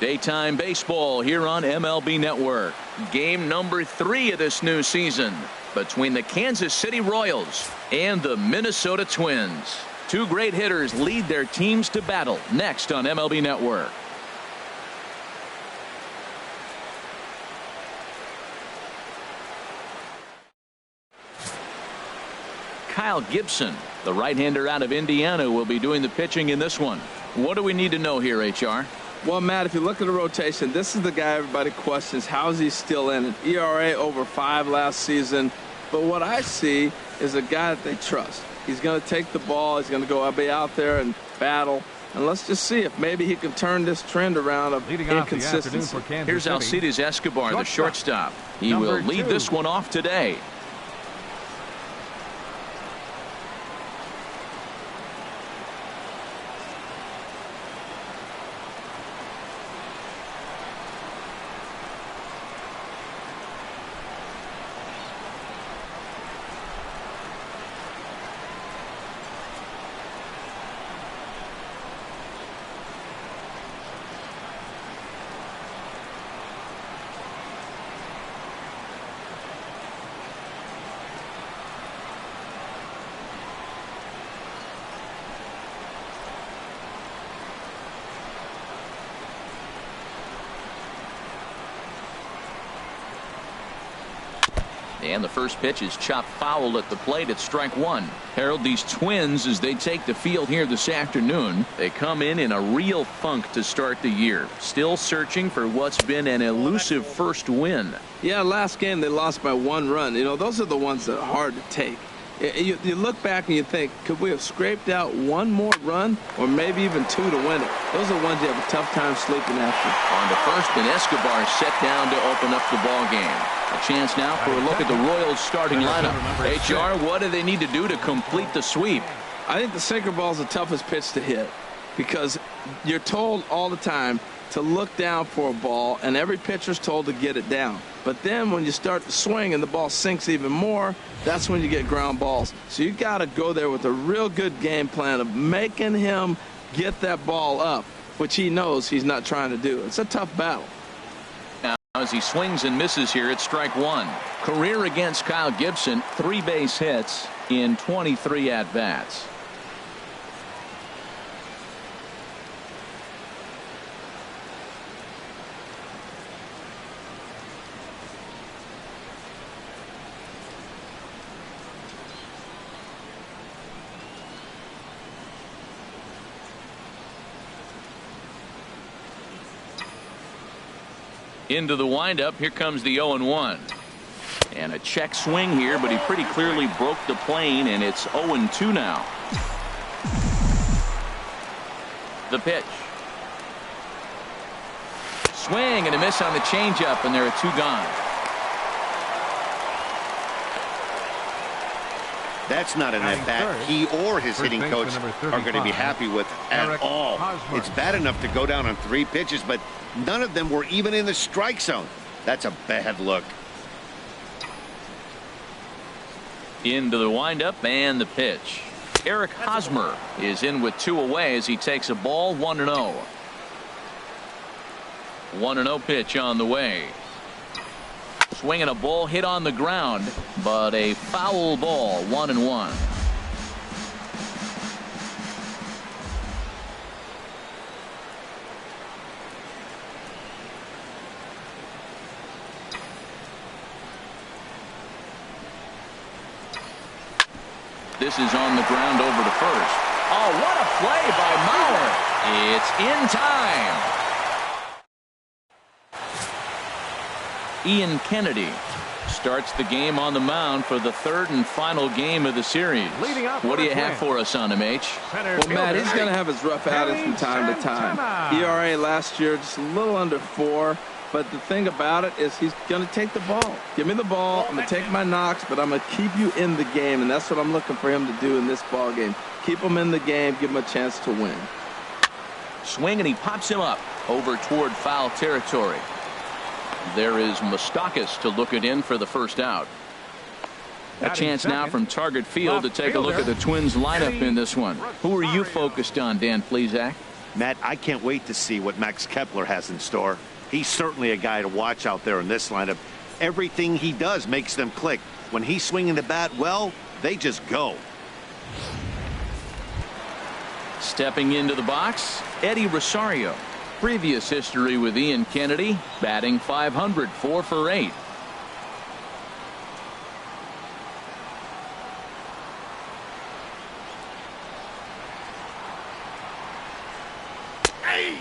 Daytime baseball here on MLB Network. Game number 3 of this new season between the Kansas City Royals and the Minnesota Twins. Two great hitters lead their teams to battle next on MLB Network. Kyle Gibson, the right-hander out of Indiana, will be doing the pitching in this one. What do we need to know here, HR? Well, Matt, if you look at the rotation, this is the guy everybody questions. How is he still in it? ERA over 5 last season. But what I see is a guy that they trust. He's going to take the ball. He's going to go be out there and battle. And let's just see if maybe he can turn this trend around of inconsistency. Here's Alcides Escobar, the shortstop. He will lead this one off today. And the first pitch is chopped foul at the plate at strike 1. Harold, these Twins, as they take the field here this afternoon, they come in a real funk to start the year. Still searching for what's been an elusive first win. Yeah, last game they lost by 1 run. You know, those are the ones that are hard to take. You look back and you think, could we have scraped out 1 more run or maybe even 2 to win it? Those are the ones you have a tough time sleeping after. On to first, and Escobar set down to open up the ball game. A chance now for a look at the Royals starting lineup. HR, what do they need to do to complete the sweep? I think the sinker ball is the toughest pitch to hit because you're told all the time to look down for a ball, and every pitcher's told to get it down. But then when you start to swing and the ball sinks even more, that's when you get ground balls. So you got to go there with a real good game plan of making him get that ball up, which he knows he's not trying to do. It's a tough battle. As he swings and misses here at strike 1. Career against Kyle Gibson, 3 base hits in 23 at-bats. Into the windup. Here comes the 0-1. And a check swing here, but he pretty clearly broke the plane, and it's 0-2 now. The pitch. Swing and a miss on the changeup, and there are 2 gone. That's not an at-bat he or his hitting coach are going to be happy with at all. It's bad enough to go down on 3 pitches, but none of them were even in the strike zone. That's a bad look. Into the windup and the pitch. Eric Hosmer is in with 2 away as he takes a ball 1-0. 1-0 pitch on the way. Swinging a ball hit on the ground, but a foul ball, 1-1. This is on the ground over to first. Oh, what a play by Mauer. It's in time. Ian Kennedy starts the game on the mound for the 3rd and final game of the series. What do you have for us on him, H? Well, Matt, he's going to have his rough outing from time to time. ERA last year just a little under 4. But the thing about it is he's going to take the ball. Give me the ball. I'm going to take my knocks, but I'm going to keep you in the game, and that's what I'm looking for him to do in this ball game. Keep him in the game, give him a chance to win. Swing, and he pops him up over toward foul territory. There is Moustakas to look it in for the first out. A chance now from Target Field to take a look at the Twins lineup in this one. Who are you focused on, Dan Plesac? Matt, I can't wait to see what Max Kepler has in store. He's certainly a guy to watch out there in this lineup. Everything he does makes them click. When he's swinging the bat well, they just go. Stepping into the box, Eddie Rosario. Previous history with Ian Kennedy, batting .500, 4 for 8.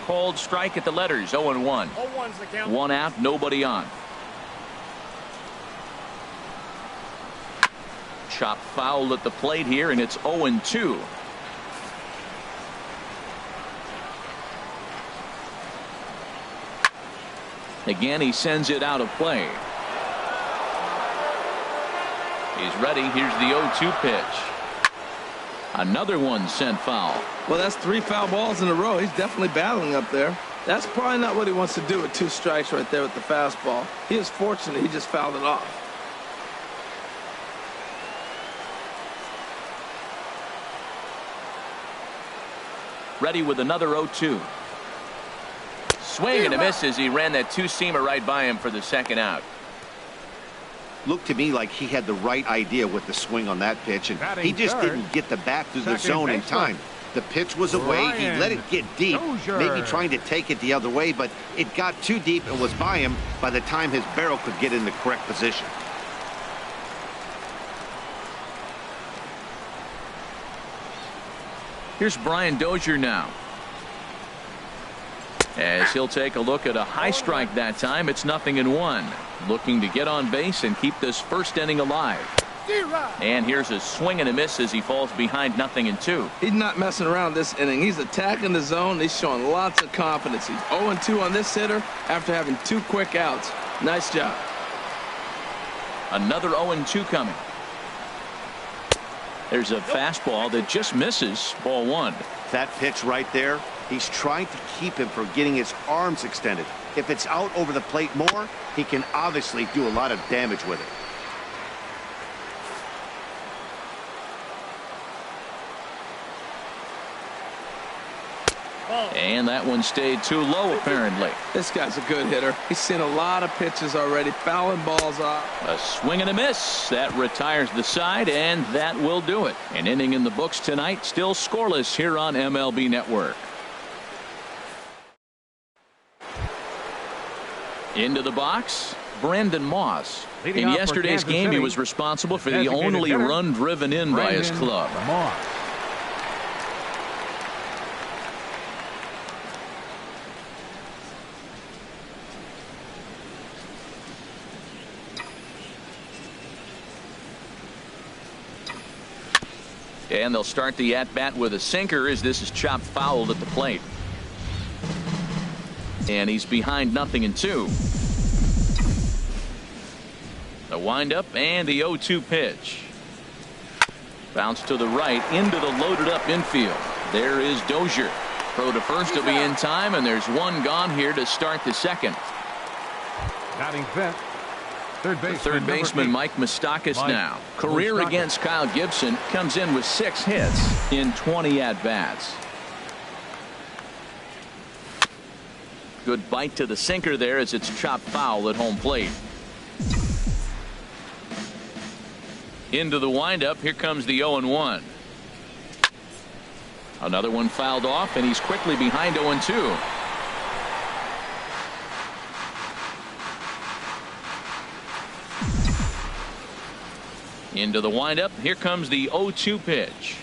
Cold strike at the letters, 0-1. 0-1's the count. 1 out, nobody on. Chop foul at the plate here, and it's 0-2. Again, he sends it out of play. He's ready. Here's the 0-2 pitch. Another one sent foul. Well, that's 3 foul balls in a row. He's definitely battling up there. That's probably not what he wants to do with 2 strikes right there with the fastball. He is fortunate he just fouled it off. Ready with another 0-2. Swing and a miss as he ran that 2-seamer right by him for the second out. Looked to me like he had the right idea with the swing on that pitch, and he just didn't get the bat through the zone in time. The pitch was away. He let it get deep, maybe trying to take it the other way, but it got too deep and was by him by the time his barrel could get in the correct position. Here's Brian Dozier now. As he'll take a look at a high strike that time. It's 0-1. Looking to get on base and keep this first inning alive. And here's a swing and a miss as he falls behind 0-2. He's not messing around this inning. He's attacking the zone. He's showing lots of confidence. He's 0-2 on this hitter after having 2 quick outs. Nice job. Another 0-2 coming. There's a fastball that just misses. Ball 1. That pitch right there, he's trying to keep him from getting his arms extended. If it's out over the plate more, he can obviously do a lot of damage with it. And that one stayed too low, apparently. This guy's a good hitter. He's seen a lot of pitches already, fouling balls off. A swing and a miss. That retires the side, and that will do it. An inning in the books tonight, still scoreless here on MLB Network. Into the box, Brandon Moss. In yesterday's game, he was responsible for the only run driven in by his club. And they'll start the at-bat with a sinker as this is chopped foul at the plate. And he's behind 0-2. The windup and the 0-2 pitch. Bounce to the right into the loaded up infield. There is Dozier. Throw to first will be in time, and there's one gone here to start the second. Batting fifth. Third baseman Mike Moustakas now. Career against Kyle Gibson, comes in with 6 hits in 20 at-bats. Good bite to the sinker there as it's chopped foul at home plate. Into the windup. Here comes the 0-1. Another one fouled off, and he's quickly behind 0-2. Into the windup. Here comes the 0-2 pitch.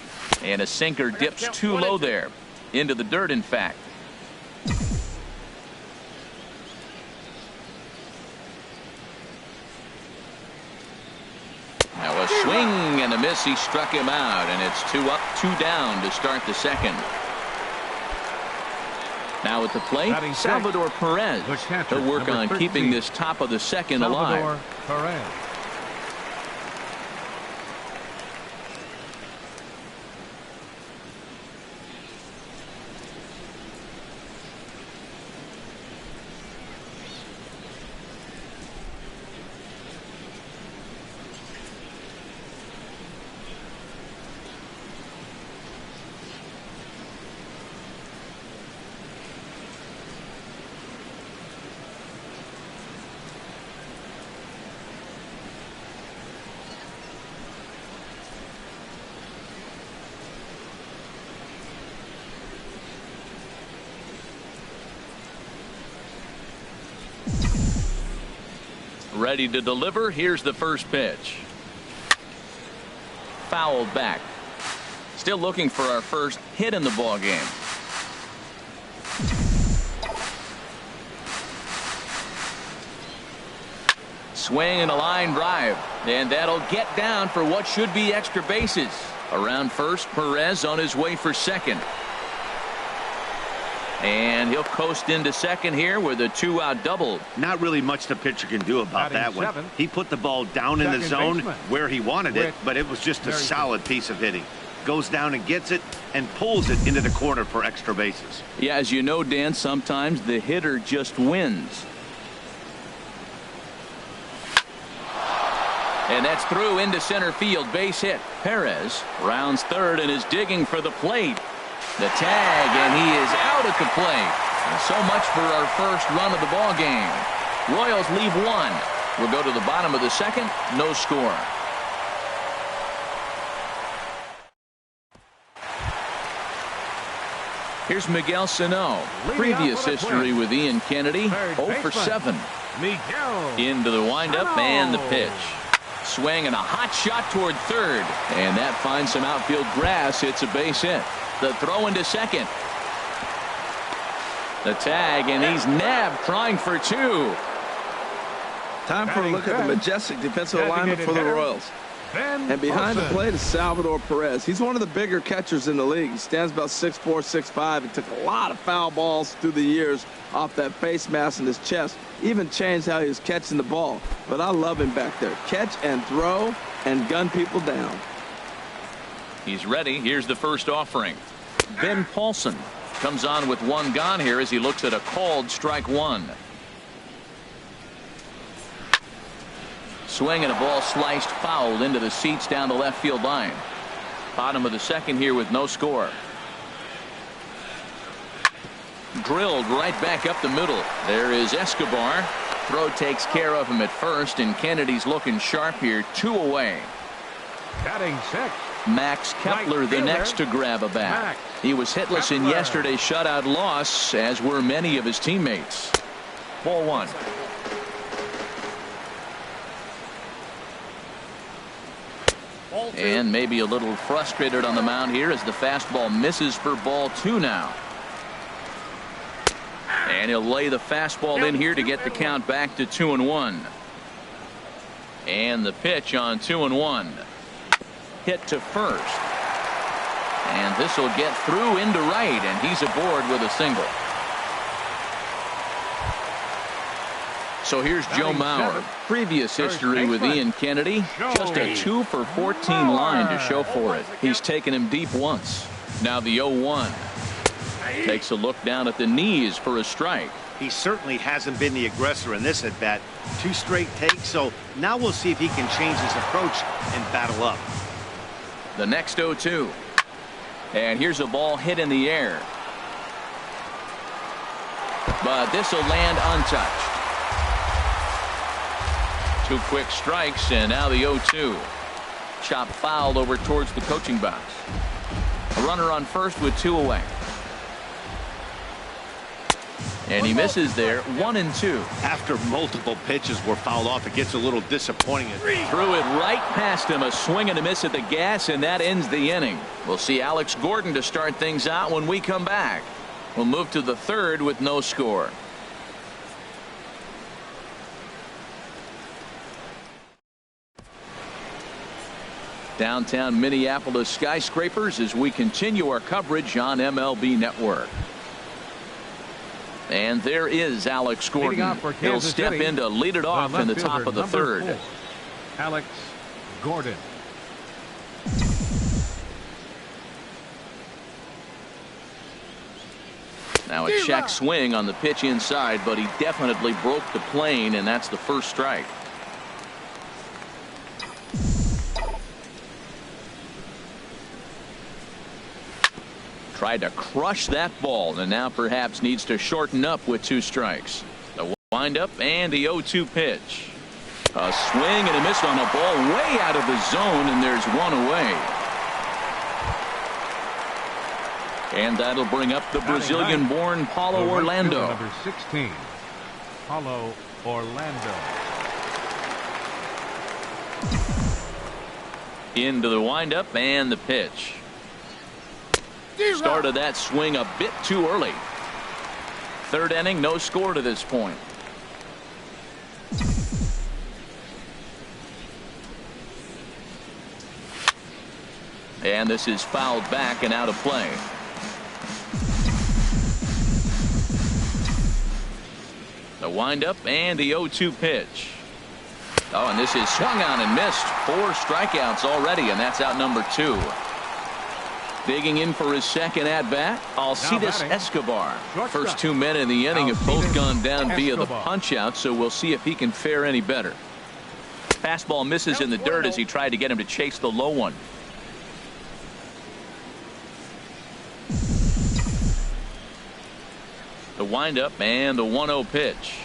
And a sinker dips too low there. Into the dirt, in fact. Now a swing and a miss. He struck him out, and it's 2 up, 2 down to start the second. Now at the plate, Salvador Perez. He'll work on keeping this top of the second alive. Perez. Ready to deliver. Here's the first pitch. Fouled back. Still looking for our first hit in the ball game. Swing and a line drive, and that'll get down for what should be extra bases. Around first, Perez on his way for second. And he'll coast into second here with a 2-out double. Not really much the pitcher can do about that one. He put the ball down in the zone where he wanted it, but it was just a solid piece of hitting. Goes down and gets it and pulls it into the corner for extra bases. Yeah, as you know, Dan, sometimes the hitter just wins. And that's through into center field. Base hit. Perez rounds third and is digging for the plate. The tag, and he is out at the plate. And so much for our first run of the ball game. Royals leave one. We'll go to the bottom of the second. No score. Here's Miguel Sano. Previous history with Ian Kennedy. 0 for 7. Into the windup and the pitch. Swing and a hot shot toward third. And that finds some outfield grass. It's a base hit. The throw into second. The tag, and he's nabbed, trying for 2. Time for a look at the majestic defensive alignment for the Royals. And behind the plate is Salvador Perez. He's one of the bigger catchers in the league. He stands about 6'4", 6'5". He took a lot of foul balls through the years off that face mask in his chest. Even changed how he was catching the ball. But I love him back there. Catch and throw and gun people down. He's ready. Here's the first offering. Ben Paulson comes on with one gone here as he looks at a called strike one. Swing and a ball sliced fouled into the seats down the left field line. Bottom of the second here with no score. Drilled right back up the middle. There is Escobar. Throw takes care of him at first, and Kennedy's looking sharp here. 2 away. Batting sixth. Max Kepler the next to grab a bat. He was hitless in yesterday's shutout loss, as were many of his teammates. Ball 1. And maybe a little frustrated on the mound here as the fastball misses for ball 2 now. And he'll lay the fastball in here to get the count back to 2-1. And the pitch on 2-1. Hit to first. And this will get through into right, and he's aboard with a single. So here's Joe Mauer. Previous history with Ian Kennedy. Just a 2 for 14 line to show for it. He's taken him deep once. Now the 0-1. Takes a look down at the knees for a strike. He certainly hasn't been the aggressor in this at bat. 2 straight takes, so now we'll see if he can change his approach and battle up. The next 0-2. And here's a ball hit in the air. But this will land untouched. 2 quick strikes, and now the 0-2. Chop fouled over towards the coaching box. A runner on first with 2 away. And he misses there. 1-2. After multiple pitches were fouled off, it gets a little disappointing. Threw it right past him. A swing and a miss at the gas, and that ends the inning. We'll see Alex Gordon to start things out when we come back. We'll move to the third with no score. Downtown Minneapolis skyscrapers as we continue our coverage on MLB Network. And there is Alex Gordon. He'll step in to lead it off in the top of the third. 4, Alex Gordon. Now a check swing on the pitch inside, but he definitely broke the plane, and that's the first strike. Tried to crush that ball, and now perhaps needs to shorten up with 2 strikes. The windup and the 0-2 pitch. A swing and a miss on a ball way out of the zone, and there's 1 away. And that'll bring up the Brazilian-born Paulo Orlando. Number 16, Paulo Orlando. Into the windup and the pitch. Started that swing a bit too early. Third inning, no score to this point. And this is fouled back and out of play. The windup and the 0-2 pitch. Oh, and this is swung on and missed. 4 strikeouts already, and that's out number 2. Digging in for his second at-bat, Alcides Escobar. First 2 men in the inning have both gone down via the punch-out, so we'll see if he can fare any better. Fastball misses in the dirt as he tried to get him to chase the low one. The windup and the 1-0 pitch.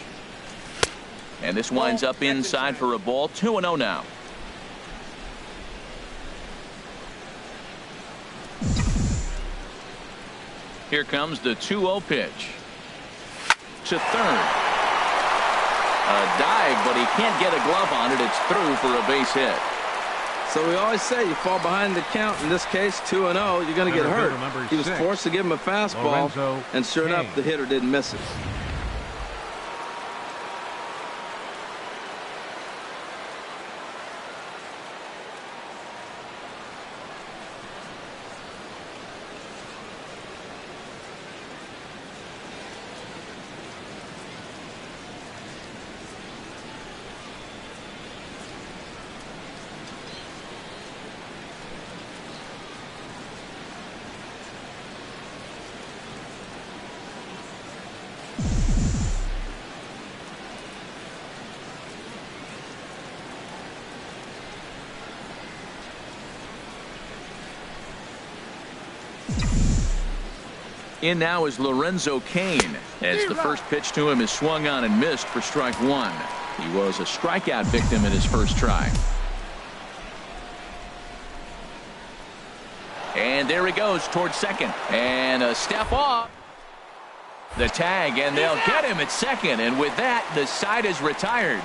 And this winds up inside for a ball. 2-0 now. Here comes the 2-0 pitch. To third. A dive, but he can't get a glove on it. It's through for a base hit. So we always say you fall behind the count. In this case, 2-0, you're going to get hurt. He was forced to give him a fastball, and sure enough, the hitter didn't miss it. In now is Lorenzo Cain, as the first pitch to him is swung on and missed for strike 1. He was a strikeout victim in his first try. And there he goes towards second, and a step off the tag, and they'll get him at second, and with that the side is retired.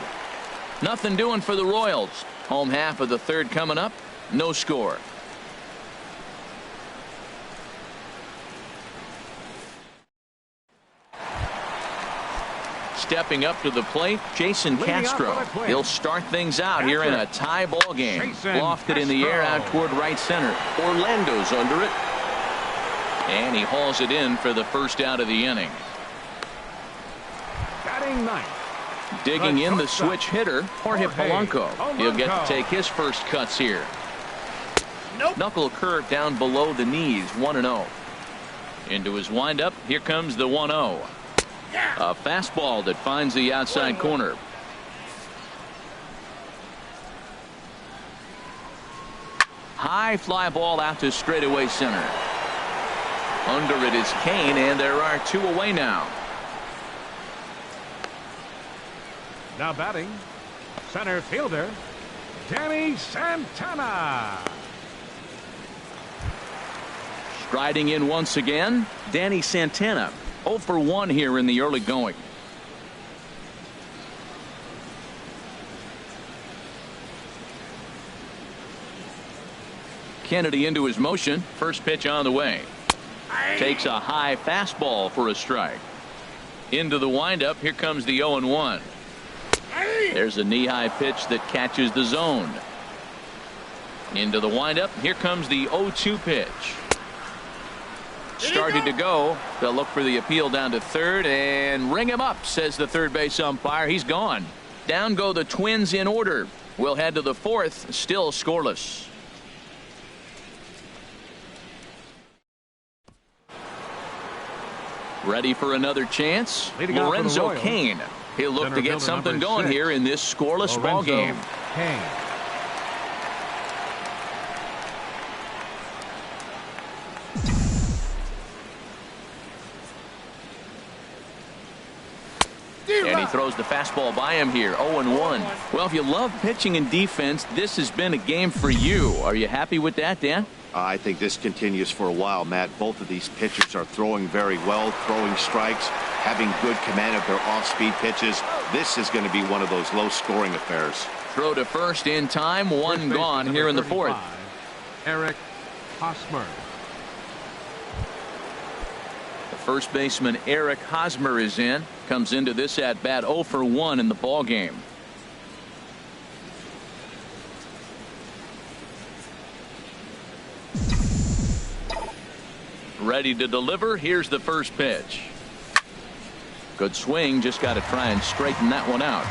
Nothing doing for the Royals. Home half of the third coming up, no score. Stepping up to the plate, Jason Castro. He'll start things out here in a tie ball game. Lofted in the air out toward right center. Orlando's under it. And he hauls it in for the first out of the inning. Batting ninth. Digging in the switch hitter, Jorge Polanco. He'll get to take his first cuts here. Knuckle curve down below the knees, 1-0. Into his windup, here comes the 1-0. A fastball that finds the outside corner. High fly ball out to straightaway center. Under it is Cain, and there are 2 away now. Now batting, center fielder, Danny Santana. Striding in once again, Danny Santana. 0 for 1 here in the early going. Kennedy into his motion. First pitch on the way. Takes a high fastball for a strike. Into the windup. Here comes the 0-1. There's a knee-high pitch that catches the zone. Into the windup. Here comes the 0-2 pitch. Started to go. They'll look for the appeal down to third and ring him up, says the third base umpire. He's gone. Down go the Twins in order. We'll head to the fourth, still scoreless. Ready for another chance? Lorenzo Cain. He'll look to get something going here in this scoreless ball game. And he throws the fastball by him here. 0-1. Well, if you love pitching and defense, this has been a game for you. Are you happy with that, Dan? I think this continues for a while, Matt. Both of these pitchers are throwing very well, throwing strikes, having good command of their off-speed pitches. This is going to be one of those low-scoring affairs. Throw to first in time. One gone here in the fourth. Eric Hosmer. The first baseman Eric Hosmer is in. Comes into this at bat 0 for 1 in the ball game. Ready to deliver. Here's the first pitch. Good swing. Just got to try and straighten that one out.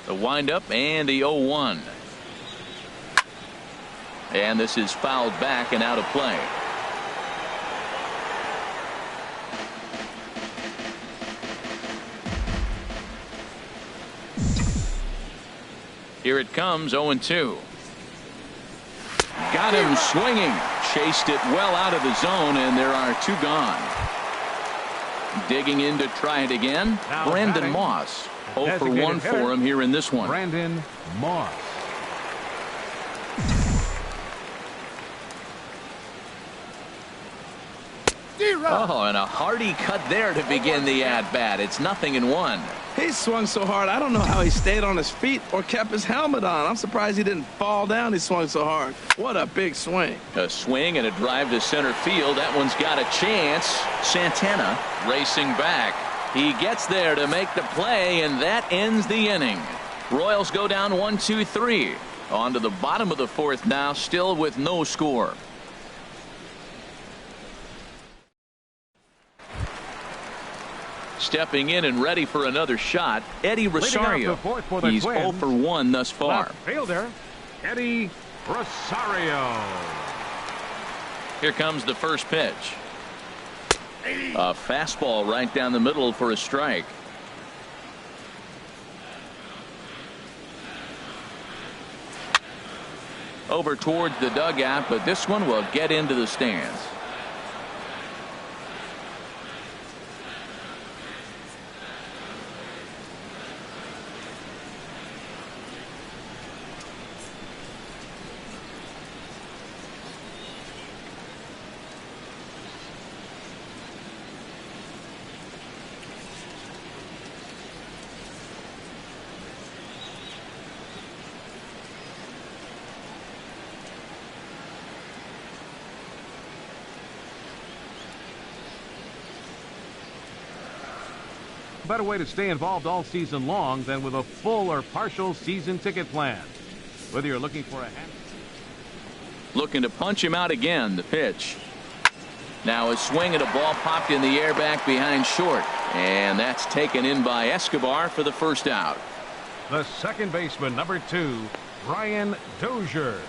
The windup and the 0-1. And this is fouled back and out of play. Here it comes, 0-2. Got him swinging. Chased it well out of the zone, and there are 2 gone. Digging in to try it again. Now Brandon Moss. 0 for 1 for him here in this one. Brandon Moss. Oh, and a hearty cut there to begin the at-bat. It's 0-1. He swung so hard, I don't know how he stayed on his feet or kept his helmet on. I'm surprised he didn't fall down. He swung so hard. What a big swing. A swing and a drive to center field. That one's got a chance. Santana racing back. He gets there to make the play, and that ends the inning. Royals go down 1-2-3. On to the bottom of the fourth now, still with no score. Stepping in and ready for another shot, Eddie Rosario. He's 0 for 1 thus far. Left fielder, Eddie Rosario. Here comes the first pitch. A fastball right down the middle for a strike. Over towards the dugout, but this one will get into the stands. Better way to stay involved all season long than with a full or partial season ticket plan. Whether you're looking for a hand. Looking to punch him out again. The pitch. Now a swing and a ball popped in the air back behind short. And that's taken in by Escobar for the first out. The second baseman, number 2, Brian Dozier.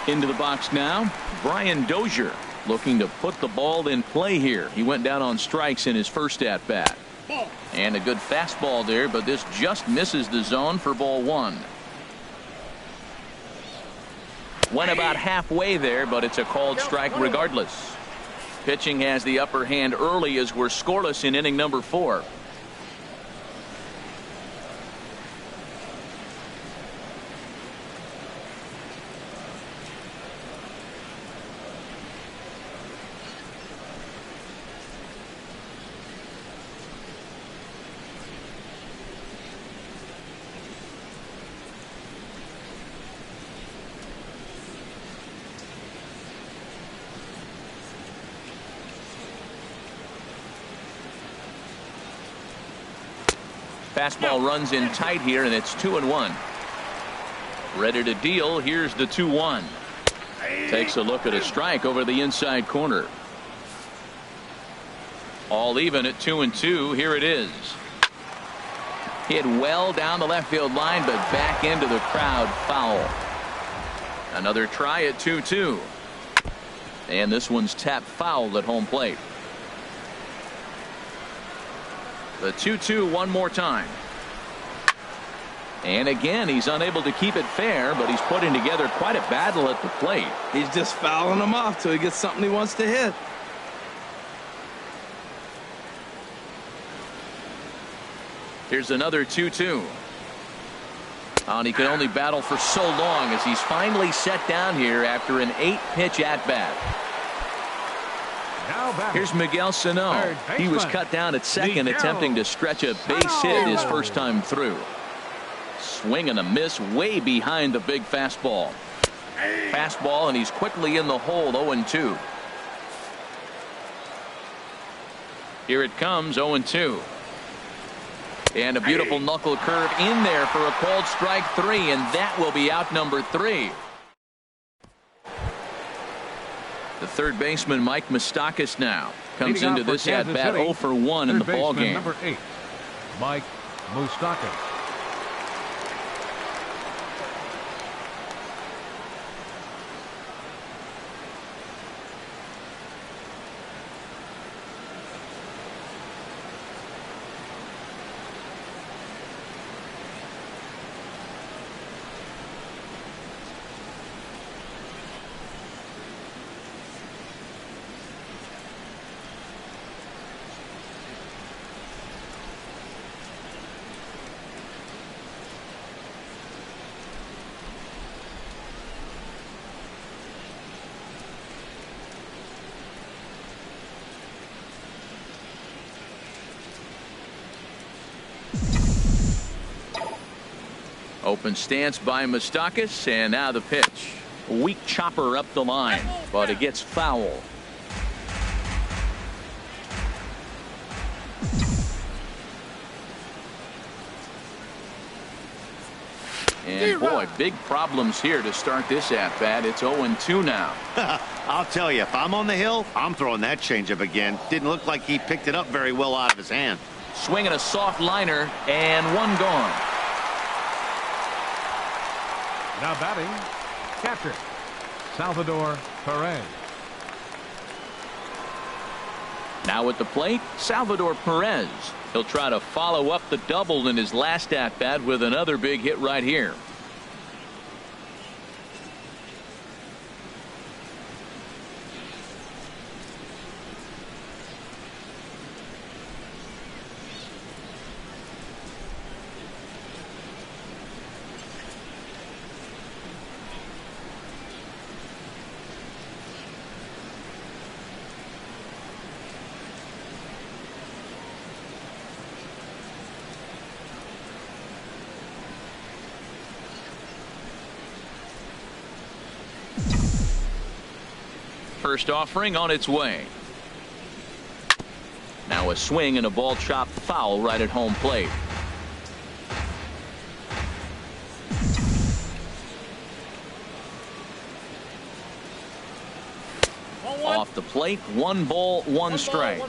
Into the box now, Brian Dozier. Looking to put the ball in play here. He went down on strikes in his first at bat. And a good fastball there, but this just misses the zone for ball 1. Went about halfway there, but it's a called strike regardless. Pitching has the upper hand early as we're scoreless in inning number 4. Fastball runs in tight here, and it's 2-1. Ready to deal. Here's the 2-1. Takes a look at a strike over the inside corner. All even at 2-2. Here it is. Hit well down the left field line, but back into the crowd. Foul. Another try at 2-2. And this one's tapped foul at home plate. The 2-2 one more time. And again, he's unable to keep it fair, but he's putting together quite a battle at the plate. He's just fouling them off till he gets something he wants to hit. Here's another 2-2. And he can only battle for so long as he's finally set down here after an 8-pitch at-bat. Here's Miguel Sano. He was cut down at second, attempting to stretch a base hit his first time through. Swing and a miss way behind the big fastball. Fastball, and he's quickly in the hole, 0-2. Here it comes, 0-2. And a beautiful knuckle curve in there for a called strike 3, and that will be out number 3. The third baseman, Mike Moustakas, now comes into this at-bat 0 for 1 in the ballgame. Number 8, Mike Moustakas. Open stance by Moustakas, and now the pitch. A weak chopper up the line, but it gets foul. And boy, big problems here to start this at-bat. It's 0-2 now. I'll tell you, if I'm on the hill, I'm throwing that changeup again. Didn't look like he picked it up very well out of his hand. Swinging a soft liner, and one gone. Now batting, catcher, Salvador Perez. Now at the plate, Salvador Perez. He'll try to follow up the double in his last at-bat with another big hit right here. First offering on its way. Now a swing and a ball chopped foul right at home plate. Off the plate, 1 ball, 1 strike.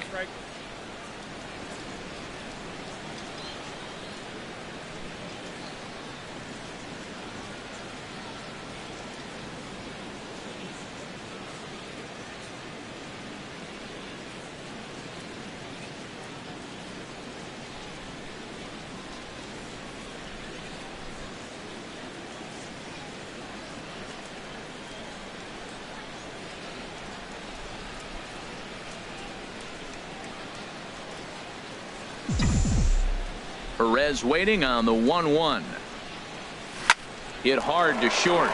Perez waiting on the 1-1. Hit hard to short.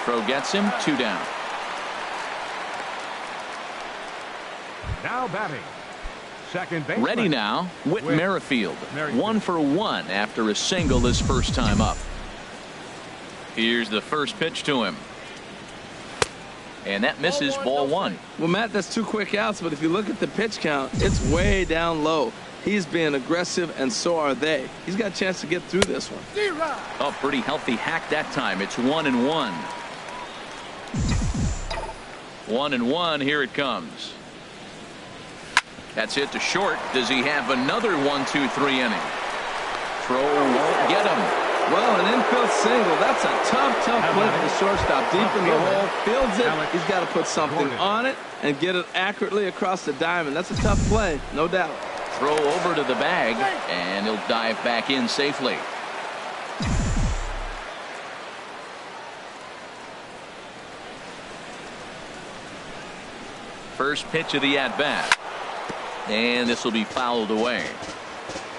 Throw gets him, 2 down. Now batting, second baseman. Ready now, Whit Merrifield. 1 for 1 after a single his first time up. Here's the first pitch to him. And that misses, ball 1. Well, Matt, that's 2 quick outs, but if you look at the pitch count, it's way down low. He's being aggressive, and so are they. He's got a chance to get through this one. A pretty healthy hack that time. It's 1-1. 1-1. Here it comes. That's hit to short. Does he have another 1-2-3 inning? Throw won't get him. Well, an infield single. That's a tough play for the shortstop. Deep in the hole, fields it. He's got to put something on it and get it accurately across the diamond. That's a tough play, no doubt. Throw over to the bag, and he'll dive back in safely. First pitch of the at-bat. And this will be fouled away.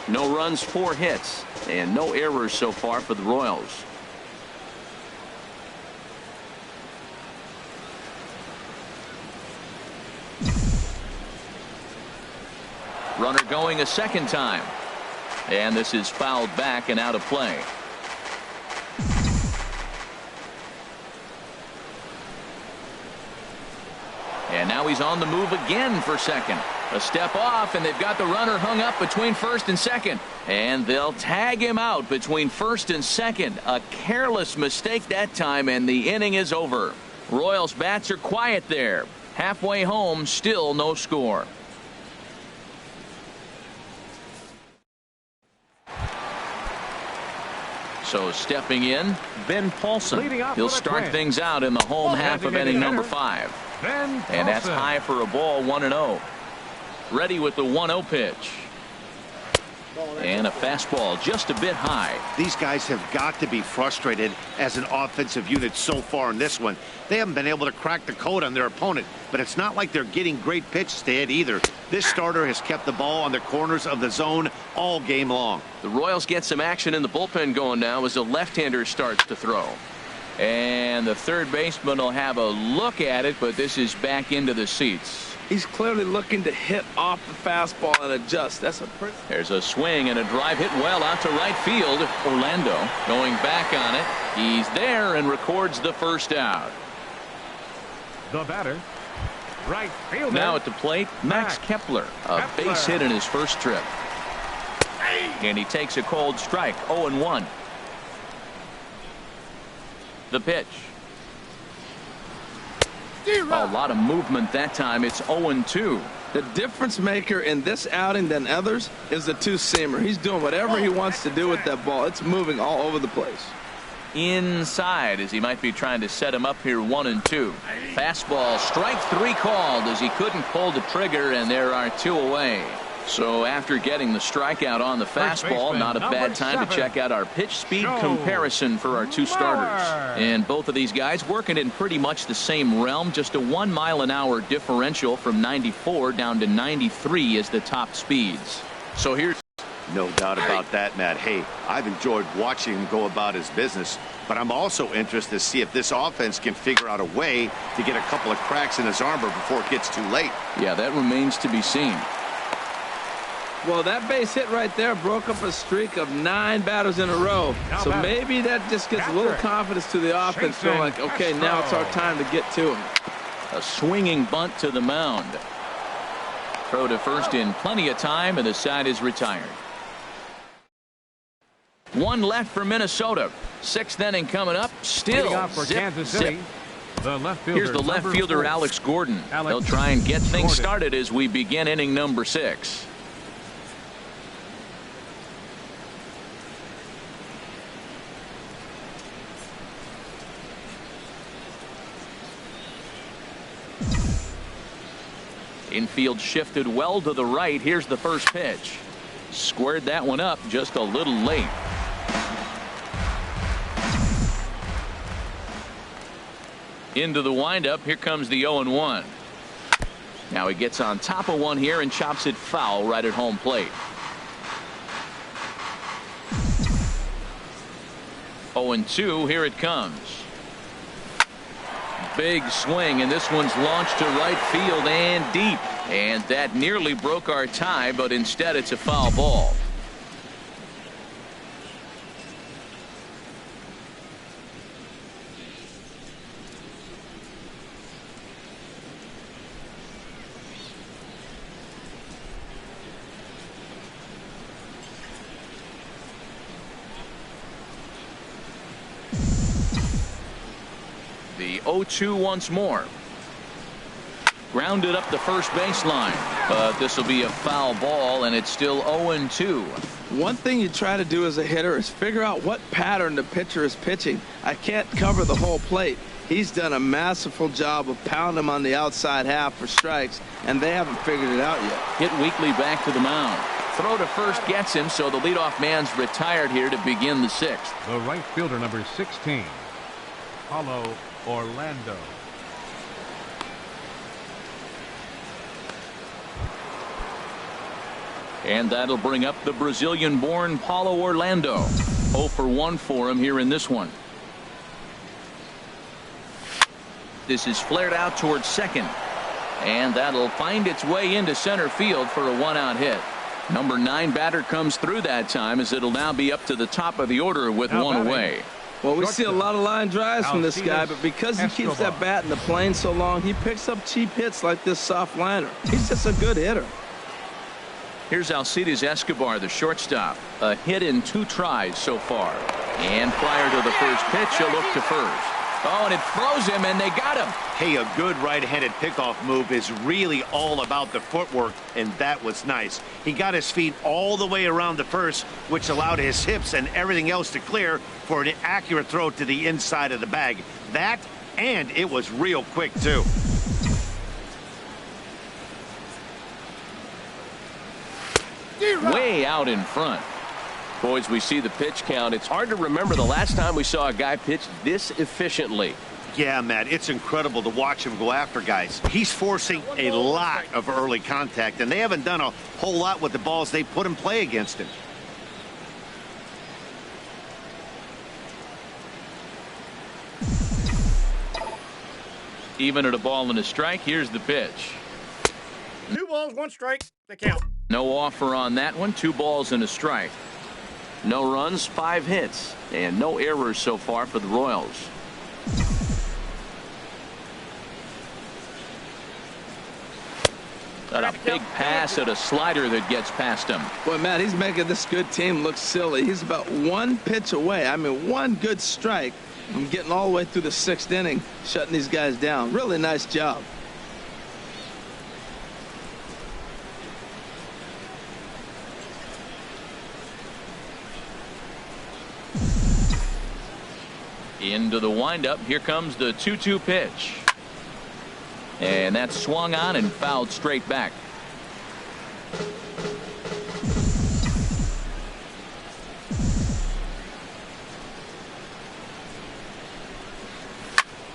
No runs, 4 hits, and no errors so far for the Royals. Runner going a second time. And this is fouled back and out of play. And now he's on the move again for second. A step off, and they've got the runner hung up between first and second. And they'll tag him out between first and second. A careless mistake that time, and the inning is over. Royals bats are quiet there. Halfway home, still no score. So stepping in, Ben Paulson. He'll start things out in the home half of inning number 5. And that's high for a ball, 1-0. Ready with the 1-0 pitch. And a fastball just a bit high. These guys have got to be frustrated as an offensive unit so far in this one. They haven't been able to crack the code on their opponent, but it's not like they're getting great pitches to hit either. This starter has kept the ball on the corners of the zone all game long. The Royals get some action in the bullpen going now as the left-hander starts to throw. And the third baseman will have a look at it, but this is back into the seats. He's clearly looking to hit off the fastball and adjust. There's a swing and a drive hit well out to right field. Orlando going back on it. He's there and records the first out. The batter, right fielder. Now at the plate, Max Kepler. A base hit in his first trip. And he takes a cold strike, 0-1. The pitch. A lot of movement that time. It's 0-2. The difference maker in this outing than others is the two-seamer. He's doing whatever he wants to do with that ball. It's moving all over the place. Inside as he might be trying to set him up here, 1-2. Fastball, strike 3 called as he couldn't pull the trigger, and there are 2 away. So after getting the strikeout on the fastball, not a bad time to check out our pitch speed comparison for our 2 starters. And both of these guys working in pretty much the same realm. Just a 1 mile-an-hour differential from 94 down to 93 is the top speeds. So here's no doubt about that, Matt. Hey, I've enjoyed watching him go about his business, but I'm also interested to see if this offense can figure out a way to get a couple of cracks in his armor before it gets too late. Yeah, that remains to be seen. Well, that base hit right there broke up a streak of 9 batters in a row. So maybe that just gives a little confidence to the offense, feeling like, okay, now it's our time to get to him. A swinging bunt to the mound. Throw to first in plenty of time, and the side is retired. 1 left for Minnesota. 6th inning coming up. Still for Kansas City. Here's the left fielder, 4. Alex Gordon. He'll try and get things started as we begin inning number 6. Infield shifted well to the right. Here's the first pitch. Squared that one up just a little late. Into the windup. Here comes the 0-1. Now he gets on top of one here and chops it foul right at home plate. 0-2. Here it comes. Big swing, and this one's launched to right field and deep. And that nearly broke our tie, but instead it's a foul ball. The 0-2 once more. Grounded up the first baseline, but this will be a foul ball, and it's still 0-2. One thing you try to do as a hitter is figure out what pattern the pitcher is pitching. I can't cover the whole plate. He's done a masterful job of pounding him on the outside half for strikes, and they haven't figured it out yet. Hit weakly back to the mound. Throw to first gets him, so the leadoff man's retired here to begin the 6th. The right fielder, number 16, Paulo Orlando. And that'll bring up the Brazilian-born Paulo Orlando. 0 for 1 for him here in this one. This is flared out towards second. And that'll find its way into center field for a 1-out hit. Number 9 batter comes through that time, as it'll now be up to the top of the order with one away. Well, we see a lot of line drives from this guy, but because he keeps that bat in the plane so long, he picks up cheap hits like this soft liner. He's just a good hitter. Here's Alcides Escobar, the shortstop. A hit in 2 tries so far. And prior to the first pitch, a look to first. Oh, and it throws him, and they got him. Hey, a good right-handed pickoff move is really all about the footwork, and that was nice. He got his feet all the way around the first, which allowed his hips and everything else to clear for an accurate throw to the inside of the bag. That, and it was real quick, too. Way out in front. Boys, we see the pitch count. It's hard to remember the last time we saw a guy pitch this efficiently. Yeah, Matt, it's incredible to watch him go after guys. He's forcing a lot of early contact, and they haven't done a whole lot with the balls they put in play against him. Even at a ball and a strike, here's the pitch. 2 balls, 1 strike. They count. No offer on that one. 2 balls and a strike. No runs, 5 hits, and no errors so far for the Royals. Got a big pass at a slider that gets past him. Boy, Matt, he's making this good team look silly. He's about 1 pitch away. I mean, 1 good strike from getting all the way through the 6th inning, shutting these guys down. Really nice job. Into the windup. Here comes the 2-2 pitch. And that's swung on and fouled straight back.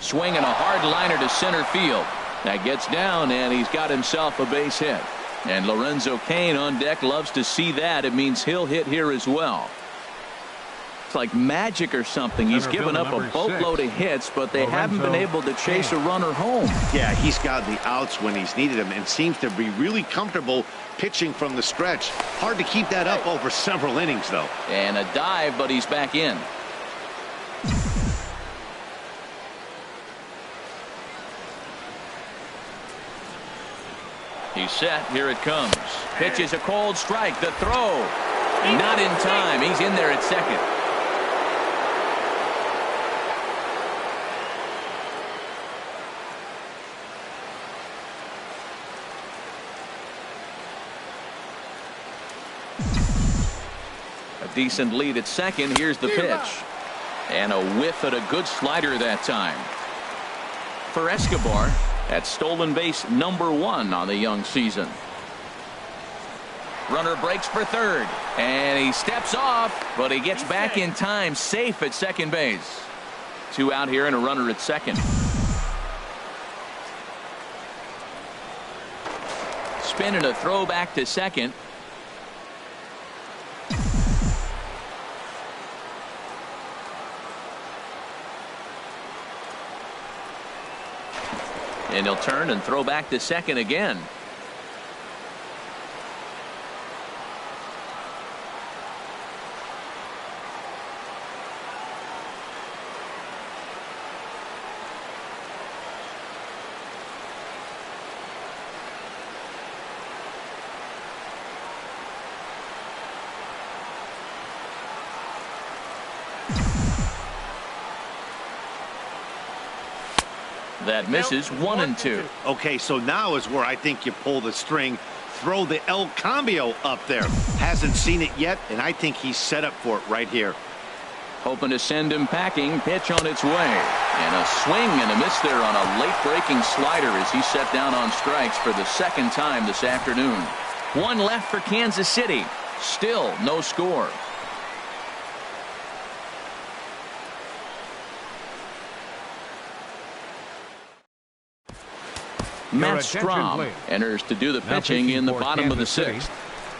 Swinging a hard liner to center field. That gets down, and he's got himself a base hit. And Lorenzo Cain on deck loves to see that. It means he'll hit here as well. It's like magic or something. He's given up a boatload of hits, but they haven't been able to chase a runner home. Yeah, he's got the outs when he's needed them and seems to be really comfortable pitching from the stretch. Hard to keep that up over several innings, though. And a dive, but he's back in. He's set. Here it comes. Pitch is a cold strike. The throw. Not in time. He's in there at second. Decent lead at second. Here's the pitch. And a whiff at a good slider that time. For Escobar, that's stolen base number 1 on the young season. Runner breaks for third. And he steps off, but he gets back in time, safe at second base. 2 out here and a runner at second. Spin and a throw back to second. And he'll turn and throw back to second again. That misses. 1-2. Okay, so now is where I think you pull the string. Throw the El Cambio up there. Hasn't seen it yet, and I think he's set up for it right here. Hoping to send him packing. Pitch on its way. And a swing and a miss there on a late breaking slider as he set down on strikes for the 2nd time this afternoon. 1 left for Kansas City. Still no score. Matt Strom enters to do the pitching in the bottom of the 6th.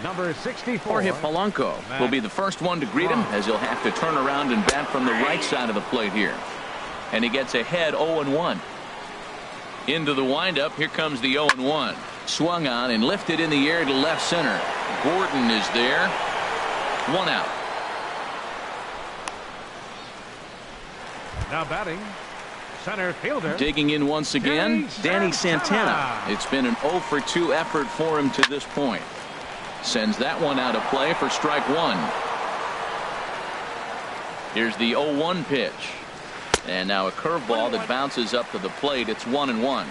Number 64. Jorge Polanco will be the first one to greet him, as he'll have to turn around and bat from the right side of the plate here. And he gets ahead 0-1. Into the windup. Here comes the 0-1. Swung on and lifted in the air to left center. Gordon is there. 1 out. Now batting, center fielder. Digging in once again, Danny Santana. It's been an 0 for 2 effort for him to this point. Sends that one out of play for strike 1. Here's the 0-1 pitch. And now a curveball that bounces up to the plate. It's 1-1.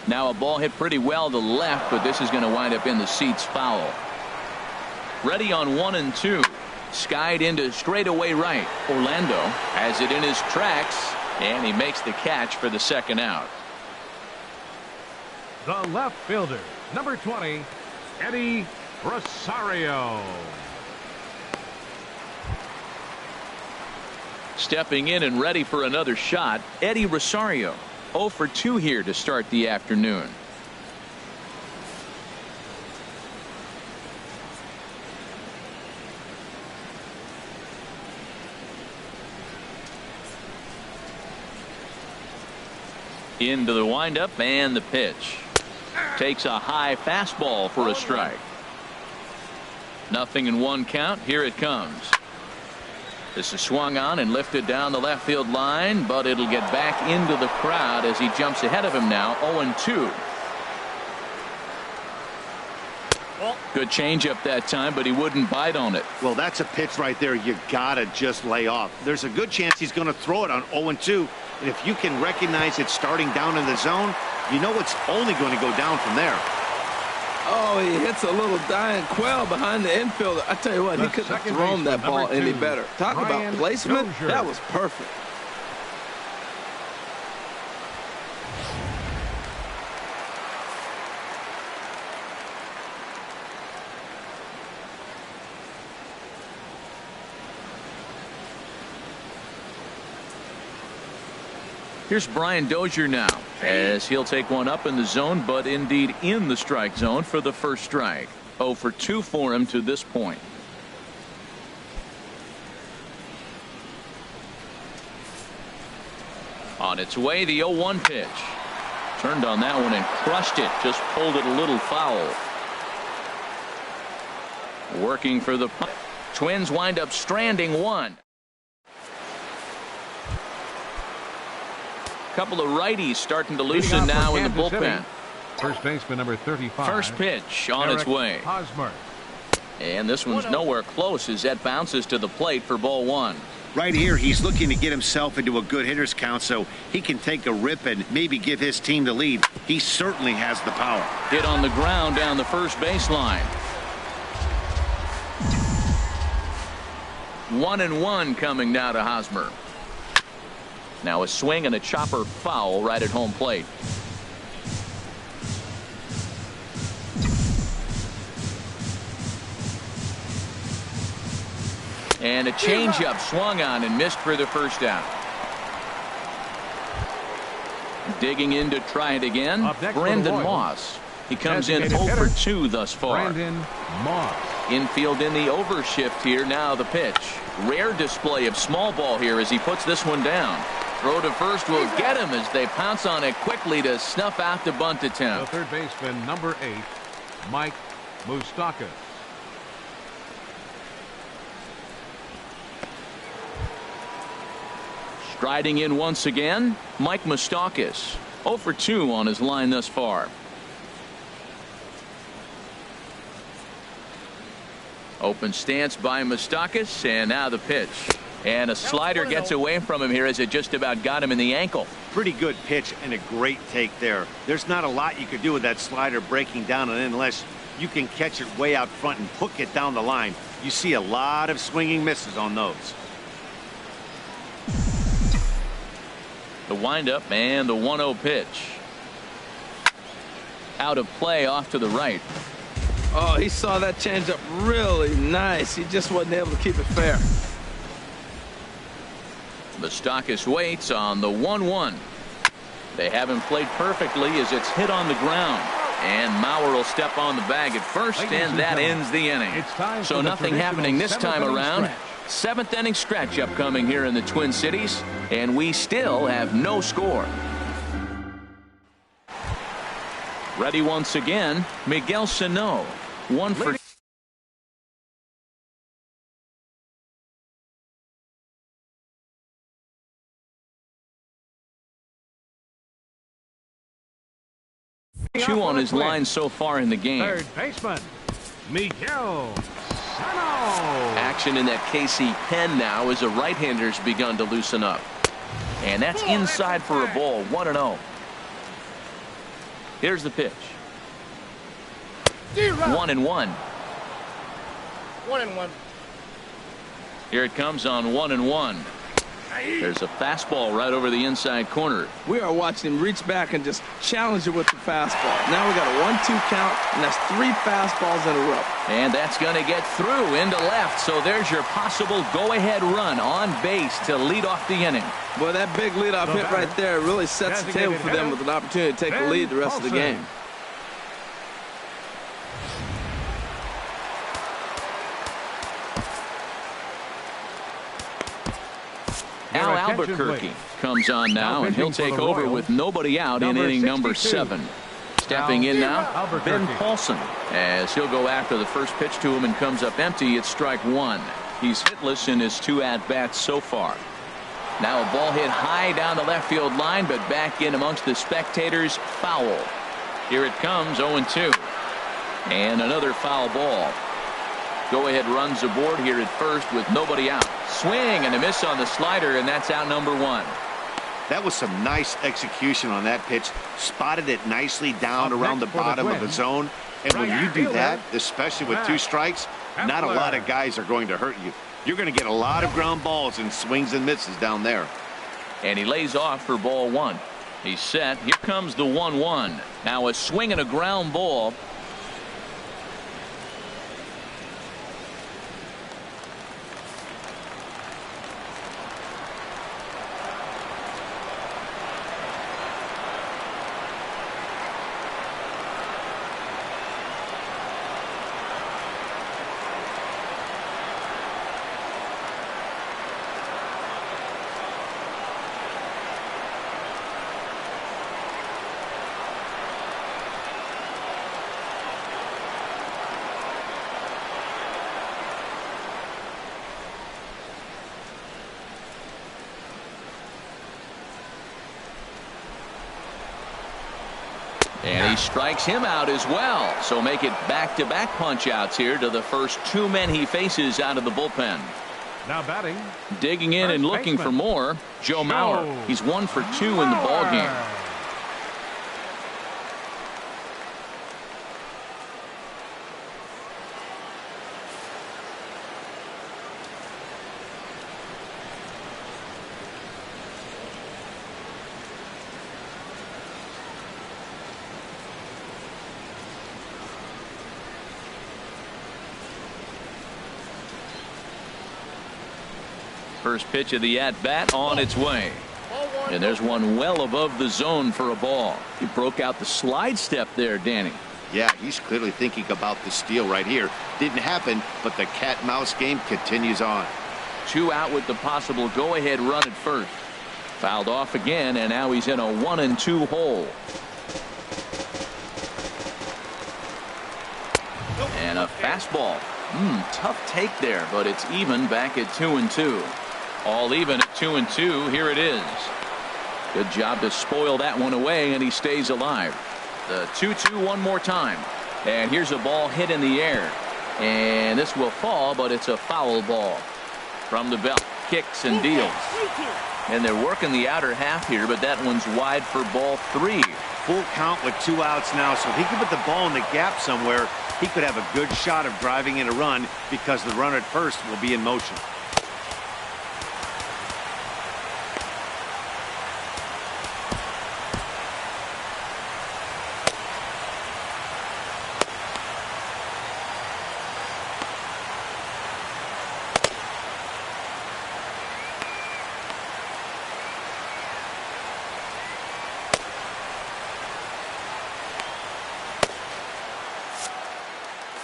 Now a ball hit pretty well to left, but this is going to wind up in the seats foul. Ready on 1-2. Skied into straightaway right. Orlando has it in his tracks, and he makes the catch for the second out. The left fielder, number 20, Eddie Rosario. Stepping in and ready for another shot, Eddie Rosario. 0 for 2 here to start the afternoon. Into the windup and the pitch. Takes a high fastball for a strike. Nothing in 1 count. Here it comes. This is swung on and lifted down the left field line, but it'll get back into the crowd as he jumps ahead of him now. 0-2. Good changeup that time, but he wouldn't bite on it. Well, that's a pitch right there you gotta just lay off. There's a good chance he's going to throw it on 0-2, and if you can recognize it starting down in the zone, you know it's only going to go down from there. Oh, he hits a little dying quail behind the infielder. I tell you what, he couldn't have thrown that ball any better. Talk about placement. That was perfect. Here's Brian Dozier now, as he'll take one up in the zone, but indeed in the strike zone for the first strike. 0 for 2 for him to this point. On its way, the 0-1 pitch. Turned on that one and crushed it. Just pulled it a little foul. Working for the punt. Twins wind up stranding one. Couple of righties starting to loosen now in the bullpen. First baseman number 35. First pitch on its way. Hosmer. And this one's nowhere close as that bounces to the plate for ball 1. Right here, he's looking to get himself into a good hitter's count so he can take a rip and maybe give his team the lead. He certainly has the power. Hit on the ground down the first baseline. 1-1 coming now to Hosmer. Now a swing and a chopper foul right at home plate. And a changeup swung on and missed for the first out. Digging in to try it again, Brandon Moss. He comes in 0 for 2 thus far. Brandon Moss. Infield in the overshift here. Now the pitch. Rare display of small ball here as he puts this one down. Throw to first will get him as they pounce on it quickly to snuff out the bunt attempt. The third baseman, number 8, Mike Moustakas. Striding in once again, Mike Moustakas. 0 for 2 on his line thus far. Open stance by Moustakas, and now the pitch. And a slider gets away from him here as it just about got him in the ankle. Pretty good pitch and a great take there. There's not a lot you could do with that slider breaking down, and unless you can catch it way out front and hook it down the line, you see a lot of swinging misses on those. The windup and the 1-0 pitch. Out of play off to the right. Oh, he saw that changeup really nice. He just wasn't able to keep it fair. Moustakas waits on the 1-1. They haven't played perfectly as it's hit on the ground. And Mauer will step on the bag at first, and that ends the inning. So nothing happening this time around. Seventh inning stretch upcoming here in the Twin Cities, and we still have no score. Ready once again, Miguel Sano. 1 for two on his line so far in the game. Third baseman, Miguel Sano. Action in that KC pen now as a right-hander's begun to loosen up. And that's inside for a ball. 1-0. Here's the pitch. 1-1. 1-1. Here it comes on 1-1. There's a fastball right over the inside corner. We are watching him reach back and just challenge it with the fastball. Now we got a 1-2 count, and that's 3 fastballs in a row. And that's going to get through into left. So there's your possible go-ahead run on base to lead off the inning. Well, that big leadoff hit right there really sets the table for them with an opportunity to take the lead the rest of the game. Al Albuquerque comes on now, and he'll take over with nobody out in inning number 7. Stepping in now, Ben Paulson, as he'll go after the first pitch to him and comes up empty. It's strike 1. He's hitless in his 2 at-bats so far. Now a ball hit high down the left field line, but back in amongst the spectators. Foul. Here it comes, 0-2. And another foul ball. Go-ahead runs aboard here at first with nobody out. Swing and a miss on the slider, and that's out number 1. That was some nice execution on that pitch. Spotted it nicely down around the bottom of the zone. And when you do that, especially with 2 strikes, not a lot of guys are going to hurt you. You're going to get a lot of ground balls and swings and misses down there. And he lays off for ball 1. He's set. Here comes the 1-1. Now a swing and a ground ball. And he strikes him out as well. So make it back-to-back punch-outs here to the first 2 men he faces out of the bullpen. Now batting. Digging in and looking for more, Joe Mauer. He's 1 for 2 in the ballgame. First pitch of the at-bat on its way. And there's one well above the zone for a ball. He broke out the slide step there, Danny. Yeah, he's clearly thinking about the steal right here. Didn't happen, but the cat-mouse game continues on. 2 out with the possible go-ahead run at first. Fouled off again, and now he's in a 1-2 hole. And a fastball. Tough take there, but it's even back at 2-2. All even at 2-2. Here it is. Good job to spoil that one away, and he stays alive. The 2-2 one more time. And here's a ball hit in the air. And this will fall, but it's a foul ball. From the belt, kicks and deals. And they're working the outer half here, but that one's wide for ball 3. Full count with 2 outs now, so if he can put the ball in the gap somewhere, he could have a good shot of driving in a run because the runner at first will be in motion.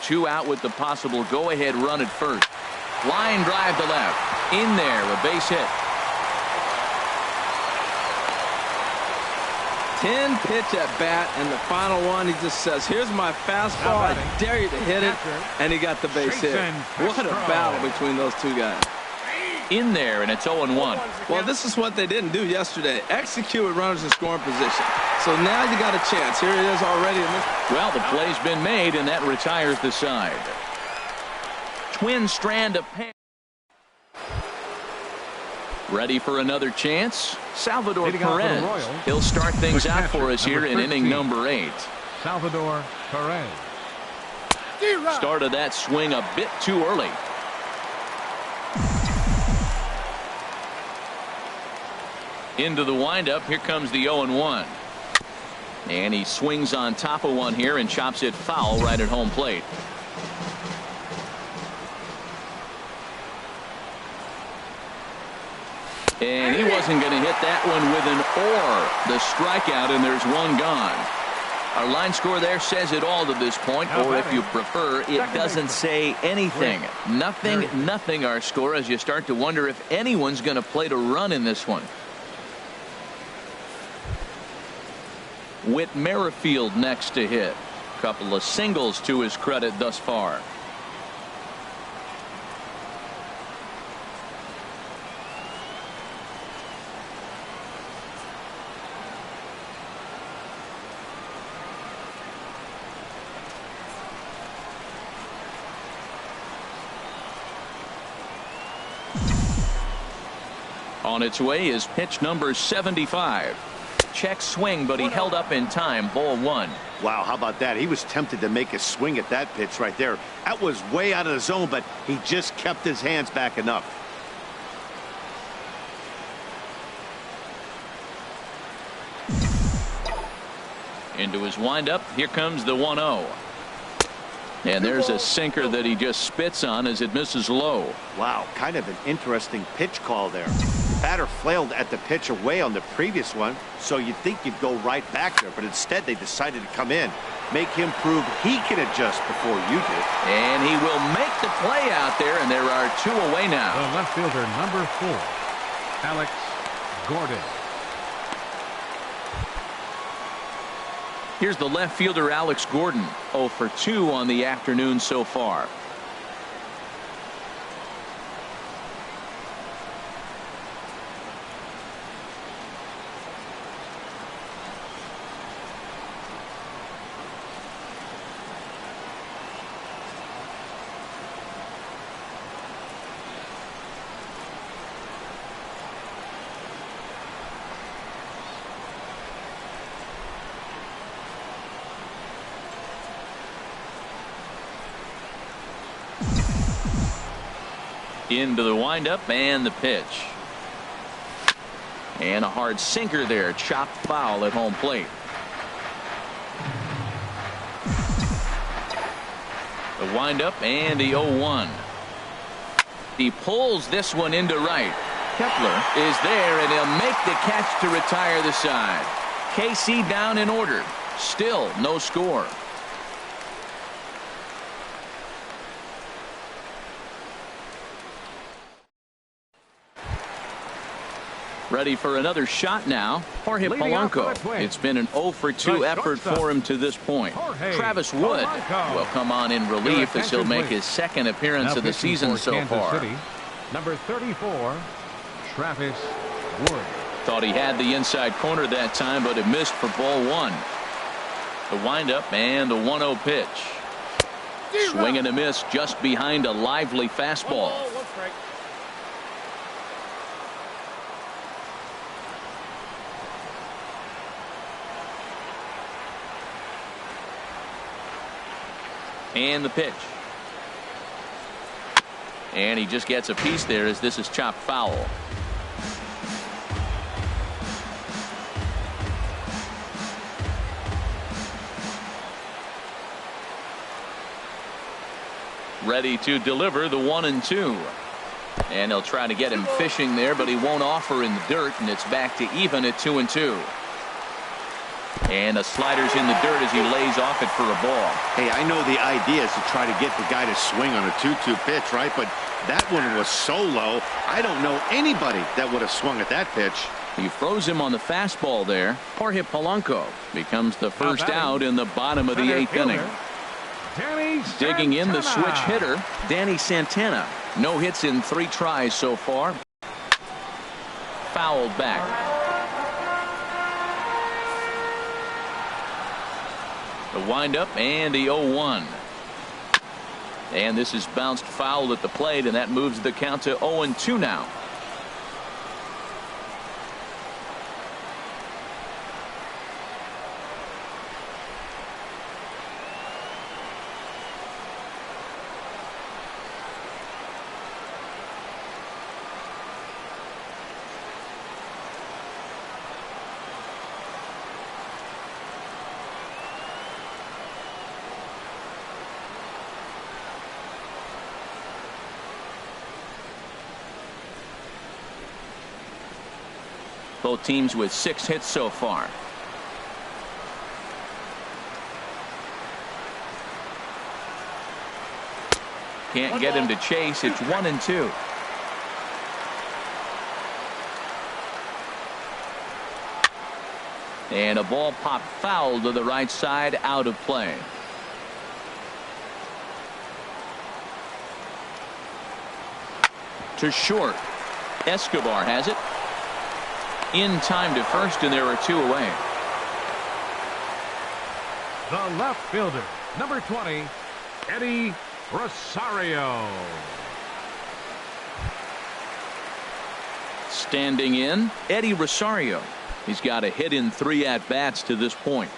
2 out with the possible go-ahead run at first. Line drive to left. In there, a base hit. 10-pitch at bat, and the final one, he just says, here's my fastball, I dare you to hit it, and he got the base hit. What a battle between those two guys. In there, and it's 0-1. Well, this is what they didn't do yesterday. Execute with runners in scoring position. So now you got a chance. Here it is already. Well, the play's been made, and that retires the side. Twin strand of pass. Ready for another chance? Salvador Perez. He'll start things out for us here in inning number 8. Salvador Perez. Started that swing a bit too early. Into the windup. Here comes the 0-1. And he swings on top of one here and chops it foul right at home plate. And he wasn't going to hit that one with an the strikeout, and there's one gone. Our line score there says it all to this point, or if you prefer, it doesn't say anything. Nothing our score, as you start to wonder if anyone's going to play to run in this one. Whit Merrifield next to hit. Couple of singles to his credit thus far. On its way is pitch number 75. Check swing, but he held up in time. Ball 1. Wow, how about that? He was tempted to make a swing at that pitch right there. That was way out of the zone, but he just kept his hands back enough. Into his windup. Here comes the 1-0. And there's a sinker that he just spits on as it misses low. Wow, kind of an interesting pitch call there. The batter flailed at the pitch away on the previous one, so you'd think you'd go right back there, but instead they decided to come in, make him prove he can adjust before you do. And he will make the play out there, and there are 2 away now. The left fielder, number 4, Alex Gordon. Here's the left fielder, Alex Gordon, 0 for 2 on the afternoon so far. Into the windup and the pitch. And a hard sinker there. Chopped foul at home plate. The windup and the 0-1. He pulls this one into right. Kepler is there, and he'll make the catch to retire the side. KC down in order. Still no score. Ready for another shot now. Jorge Polanco. It's been an 0 for 2 effort for him to this point. Travis Wood will come on in relief as he'll make his second appearance of the season so far. Number 34, Travis Wood. Thought he had the inside corner that time, but it missed for ball 1. The windup and the 1-0 pitch. Swing and a miss just behind a lively fastball. And the pitch. And he just gets a piece there as this is chopped foul. Ready to deliver the 1-2. And he'll try to get him fishing there, but he won't offer in the dirt, and it's back to even at 2-2. And the slider's in the dirt as he lays off it for a ball. Hey, I know the idea is to try to get the guy to swing on a 2-2 pitch, right? But that one was so low, I don't know anybody that would have swung at that pitch. He froze him on the fastball there. Jorge Polanco becomes the first out in the bottom of the 8th inning. Digging in the switch hitter, Danny Santana. No hits in 3 tries so far. Fouled back. The windup and the 0-1. And this is bounced foul at the plate, and that moves the count to 0-2 now. Both teams with 6 hits so far. Can't get him to chase. It's 1-2. And a ball popped foul to the right side, out of play. To short. Escobar has it. In time to first, and there are 2 away. The left fielder, number 20, Eddie Rosario. Standing in, Eddie Rosario. He's got a hit in 3 at-bats to this point.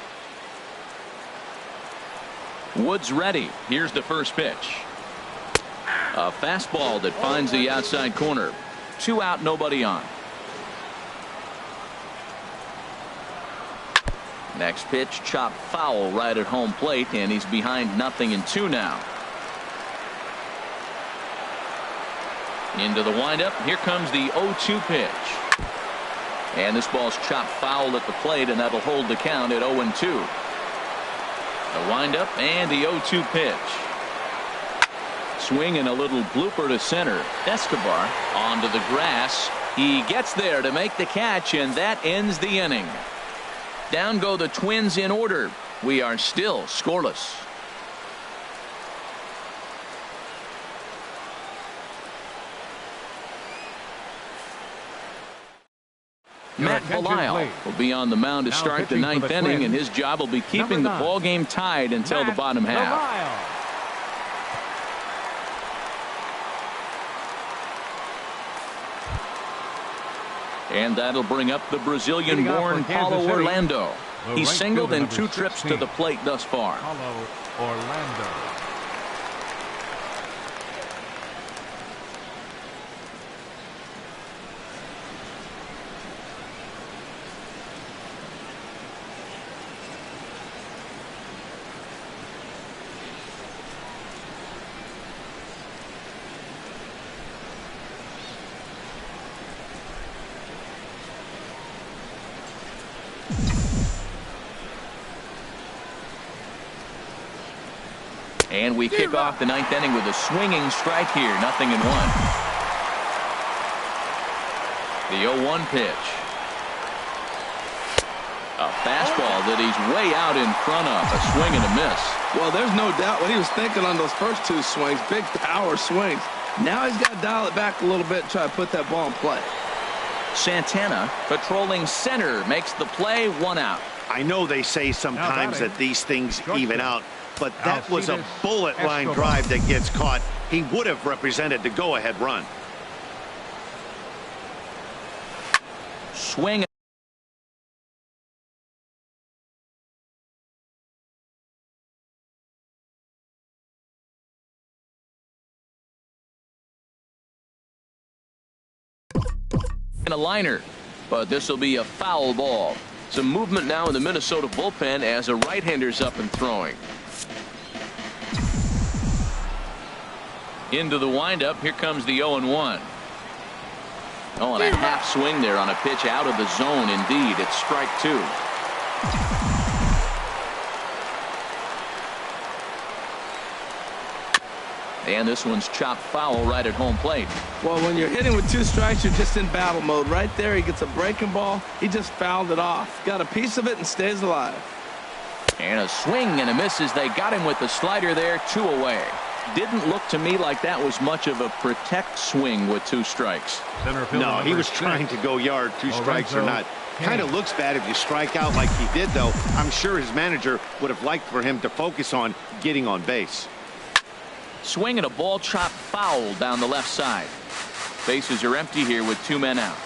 Woods ready. Here's the first pitch. A fastball that finds the outside corner. 2 out, nobody on. Next pitch, chopped foul right at home plate, and he's behind 0-2 now. Into the windup. Here comes the 0-2 pitch. And this ball's chopped foul at the plate, and that'll hold the count at 0-2. The windup and the 0-2 pitch. Swing and a little blooper to center. Escobar onto the grass. He gets there to make the catch, and that ends the inning. Down go the Twins in order. We are still scoreless. Matt Belisle will be on the mound to start the 9th inning, and his job will be keeping the ball game tied until the bottom half. And that'll bring up the Brazilian-born Paulo Orlando. He's singled in 2 trips to the plate thus far. Paulo Orlando. And we kick off the 9th inning with a swinging strike here. 0-1. The 0-1 pitch. A fastball that he's way out in front of. A swing and a miss. Well, there's no doubt what he was thinking on those first 2 swings. Big power swings. Now he's got to dial it back a little bit and try to put that ball in play. Santana patrolling center makes the play. 1 out. I know they say sometimes that these things even out, but that was a bullet line drive that gets caught. He would have represented the go-ahead run. Swing. And a liner, but this will be a foul ball. Some movement now in the Minnesota bullpen as a right-hander's up and throwing. Into the windup. Here comes the 0-1. Oh, and a half swing there on a pitch out of the zone. Indeed, it's strike 2. And this one's chopped foul right at home plate. Well, when you're hitting with 2 strikes, you're just in battle mode. Right there, he gets a breaking ball. He just fouled it off. Got a piece of it and stays alive. And a swing and a miss as they got him with the slider there, 2 away. Didn't look to me like that was much of a protect swing with 2 strikes. No, he was trying to go yard, 2 strikes or not. Kind of looks bad if you strike out like he did, though. I'm sure his manager would have liked for him to focus on getting on base. Swing and a ball chopped foul down the left side. Bases are empty here with 2 men out.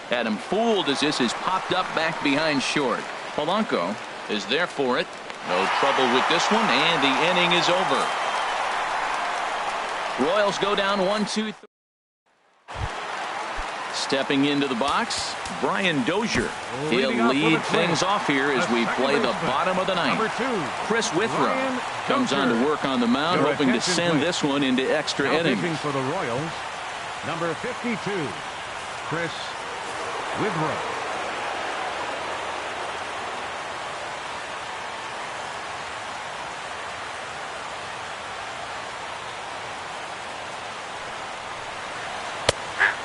Had him fooled as this is popped up back behind short. Polanco is there for it. No trouble with this one, and the inning is over. Royals go down 1-2. Stepping into the box, Brian Dozier. He'll lead things off here as we play the bottom of the ninth. Chris Withrow comes on to work on the mound, hoping to send this one into extra innings. For the Royals, number 52, Chris Withrow.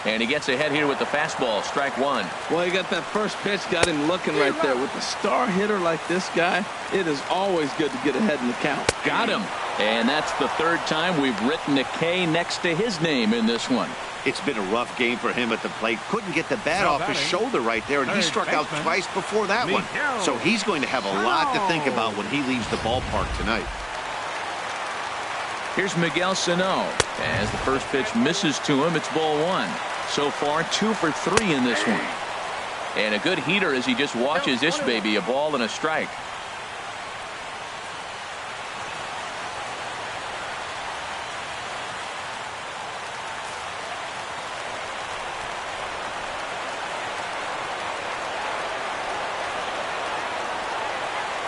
And he gets ahead here with the fastball, strike 1. Well, he got that first pitch, got him looking right there. With a star hitter like this guy, it is always good to get ahead in the count. Got him. And that's the 3rd time we've written a K next to his name in this one. It's been a rough game for him at the plate. Couldn't get the bat off his shoulder right there, and he struck out twice before that one. So he's going to have a lot to think about when he leaves the ballpark tonight. Here's Miguel Sano. As the first pitch misses to him, it's ball 1. So far, 2 for 3 in this one. And a good heater as he just watches this baby, a ball and a strike.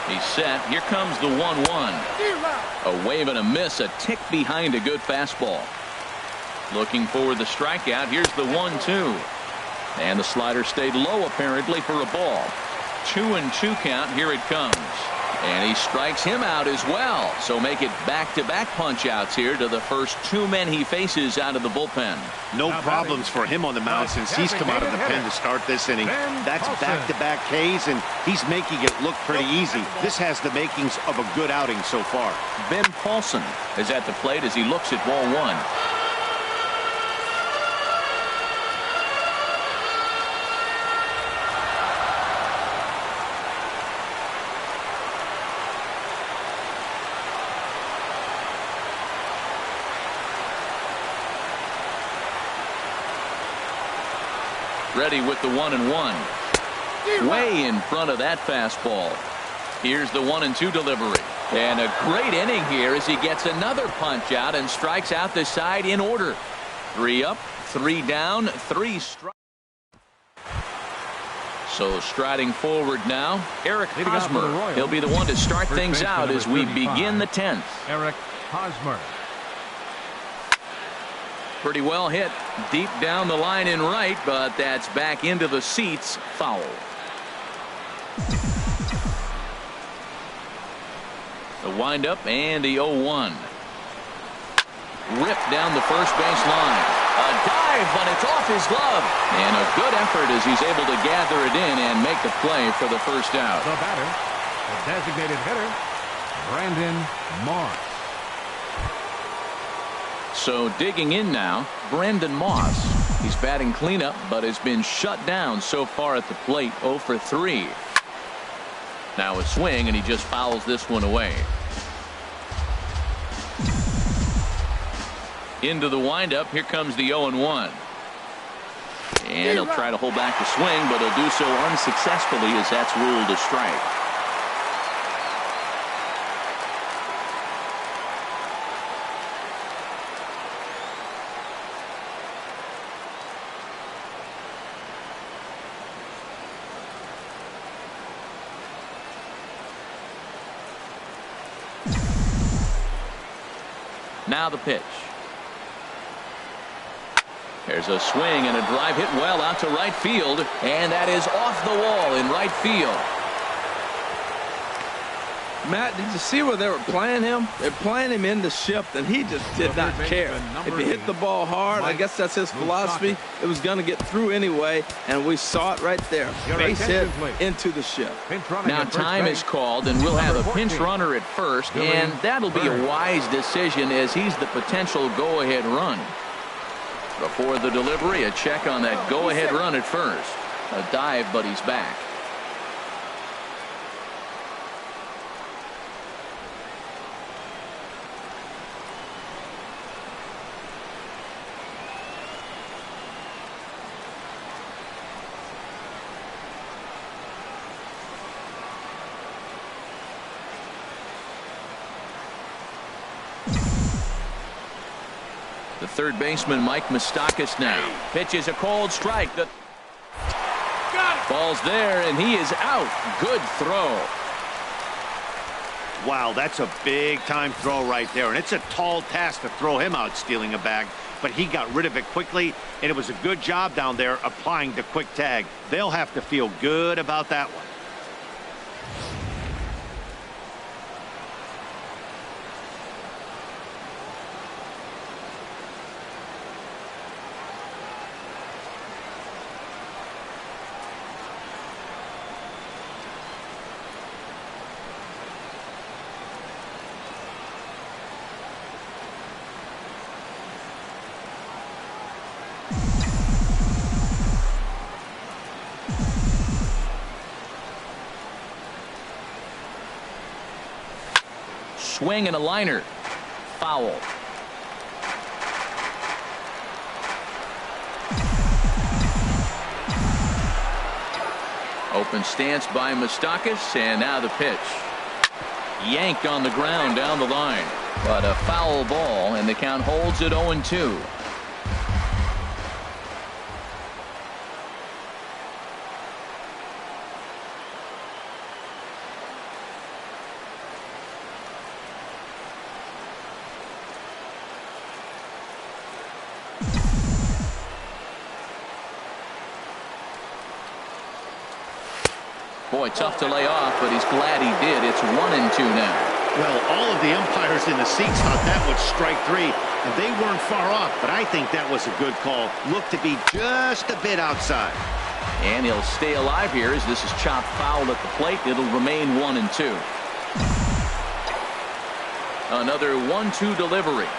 He's set. Here comes the 1-1. A wave and a miss, a tick behind a good fastball. Looking for the strikeout. Here's the 1-2. And the slider stayed low apparently for a ball. 2-2 count. Here it comes. And he strikes him out as well. So make it back-to-back punch-outs here to the first 2 men he faces out of the bullpen. No problems for him on the mound since he's come out of the pen to start this inning. That's back-to-back Ks, and he's making it look pretty easy. This has the makings of a good outing so far. Ben Paulson is at the plate as he looks at ball 1. Ready with the 1-1. Way in front of that fastball. Here's the 1-2 delivery. And a great inning here as he gets another punch out and strikes out the side in order. 3 up, 3 down, 3 strikes. So striding forward now, Eric Hosmer. He'll be the one to start things out as we begin the 10th. Eric Hosmer. Pretty well hit deep down the line in right, but that's back into the seats. Foul. The windup and the 0-1. Ripped down the first base line. A dive, but it's off his glove. And a good effort as he's able to gather it in and make the play for the first out. The batter, the designated hitter, Brandon Moss. So digging in now, Brandon Moss. He's batting cleanup, but has been shut down so far at the plate. 0 for 3. Now a swing, and he just fouls this one away. Into the windup. Here comes the 0-1. And he'll try to hold back the swing, but he'll do so unsuccessfully as that's ruled a strike. Now the pitch. There's a swing and a drive hit well out to right field, and that is off the wall in right field. Matt, did you see where they were playing him? They're playing him in the shift, and he just did not care. If he hit the ball hard, I guess that's his philosophy. It was going to get through anyway, and we saw it right there. Base hit into the shift. Now time is called, and we'll have a pinch runner at first, and that'll be a wise decision as he's the potential go-ahead run. Before the delivery, a check on that go-ahead run at first. A dive, but he's back. The third baseman, Mike Moustakas, now pitches a cold strike. The ball's there, and he is out. Good throw. Wow, that's a big-time throw right there, and it's a tall task to throw him out stealing a bag, but he got rid of it quickly, and it was a good job down there applying the quick tag. They'll have to feel good about that one. Swing and a liner. Foul. Open stance by Moustakas, and now the pitch. Yanked on the ground down the line. But a foul ball, and the count holds at 0-2. Boy, tough to lay off, but he's glad he did. It's 1-2 now. Well, all of the umpires in the seats thought that was strike three, and they weren't far off, but I think that was a good call. Looked to be just a bit outside. And he'll stay alive here as this is chopped foul at the plate. It'll remain 1-2. Another 1-2 delivery.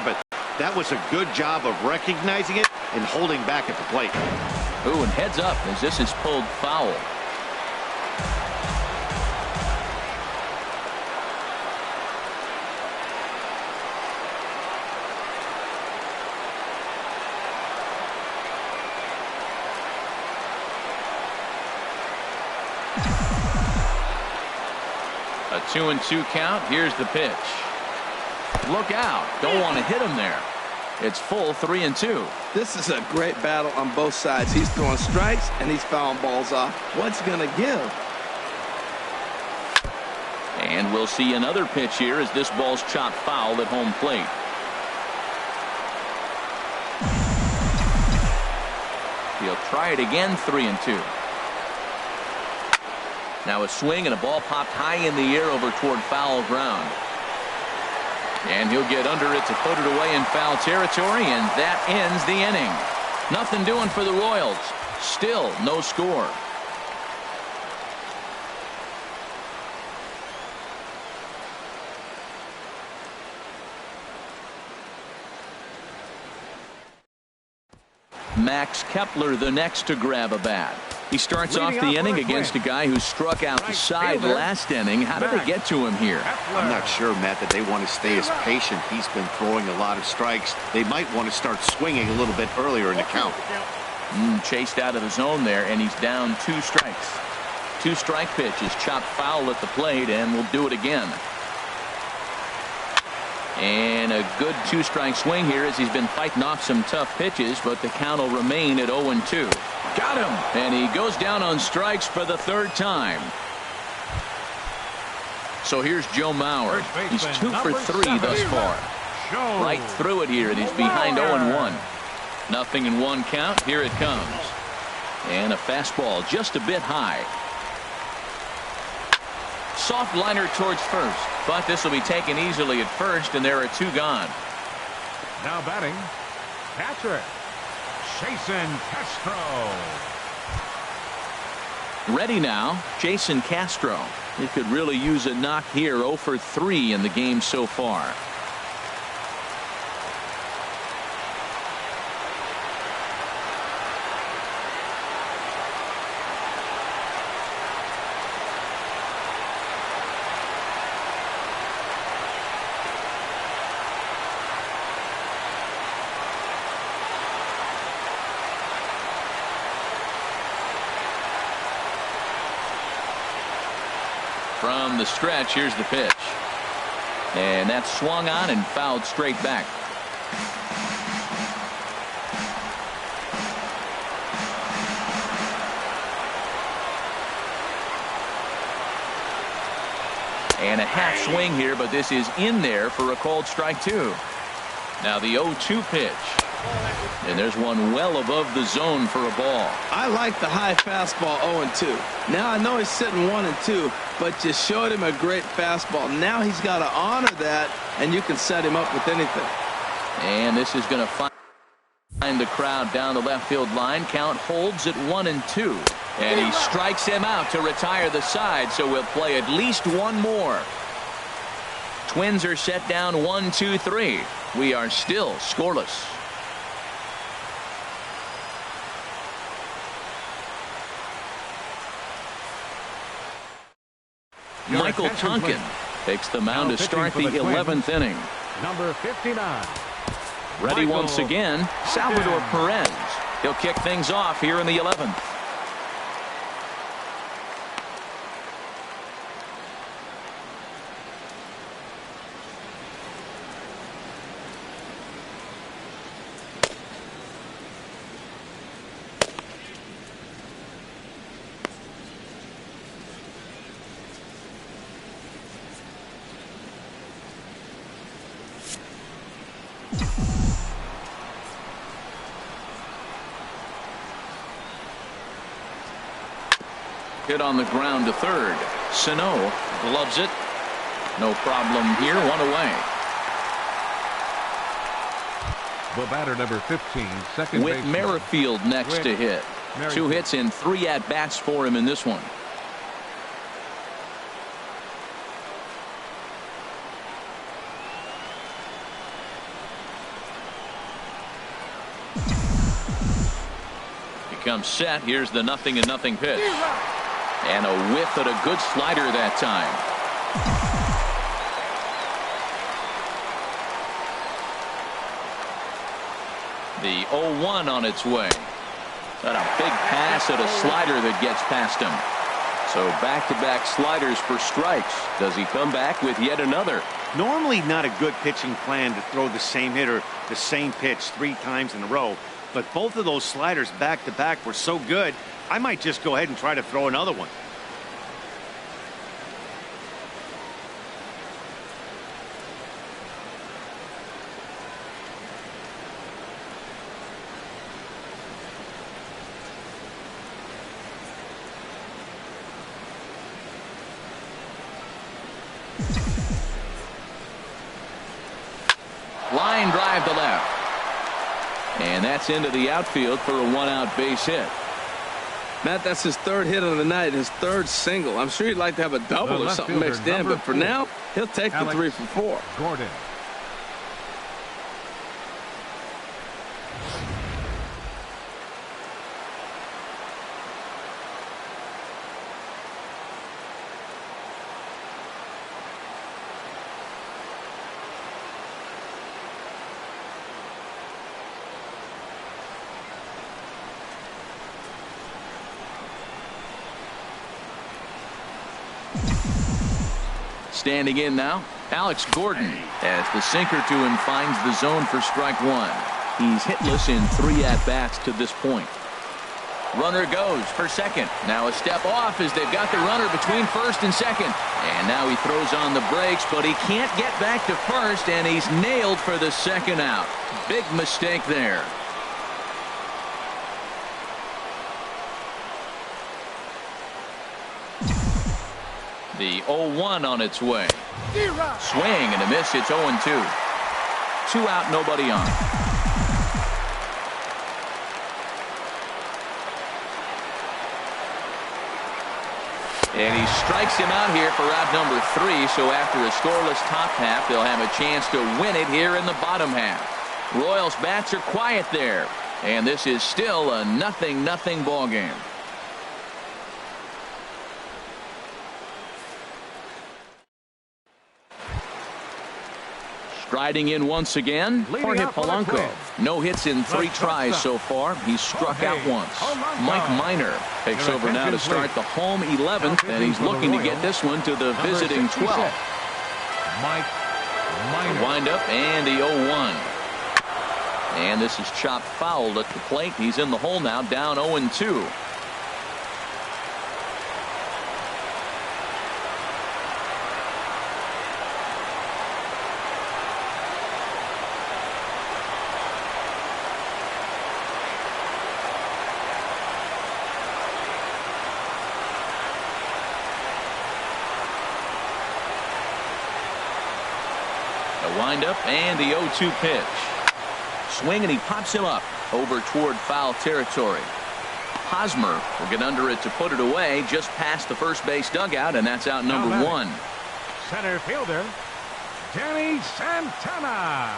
But that was a good job of recognizing it and holding back at the plate. Ooh, and heads up as this is pulled foul. A 2-2 count. Here's the pitch. Look out. Don't want to hit him there. It's full 3-2. This is a great battle on both sides. He's throwing strikes and he's fouling balls off. What's he going to give? And we'll see another pitch here as this ball's chopped foul at home plate. He'll try it again. 3-2. Now a swing and a ball popped high in the air over toward foul ground. And he'll get under it to put it away in foul territory, and that ends the inning. Nothing doing for the Royals. Still no score. Max Kepler the next to grab a bat. He starts off the inning against a guy who struck out the side last inning. How did they get to him here? I'm not sure, Matt, that they want to stay as patient. He's been throwing a lot of strikes. They might want to start swinging a little bit earlier in the count. Chased out of the zone there, and he's down 2 strikes. 2-strike pitch is chopped foul at the plate, and we'll do it again. And a good 2-strike swing here as he's been fighting off some tough pitches, but the count will remain at 0-2. Got him, and he goes down on strikes for the 3rd time. So here's Joe Mauer. He's 2 for 3 thus far. Right through it here, and he's behind 0-1. 0-1 count. Here it comes. And a fastball just a bit high. Soft liner towards first, but this will be taken easily at first, and there are 2 gone. Now batting, catcher, Jason Castro. Ready now, Jason Castro. He could really use a knock here. 0 for 3 in the game so far. From the stretch, here's the pitch. And that's swung on and fouled straight back. And a half swing here, but this is in there for a called strike 2. Now the 0-2 pitch. And there's one well above the zone for a ball. I like the high fastball 0-2. Now I know he's sitting 1-2, but you showed him a great fastball. Now he's got to honor that, and you can set him up with anything. And this is going to find the crowd down the left field line. Count holds at 1-2. And he strikes him out to retire the side, so we'll play at least one more. Twins are set down 1-2-3. We are still scoreless. Michael Tonkin takes the mound to start the 11th inning. Number 59. Ready once again, Salvador Perez. He'll kick things off here in the 11th. Hit on the ground to third. Sano gloves it. No problem here. 1 away. The batter, number 15, second Whit baseman. Merrifield next to hit. 2 hits and 3 at-bats for him in this one. He comes set. Here's the 0-0 pitch. And a whiff at a good slider that time. The 0-1 on its way. Got a big pass at a slider that gets past him. So back-to-back sliders for strikes. Does he come back with yet another? Normally not a good pitching plan to throw the same hitter the same pitch 3 times in a row. But both of those sliders back-to-back were so good, I might just go ahead and try to throw another one. Line drive to left. And that's into the outfield for a 1-out base hit. Matt, that's his 3rd hit of the night, his 3rd single. I'm sure he'd like to have a double or something mixed in, but for now, he'll take the 3 for 4. Gordon. Standing in now, Alex Gordon, as the sinker to him finds the zone for strike 1. He's hitless in 3 at-bats to this point. Runner goes for second. Now a step off as they've got the runner between first and second. And now he throws on the brakes, but he can't get back to first, and he's nailed for the second out. Big mistake there. The 0-1 on its way. Swing and a miss. It's 0-2. 2 out, nobody on. And he strikes him out here for out number 3. So after a scoreless top half, they'll have a chance to win it here in the bottom half. Royals bats are quiet there. And this is still a 0-0 ball game. Striding in once again, Jorge Polanco. No hits in 3 tries so far. He's struck out once. Mike Minor takes over now to start the home 11th, and he's looking to get this one to the visiting 12th. Mike Minor. Wind up and the 0-1. And this is chopped fouled at the plate. He's in the hole now, down 0-2. Wind up and the 0-2 pitch. Swing and he pops him up over toward foul territory. Hosmer will get under it to put it away just past the first base dugout, and that's out number 1. Center fielder Danny Santana.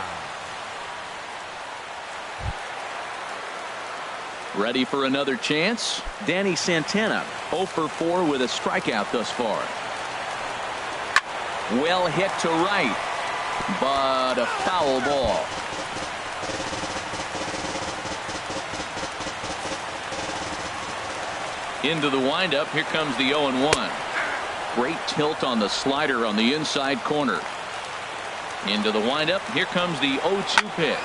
Ready for another chance? Danny Santana 0 for 4 with a strikeout thus far. Well hit to right, but a foul ball. Into the windup. Here comes the 0-1. Great tilt on the slider on the inside corner. Into the windup. Here comes the 0-2 pitch.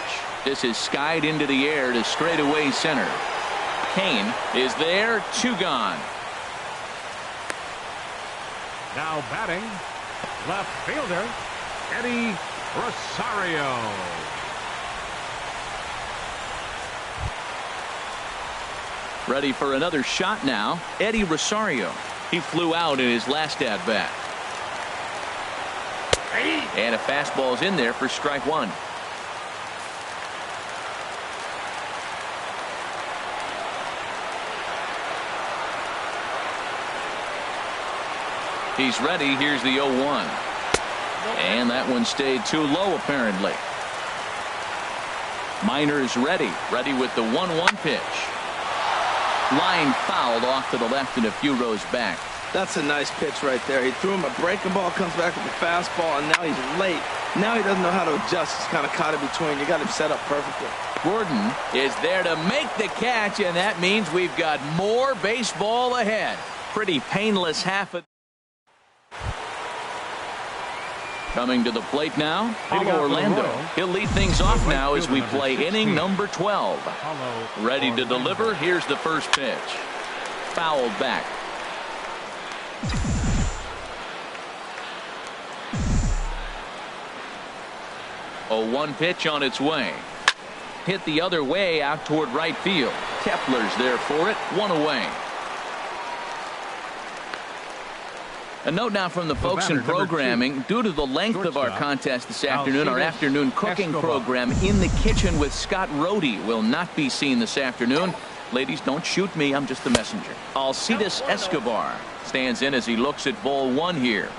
This is skied into the air to straightaway center. Kane is there. 2 gone. Now batting, left fielder Eddie Rosario. Ready for another shot now. Eddie Rosario. He flew out in his last at bat. And a fastball's in there for strike 1. He's ready. Here's the 0-1. And that one stayed too low apparently. Minor's ready. Ready with the 1-1 pitch. Line fouled off to the left and a few rows back. That's a nice pitch right there. He threw him a breaking ball, comes back with a fastball, and now he's late. Now he doesn't know how to adjust. He's kind of caught in between. You got him set up perfectly. Gordon is there to make the catch, and that means we've got more baseball ahead. Pretty painless half of. Coming to the plate now, Paulo Orlando. He'll lead things off now as we play inning number 12. Ready to deliver. Here's the first pitch. Fouled back. A 0-1 pitch on its way. Hit the other way out toward right field. Kepler's there for it. 1 away. A note now from the folks in programming. Due to the length of our contest this afternoon, our afternoon cooking program, In the Kitchen with Scott Rohde, will not be seen this afternoon. Ladies, don't shoot me. I'm just the messenger. Alcides Escobar stands in as he looks at ball 1 here.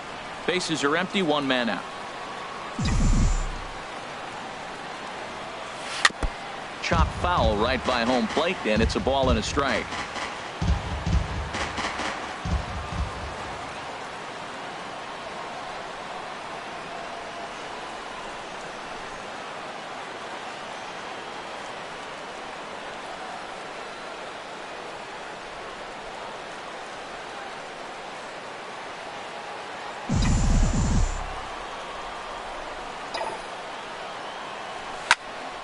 Bases are empty. 1 man out. Chop foul right by home plate, and it's a ball and a strike.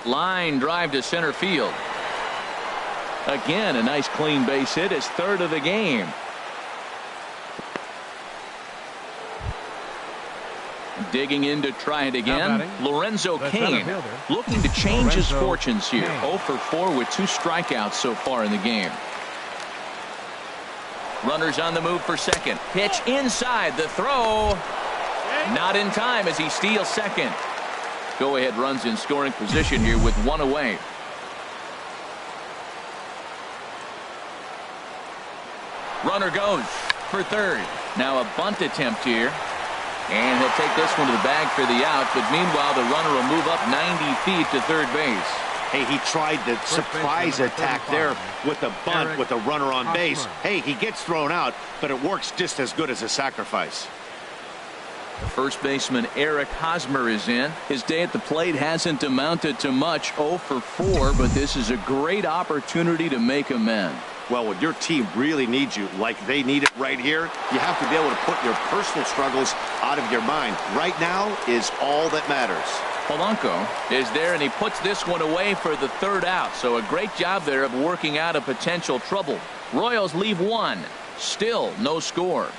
Line drive to center field. Again, a nice clean base hit, his third of the game. Digging in to try it again. Lorenzo Cain looking to change his fortunes here. 0 for 4 with 2 strikeouts so far in the game. Runners on the move for second. Pitch inside. The throw. Not in time as he steals second. Go-ahead runs in scoring position here with 1 away. Runner goes for third. Now a bunt attempt here. And he'll take this one to the bag for the out. But meanwhile, the runner will move up 90 feet to third base. Hey, he tried the surprise attack there with a bunt with a runner on base. Hey, he gets thrown out, but it works just as good as a sacrifice. First baseman Eric Hosmer is in. His day at the plate hasn't amounted to much. 0 for 4, but this is a great opportunity to make amends. Well, when your team really needs you, like they need it right here, you have to be able to put your personal struggles out of your mind. Right now is all that matters. Polanco is there, and he puts this one away for the third out. So a great job there of working out a potential trouble. Royals leave 1. Still no score.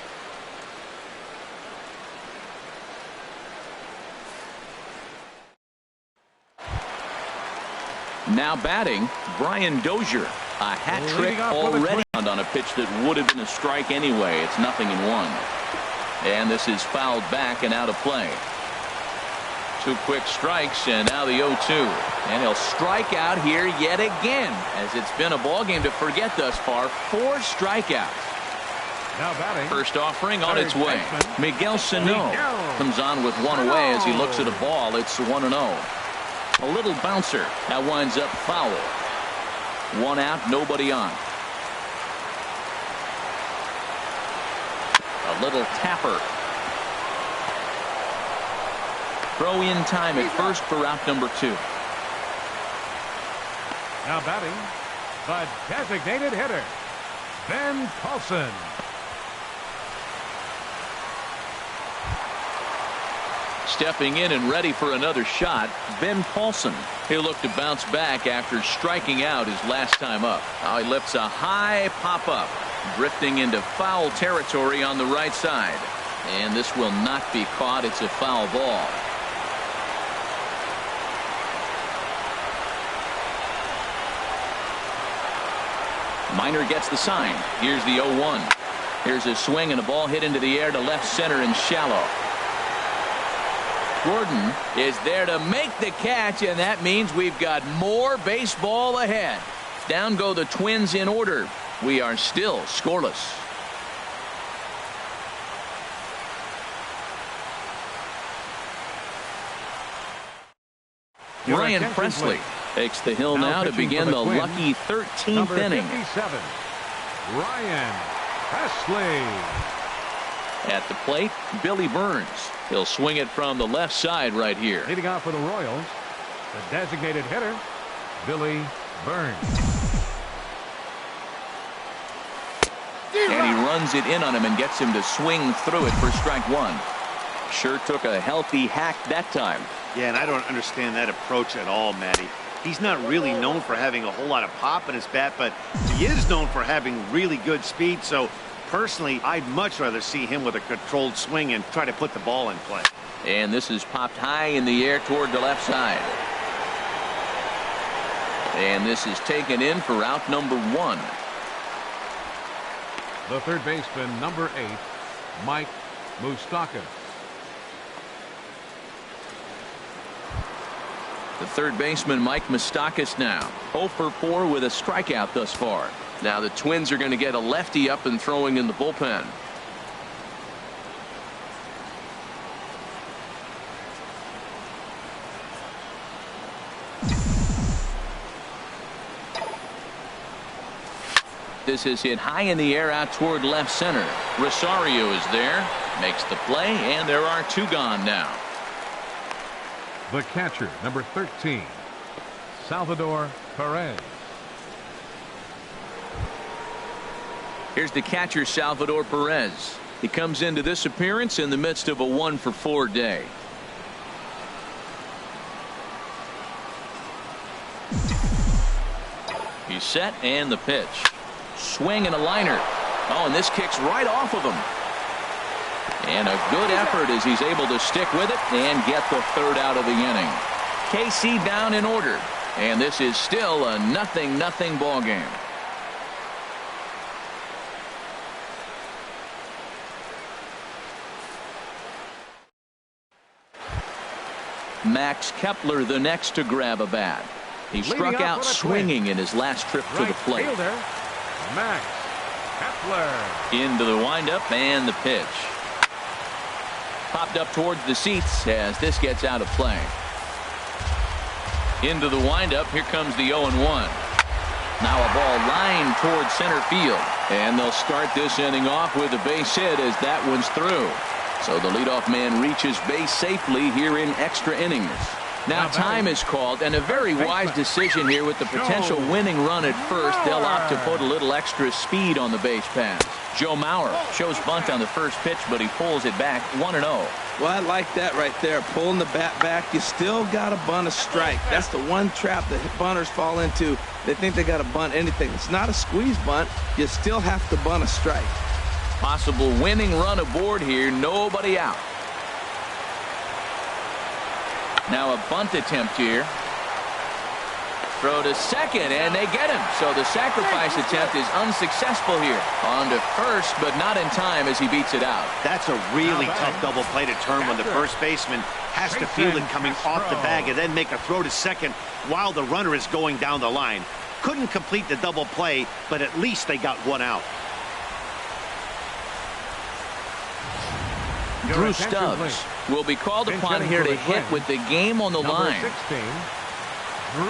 Now batting, Brian Dozier. A hat trick already on a pitch that would have been a strike anyway. It's 0-1. And this is fouled back and out of play. 2 quick strikes, and now the 0-2. And he'll strike out here yet again, as it's been a ball game to forget thus far. 4 strikeouts. Now batting. First offering on its way. Miguel Sano comes on with 1 away as he looks at a ball. It's 1-0. A little bouncer. That winds up foul. 1 out, nobody on. A little tapper. Throw in time at first for out number 2. Now batting, the designated hitter, Ben Paulson. Stepping in and ready for another shot, Ben Paulson. He'll look to bounce back after striking out his last time up. Now he lifts a high pop-up, drifting into foul territory on the right side. And this will not be caught. It's a foul ball. Minor gets the sign. Here's the 0-1. Here's a swing and a ball hit into the air to left center and shallow. Gordon is there to make the catch, and that means we've got more baseball ahead. Down go the Twins in order. We are still scoreless. Ryan Presley takes the hill now to begin the lucky 13th inning. 57, Ryan Presley. At the plate, Billy Burns. He'll swing it from the left side right here. Leading off for the Royals, the designated hitter, Billy Burns. And he runs it in on him and gets him to swing through it for strike 1. Sure took a healthy hack that time. Yeah, and I don't understand that approach at all, Matty. He's not really known for having a whole lot of pop in his bat, but he is known for having really good speed. So personally, I'd much rather see him with a controlled swing and try to put the ball in play. And this is popped high in the air toward the left side. And this is taken in for out number 1. The third baseman, number 8, Mike Moustakas. The third baseman, Mike Moustakas, now 0 for 4 with a strikeout thus far. Now the Twins are going to get a lefty up and throwing in the bullpen. This is hit high in the air out toward left center. Rosario is there, makes the play, and there are 2 gone now. The catcher, number 13, Salvador Perez. Here's the catcher, Salvador Perez. He comes into this appearance in the midst of a 1 for 4 day. He He's set and the pitch. Swing and a liner. Oh, and this kicks right off of him. And a good effort as he's able to stick with it and get the third out of the inning. KC down in order. And this is still a 0-0 ball game. Max Kepler the next to grab a bat. He struck out swinging in his last trip to the plate. Fielder, Max Kepler. Into the windup and the pitch. Popped up towards the seats as this gets out of play. Into the windup. Here comes the 0-1. Now a ball lined towards center field. And they'll start this inning off with a base hit as that one's through. So the leadoff man reaches base safely here in extra innings. Now time is called, and a very wise decision here with the potential winning run at first. They'll opt to put a little extra speed on the base pass. Joe Mauer shows bunt on the first pitch, but he pulls it back 1-0. Well, I like that right there. Pulling the bat back. You still got to bunt a strike. That's the one trap that bunters fall into. They think they got to bunt anything. It's not a squeeze bunt. You still have to bunt a strike. Possible winning run aboard here. Nobody out. Now a bunt attempt here. Throw to second, and they get him. So the sacrifice attempt is unsuccessful here. On to first, but not in time as he beats it out. That's a really tough double play to turn when the first baseman has to feel it coming off the bag and then make a throw to second while the runner is going down the line. Couldn't complete the double play, but at least they got one out. Drew Stubbs will be called upon here to hit with the game on the line. 16, Drew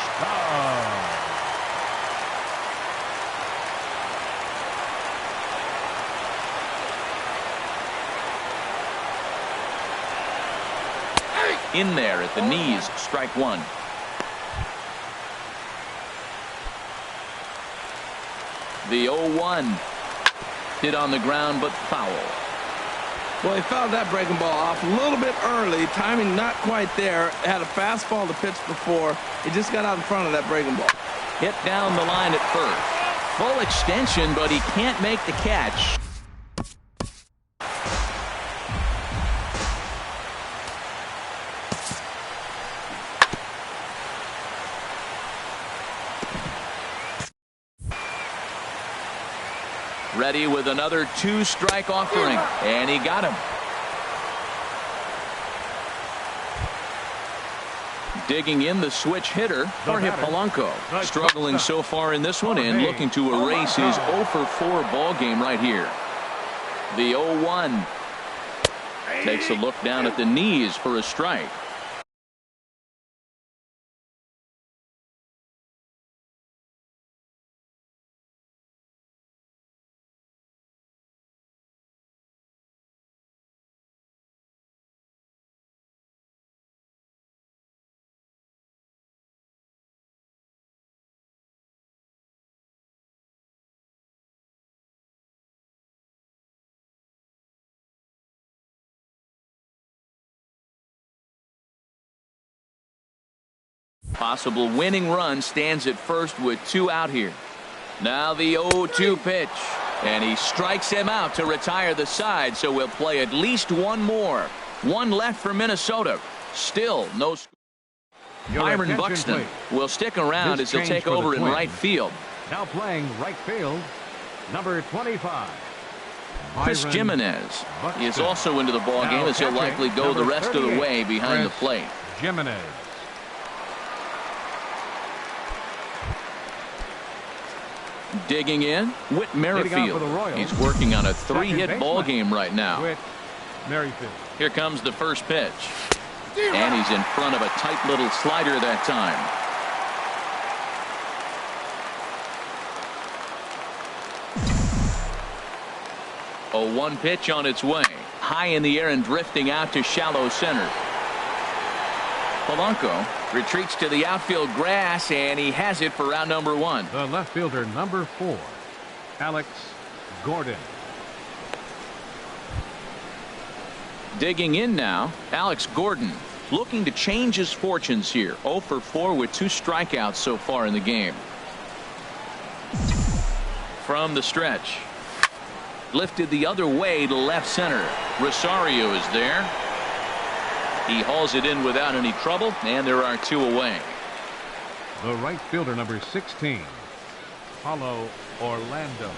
Stubbs. In there at the knees, strike one. The 0-1 hit on the ground, but foul. Well, he fouled that breaking ball off a little bit early. Timing not quite there. Had a fastball to pitch before. He just got out in front of that breaking ball. Hit down the line at first. Full extension, but he can't make the catch. Ready with another two-strike offering, and he got him. Digging in the switch hitter, Jorge Polanco. Struggling so far in this one and looking to erase his 0-for-4 ball game right here. The 0-1 takes a look down at the knees for a strike. Possible winning run stands at first with two out here. Now the 0-2 pitch, and he strikes him out to retire the side, so we'll play at least one more. One left for Minnesota. Still no score. Byron Buxton will stick around as he'll take over in right field. Now playing right field, number 25. Chris Jimenez is also into the ball game as he'll likely go the rest of the way behind the plate. Jimenez. Digging in, Whit Merrifield. He's working on a three-hit ball game right now. Whit Merrifield. Here comes the first pitch. And he's in front of a tight little slider that time. A 1 pitch on its way. High in the air and drifting out to shallow center. Polanco retreats to the outfield grass, and he has it for round number 1. The left fielder, number 4, Alex Gordon. Digging in now, Alex Gordon looking to change his fortunes here. 0-for-4 with 2 strikeouts so far in the game. from the stretch. Lifted the other way to left center. Rosario is there. He hauls it in without any trouble, and there are 2 away. The right fielder, number 16, Paulo Orlando.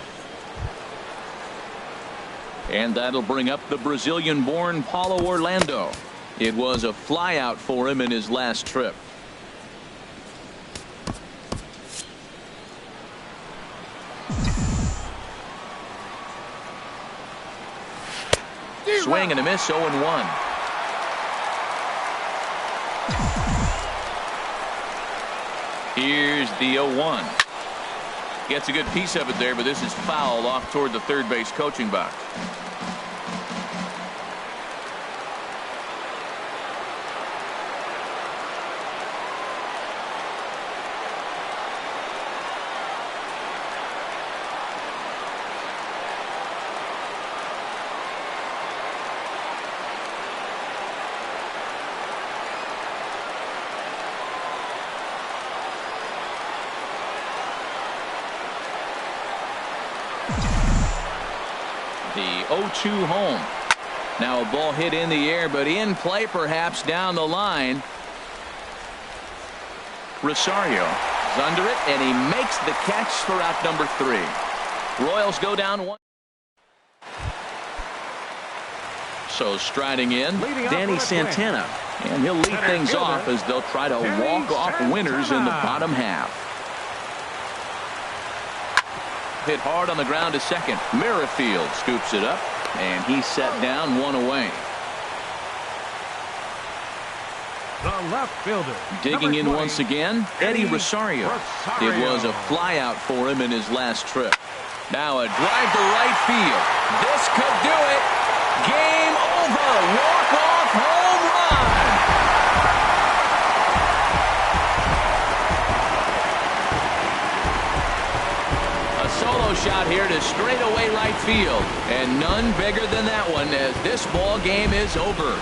And that'll bring up the Brazilian-born Paulo Orlando. It was a flyout for him in his last trip. Swing and a miss, 0-1. Here's the 0-1. Gets a good piece of it there, but this is foul off toward the third base coaching box. The 0-2 home. Now a ball hit in the air, but in play perhaps down the line. Rosario is under it, and he makes the catch for out number 3. Royals go down 1. So striding in, Danny Santana. And he'll lead things off as they'll try to walk off winners in the bottom half. Hit hard on the ground to second. Merrifield scoops it up, and he's set down 1 away. The left fielder, digging in once again, Eddie Rosario. It was a flyout for him in his last trip. Now a drive to right field. This could do it. Game over. Walk-off home run. A solo shot here to straightaway right field. And none bigger than that one as this ball game is over.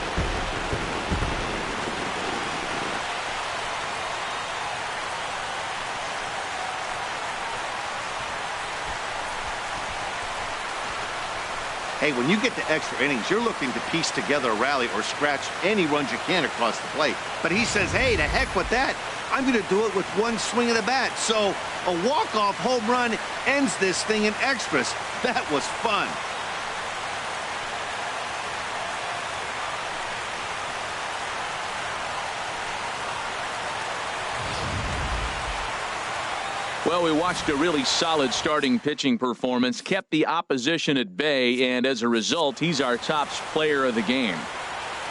Hey, when you get to extra innings, you're looking to piece together a rally or scratch any runs you can across the plate. But he says, hey, to heck with that. I'm going to do it with one swing of the bat. So a walk-off home run ends this thing in extras. That was fun. Well, we watched a really solid starting pitching performance, kept the opposition at bay, and as a result, he's our top player of the game.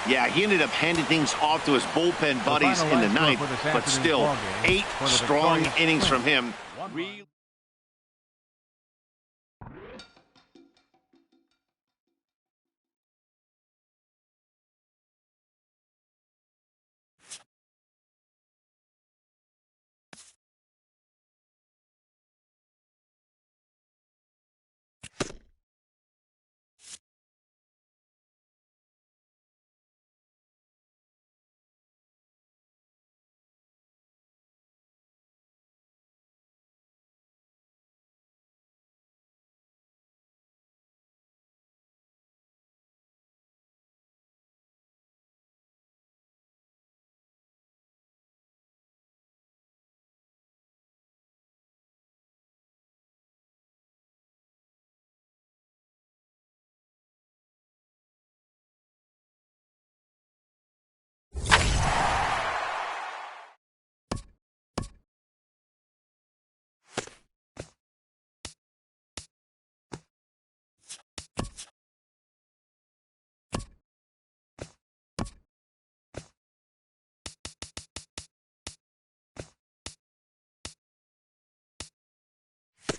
Yeah, he ended up handing things off to his bullpen buddies in the ninth, but still, 8 strong innings from him.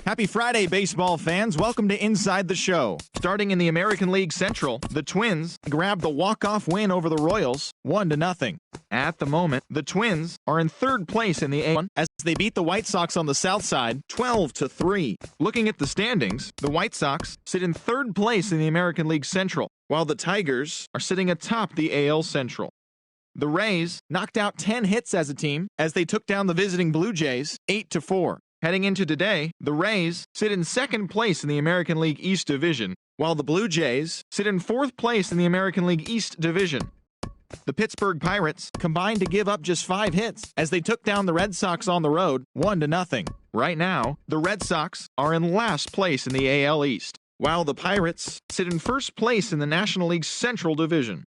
Happy Friday, baseball fans. Welcome to Inside the Show. Starting in the American League Central, the Twins grabbed the walk-off win over the Royals, 1-0. At the moment, the Twins are in third place in the A1 as they beat the White Sox on the south side, 12-3. Looking at the standings, the White Sox sit in third place in the American League Central, while the Tigers are sitting atop the AL Central. The Rays knocked out 10 hits as a team as they took down the visiting Blue Jays, 8-4. Heading into today, the Rays sit in second place in the American League East Division, while the Blue Jays sit in fourth place in the American League East Division. The Pittsburgh Pirates combined to give up just 5 hits as they took down the Red Sox on the road 1-0. Right now, the Red Sox are in last place in the AL East, while the Pirates sit in first place in the National League Central Division.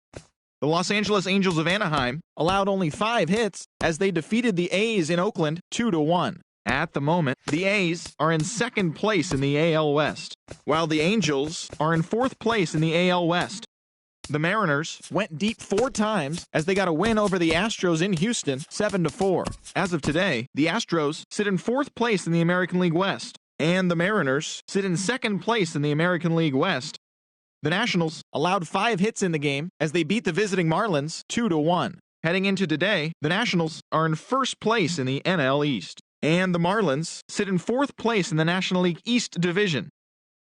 The Los Angeles Angels of Anaheim allowed only 5 hits as they defeated the A's in Oakland 2-1. At the moment, the A's are in second place in the AL West, while the Angels are in fourth place in the AL West. The Mariners went deep 4 times as they got a win over the Astros in Houston 7-4. As of today, the Astros sit in fourth place in the American League West, and the Mariners sit in second place in the American League West. The Nationals allowed 5 hits in the game as they beat the visiting Marlins 2-1. Heading into today, the Nationals are in first place in the NL East, and the Marlins sit in fourth place in the National League East Division.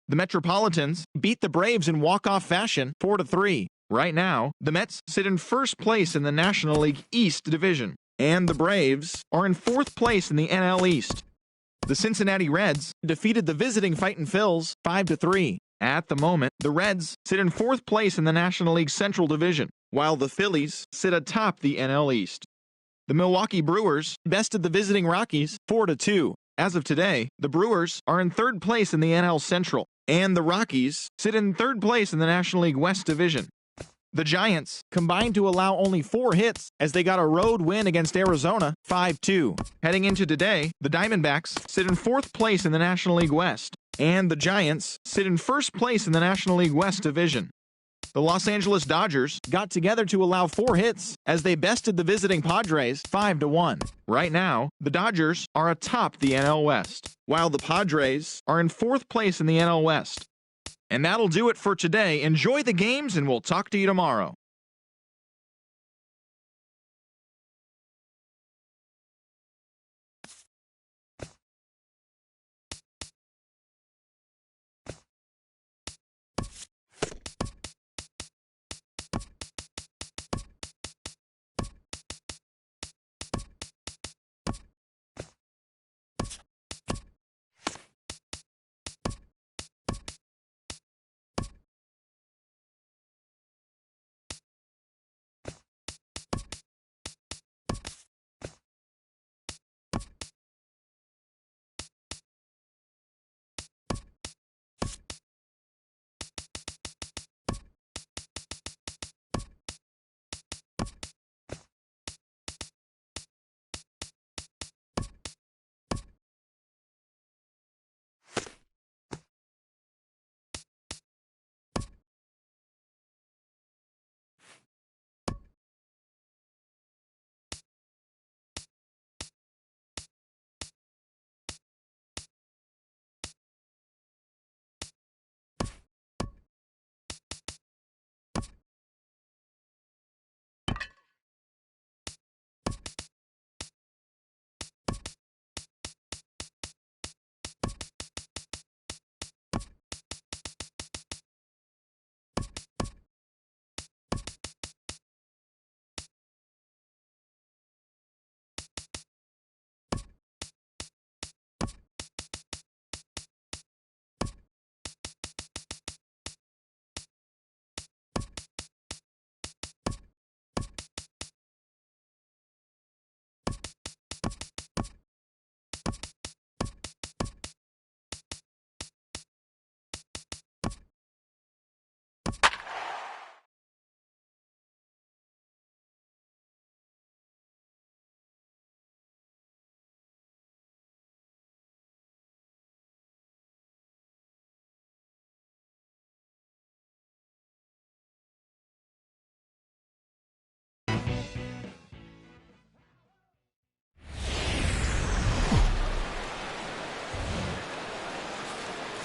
The Metropolitans beat the Braves in walk-off fashion 4-3. Right now, the Mets sit in first place in the National League East Division, and the Braves are in fourth place in the NL East. The Cincinnati Reds defeated the visiting Fightin' Phils 5-3. At the moment, the Reds sit in fourth place in the National League Central Division, while the Phillies sit atop the NL East. The Milwaukee Brewers bested the visiting Rockies 4-2. As of today, the Brewers are in third place in the NL Central, and the Rockies sit in third place in the National League West Division. The Giants combined to allow only 4 hits as they got a road win against Arizona 5-2. Heading into today, the Diamondbacks sit in fourth place in the National League West, and the Giants sit in first place in the National League West Division. The Los Angeles Dodgers got together to allow 4 hits as they bested the visiting Padres 5-1. Right now, the Dodgers are atop the NL West, while the Padres are in fourth place in the NL West. And that'll do it for today. Enjoy the games, and we'll talk to you tomorrow.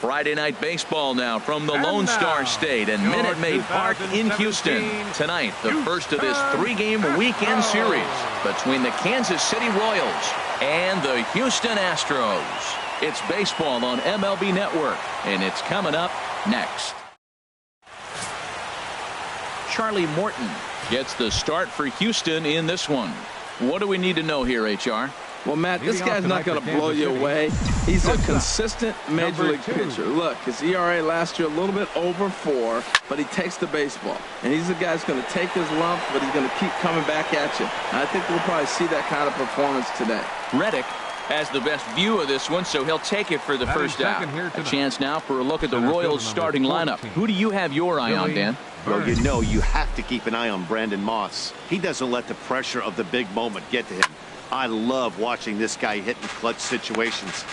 Friday night baseball now from the Lone Star State and Minute Maid Park in Houston. Tonight, the first of this 3-game weekend series between the Kansas City Royals and the Houston Astros. It's baseball on MLB Network, and it's coming up next. Charlie Morton gets the start for Houston in this one. What do we need to know here, HR? Well, Matt, this guy's not going to blow you away. He's a consistent major league pitcher. Look, his ERA last year a little bit over 4, but he takes the baseball. And he's the guy who's going to take his lump, but he's going to keep coming back at you. And I think we'll probably see that kind of performance today. Reddick has the best view of this one, so he'll take it for the first out. A chance now for a look at the Royals starting lineup. Who do you have your eye on, Dan? Well, you know you have to keep an eye on Brandon Moss. He doesn't let the pressure of the big moment get to him. I love watching this guy hit in clutch situations.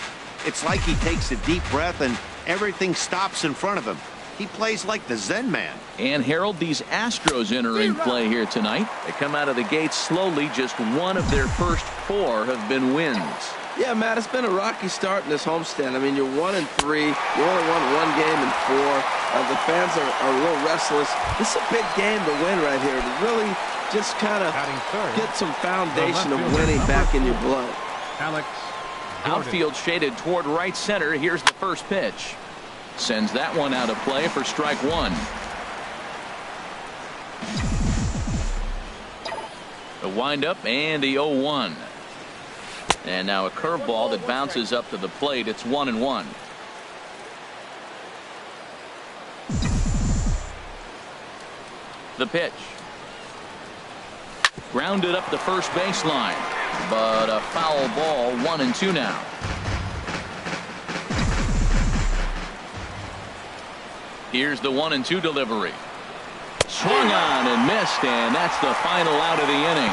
It's like he takes a deep breath and everything stops in front of him. He plays like the Zen man. And Harold, these Astros entering play here tonight. They come out of the gates slowly. Just one of their first 4 have been wins. Yeah, Matt, it's been a rocky start in this homestand. I mean, you're 1-3. You only won 1 game in 4. The fans are a little restless. This is a big game to win right here. To really just kind of get some foundation of winning back in your blood. Outfield shaded toward right center. Here's the first pitch. Sends that one out of play for strike 1. The windup and the 0-1. And now a curveball that bounces up to the plate. It's 1-1. The pitch. Grounded up the first baseline, but a foul ball. 1-2 now. Here's the 1-2 delivery. Swung on and missed, and that's the final out of the inning.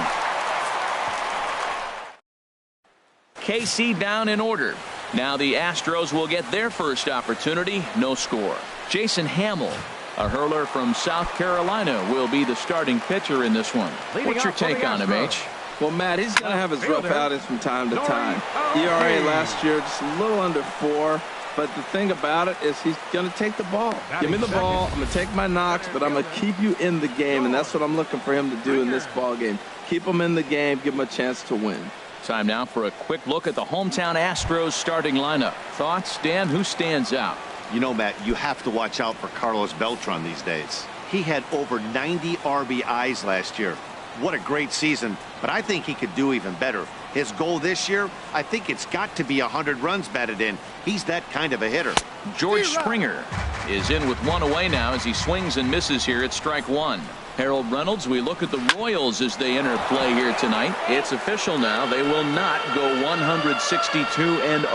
KC down in order. Now the Astros will get their first opportunity. No score. Jason Hamill, a hurler from South Carolina, will be the starting pitcher in this one. What's your take on him, H? Well, Matt, he's going to have his rough outings from time to time. ERA last year just a little under 4. But the thing about it is he's going to take the ball. Give me the ball. I'm going to take my knocks, but I'm going to keep you in the game, and that's what I'm looking for him to do in this ball game. Keep him in the game, give him a chance to win. Time now for a quick look at the hometown Astros starting lineup. Thoughts, Dan? Who stands out? You know, Matt, you have to watch out for Carlos Beltran these days. He had over 90 RBIs last year. What a great season, but I think he could do even better. His goal this year, I think it's got to be 100 runs batted in. He's that kind of a hitter. George Springer is in with 1 away now as he swings and misses here at strike 1. Harold Reynolds, we look at the Royals as they enter play here tonight. It's official now. They will not go 162-0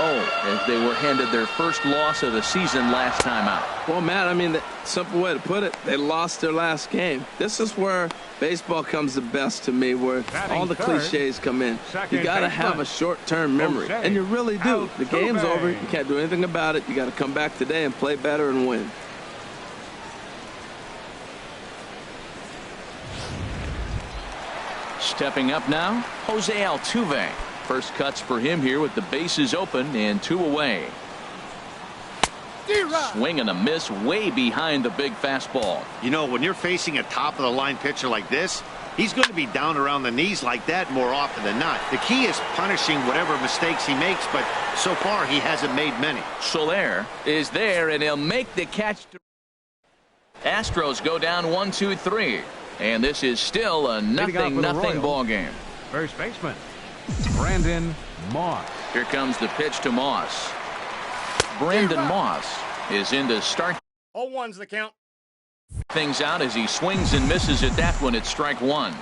as they were handed their first loss of the season last time out. Well, Matt, I mean, the simple way to put it, they lost their last game. This is where baseball comes the best to me, where all the cliches come in. You got to have a short-term memory, and you really do. The game's over. You can't do anything about it. You got to come back today and play better and win. Stepping up now, Jose Altuve. First cuts for him here with the bases open and 2 away. Swing and a miss way behind the big fastball. You know, when you're facing a top-of-the-line pitcher like this, he's going to be down around the knees like that more often than not. The key is punishing whatever mistakes he makes, but so far he hasn't made many. Soler is there, and he'll make the catch. Astros go down 1-2-3. And this is still a 0-0 ball game. First baseman, Brandon Moss. Here comes the pitch to Moss. Brandon Moss is in to start. 0-1's the count. Things out as he swings and misses at that one at strike 1.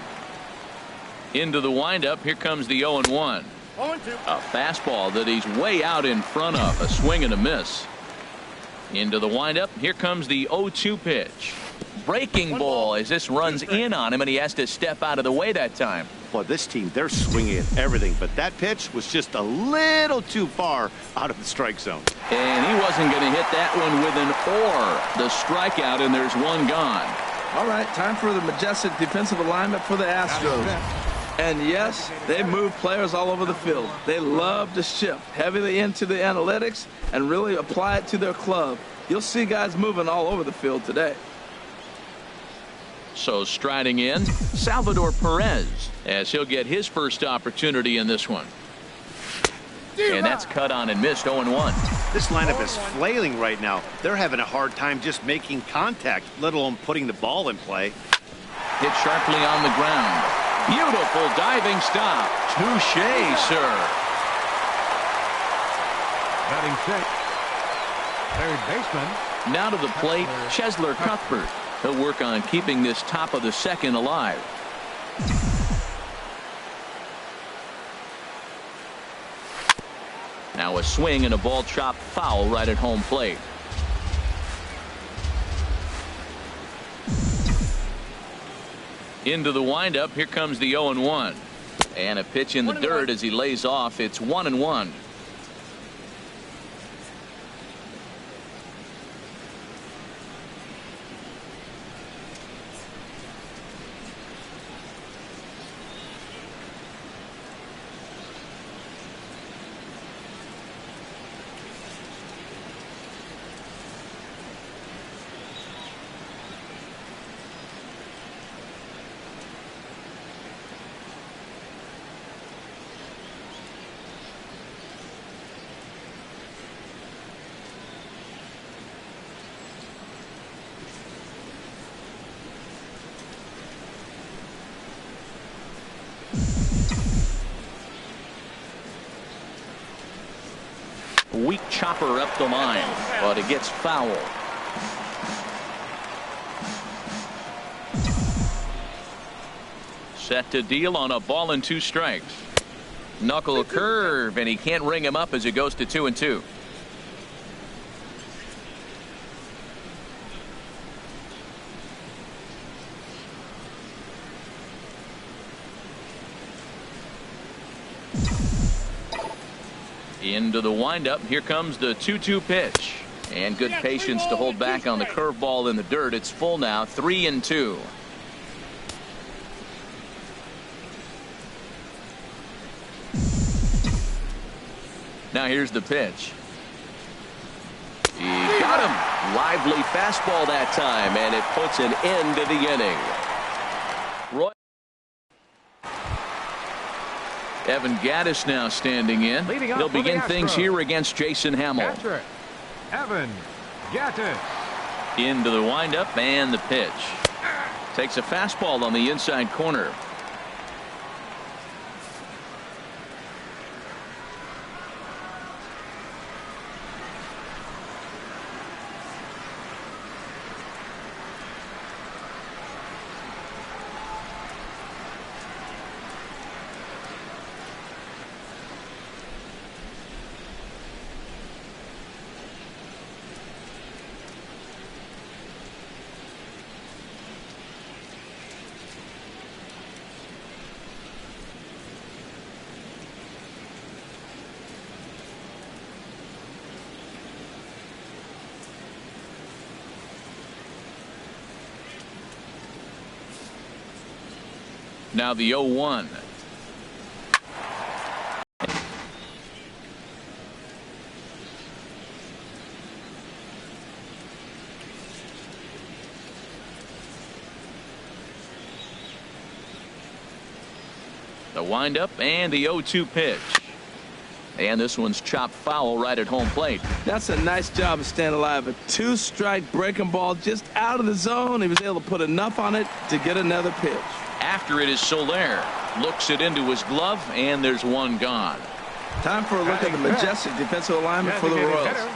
Into the windup. Here comes the 0-1. 0-2. A fastball that he's way out in front of. A swing and a miss. Into the windup. Here comes the 0-2 pitch. Breaking ball as this runs in on him, and he has to step out of the way that time. Boy, this team, they're swinging at everything, but that pitch was just a little too far out of the strike zone. And he wasn't going to hit that one with an or. The strikeout, and there's one gone. All right, time for the majestic defensive alignment for the Astros. And yes, they move players all over the field. They love to shift heavily into the analytics and really apply it to their club. You'll see guys moving all over the field today. So striding in, Salvador Perez, as he'll get his first opportunity in this one. And that's cut on and missed. 0-1. This lineup is flailing right now. They're having a hard time just making contact, let alone putting the ball in play. Hit sharply on the ground. Beautiful diving stop. Touché, sir. Batting sixth, third baseman. Now to the plate, Chesler Cuthbert. He'll work on keeping this top of the second alive. Now a swing and a ball chopped foul right at home plate. Into the windup. Here comes the 0-1. And a pitch in the dirt as he lays off. It's 1-1. Weak chopper up the line, but it gets foul. Set to deal on a ball and 2 strikes. Knuckle curve, and he can't ring him up as it goes to 2-2. Into the windup. Here comes the 2-2 pitch. And good patience to hold back on the curveball in the dirt. It's full now, 3-2. Now here's the pitch. He got him. Lively fastball that time, and it puts an end to the inning. Evan Gattis now standing in. He'll begin things here against Jason Hamill. Evan Gattis. Into the windup and the pitch. Takes a fastball on the inside corner. Now the 0-1. The windup and the 0-2 pitch. And this one's chopped foul right at home plate. That's a nice job of staying alive. A 2-strike breaking ball just out of the zone. He was able to put enough on it to get another pitch. After it is Soler. Looks it into his glove, and there's one gone. Time for a look at the majestic defensive alignment for the Royals.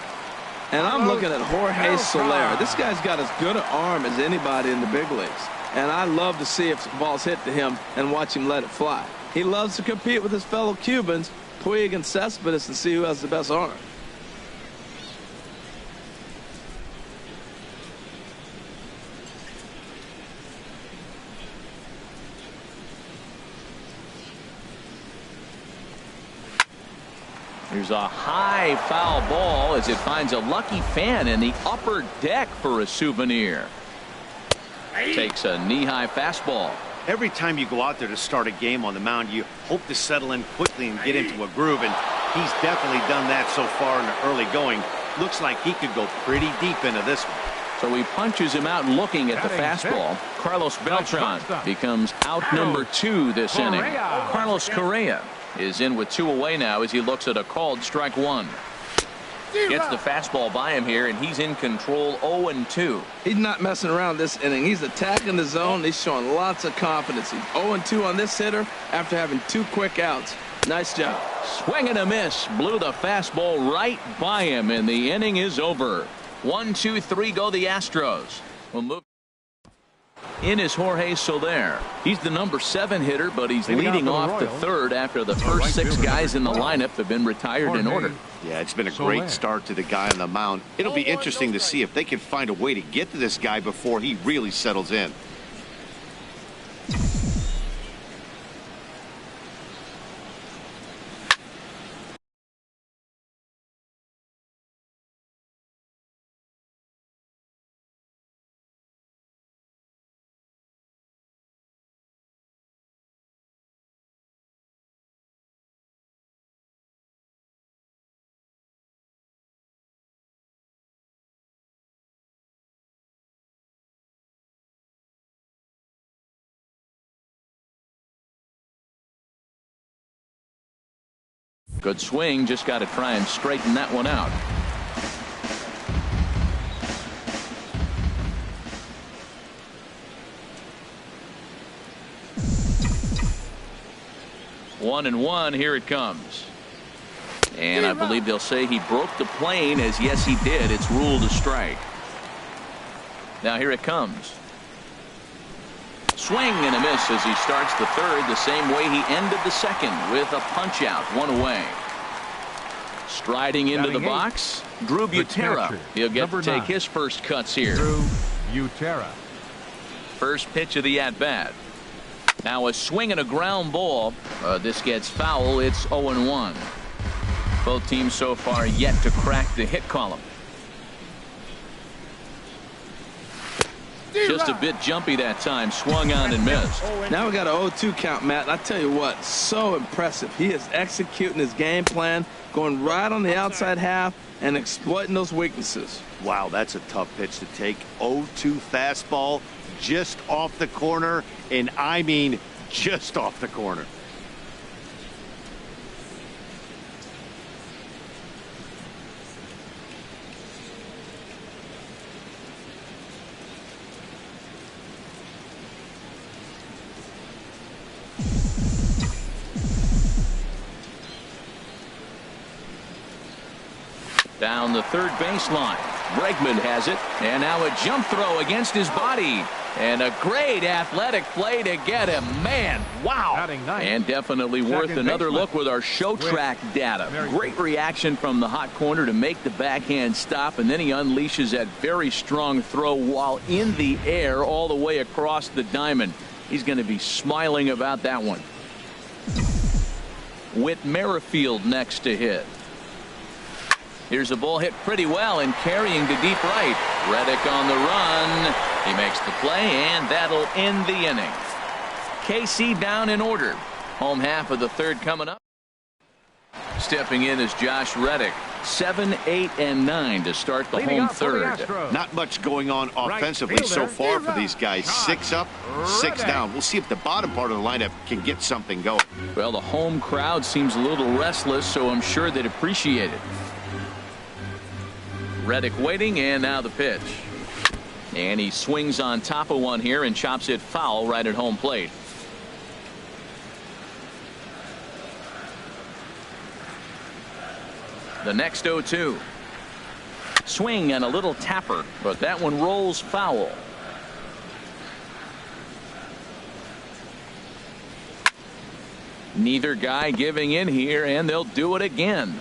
And I'm looking at Jorge Soler. This guy's got as good an arm as anybody in the big leagues. And I love to see if the ball's hit to him and watch him let it fly. He loves to compete with his fellow Cubans, Puig and Cespedes, to see who has the best arm. Here's a high foul ball as it finds a lucky fan in the upper deck for a souvenir. Takes a knee-high fastball. Every time you go out there to start a game on the mound, you hope to settle in quickly and get into a groove, and he's definitely done that so far in the early going. Looks like he could go pretty deep into this one. So he punches him out looking at the fastball. Carlos Beltran becomes out number 2 this inning. Carlos Correa is in with 2 away now as he looks at a called strike 1. Gets the fastball by him here, and he's in control 0-2. He's not messing around this inning. He's attacking the zone. He's showing lots of confidence. He's 0-2 on this hitter after having 2 quick outs. Nice job. Swing and a miss. Blew the fastball right by him, and the inning is over. 1, 2, 3 go the Astros. We'll move. In is Jorge Soler. He's the number 7 hitter, but he's leading off the third after the first 6 guys in the lineup have been retired in order. Yeah, it's been a great start to the guy on the mound. It'll be interesting to see if they can find a way to get to this guy before he really settles in. Good swing, just got to try and straighten that one out. One and one, here it comes. And I believe they'll say he broke the plane, as yes he did. It's ruled a strike. Now here it comes. Swing and a miss as he starts the third the same way he ended the second, with a punch out, 1 away. Striding into the box, Drew Butera. He'll get to take his first cuts here. Drew Butera. First pitch of the at-bat. Now a swing and a ground ball. This gets foul. It's 0-1. Both teams so far yet to crack the hit column. Just a bit jumpy that time. Swung on and missed. Now we got an 0-2 count, Matt. I tell you what, so impressive. He is executing his game plan, going right on the outside half and exploiting those weaknesses. Wow, that's a tough pitch to take. 0-2 fastball just off the corner, and I mean just off the corner. Down the third baseline. Bregman has it, and now a jump throw against his body, and a great athletic play to get him. Man, wow. And definitely worth another look with our show track data. Great reaction from the hot corner to make the backhand stop, and then he unleashes that very strong throw while in the air all the way across the diamond. He's going to be smiling about that one. Whit Merrifield next to hit. Here's a ball hit pretty well and carrying to deep right. Reddick on the run. He makes the play, and that'll end the inning. KC down in order. Home half of the third coming up. Stepping in is Josh Reddick. 7, 8, and 9 to start the home third. Not much going on offensively so far for these guys. 6 up, 6 down. We'll see if the bottom part of the lineup can get something going. Well, the home crowd seems a little restless, so I'm sure they'd appreciate it. Reddick waiting, and now the pitch. And he swings on top of one here and chops it foul right at home plate. The next 0-2. Swing and a little tapper, but that one rolls foul. Neither guy giving in here, and they'll do it again.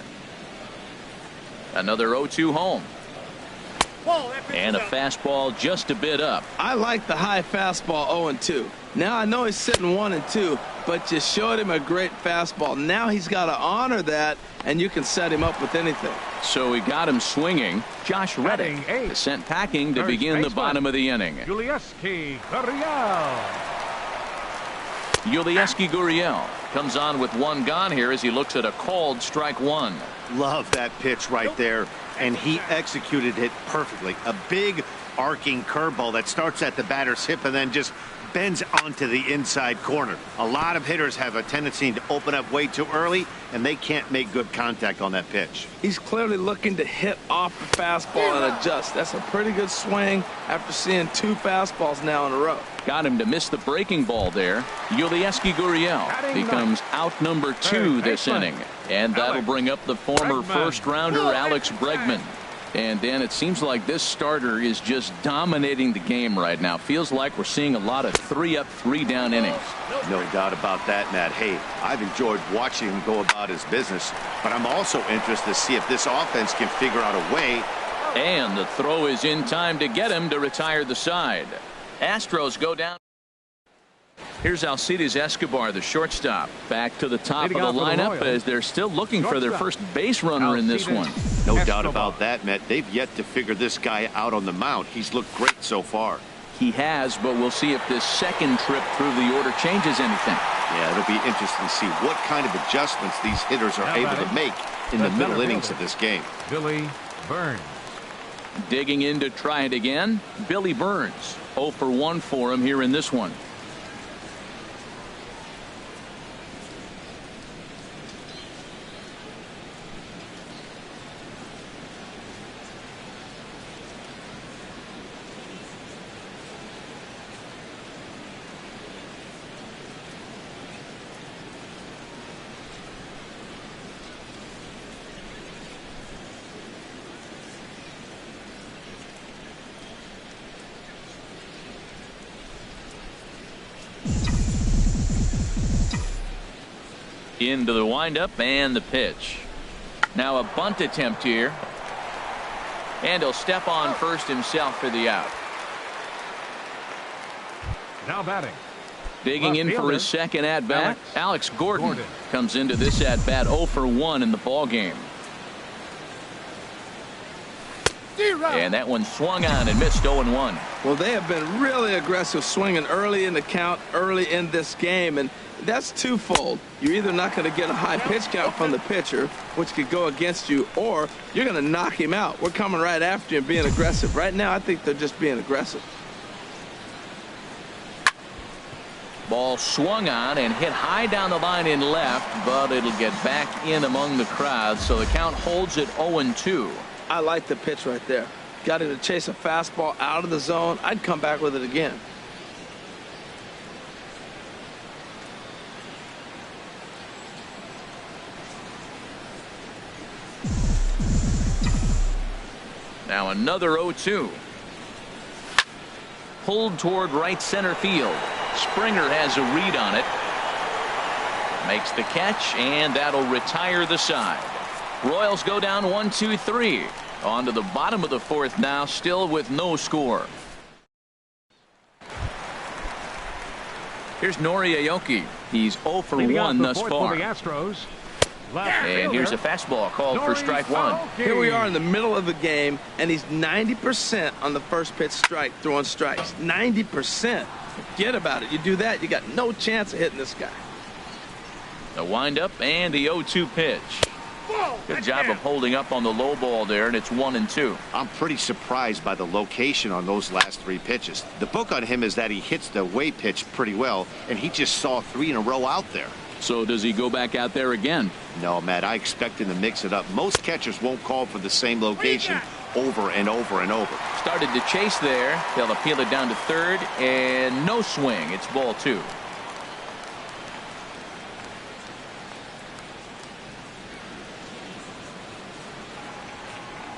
Another 0-2 home. And a fastball just a bit up. I like the high fastball 0-2. Now I know he's sitting 1 and 2, but you showed him a great fastball. Now he's got to honor that, and you can set him up with anything. So we got him swinging. Josh Reddick, the sent packing to begin the bottom of the inning. Yulieski Gurriel. Yulieski Gurriel comes on with 1 gone here as he looks at a called strike 1. Love that pitch right there, and he executed it perfectly. A big arcing curveball that starts at the batter's hip and then just bends onto the inside corner. A lot of hitters have a tendency to open up way too early, and they can't make good contact on that pitch. He's clearly looking to hit off the fastball and adjust. That's a pretty good swing after seeing 2 fastballs now in a row. Got him to miss the breaking ball there. Yulieski Gurriel becomes out number 2 this inning. And that'll bring up the former first-rounder Alex Bregman. And Dan, it seems like this starter is just dominating the game right now. Feels like we're seeing a lot of 3-up, 3-down innings. No doubt about that, Matt. Hey, I've enjoyed watching him go about his business, but I'm also interested to see if this offense can figure out a way. And the throw is in time to get him to retire the side. Astros go down. Here's Alcides Escobar, the shortstop, back to the top of the lineup as they're still looking for their first base runner in this one. No doubt about that, Matt. They've yet to figure this guy out on the mound. He's looked great so far. He has, but we'll see if this second trip through the order changes anything. Yeah, it'll be interesting to see what kind of adjustments these hitters are able to make in the middle innings of this game. Billy Burns. Digging in to try it again, Billy Burns. 0 for 1 for him here in this one. Into the windup and the pitch. Now a bunt attempt here. And he'll step on first himself for the out. Now batting. Digging in for his second at-bat, Alex Gordon comes into this at-bat 0 for 1 in the ball game. And that one swung on and missed 0-1. Well, they have been really aggressive swinging early in the count, early in this game, and that's twofold. You're either not going to get a high pitch count from the pitcher, which could go against you, or you're going to knock him out. We're coming right after you and being aggressive. Right now, I think they're just being aggressive. Ball swung on and hit high down the line in left, but it'll get back in among the crowd, so the count holds at 0-2. I like the pitch right there. Got him to chase a fastball out of the zone. I'd come back with it again. Now another 0-2. Pulled toward right center field. Springer has a read on it. Makes the catch, and that'll retire the side. Royals go down 1-2-3. On to the bottom of the fourth now, still with no score. Here's Nori Aoki. He's 0 for 1 thus far. And here's a fastball called for strike 1. Here we are in the middle of the game, and he's 90% on the first pitch strike, throwing strikes. 90%. Forget about it. You do that, you got no chance of hitting this guy. The windup and the 0-2 pitch. Good job of holding up on the low ball there, and it's 1-2. I'm pretty surprised by the location on those last 3 pitches. The book on him is that he hits the away pitch pretty well, and he just saw 3 in a row out there. So does he go back out there again? No, Matt, I expect him to mix it up. Most catchers won't call for the same location over and over and over. Started to chase there. They'll appeal it down to third, and no swing. It's ball 2.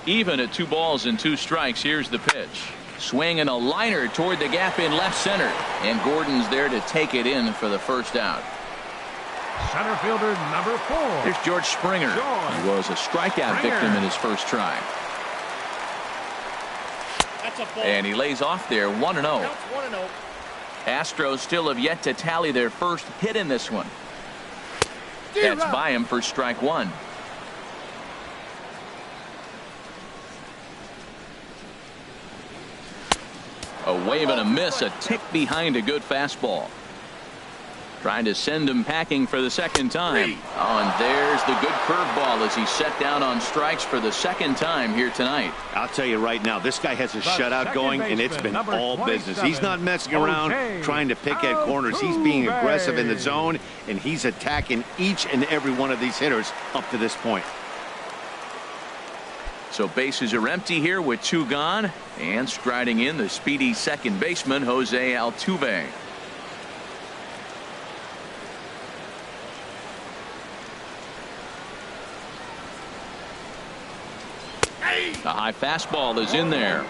Even at 2 balls and 2 strikes. Here's the pitch. Swing and a liner toward the gap in left center. And Gordon's there to take it in for the first out. Center fielder number 4. Here's George Springer. He was a strikeout victim in his first try. That's a ball. And he lays off there 1-0. Counts 1-0. Astros still have yet to tally their first hit in this one. That's by him for strike 1. A wave and a miss, a tick behind a good fastball. Trying to send him packing for the second time. Oh, and there's the good curveball as he's set down on strikes for the second time here tonight. I'll tell you right now, this guy has a shutout going, and it's been all business. He's not messing around trying to pick at corners. He's being aggressive in the zone, and he's attacking each and every one of these hitters up to this point. So bases are empty here with 2 gone, and striding in the speedy second baseman, Jose Altuve. The high fastball is in there.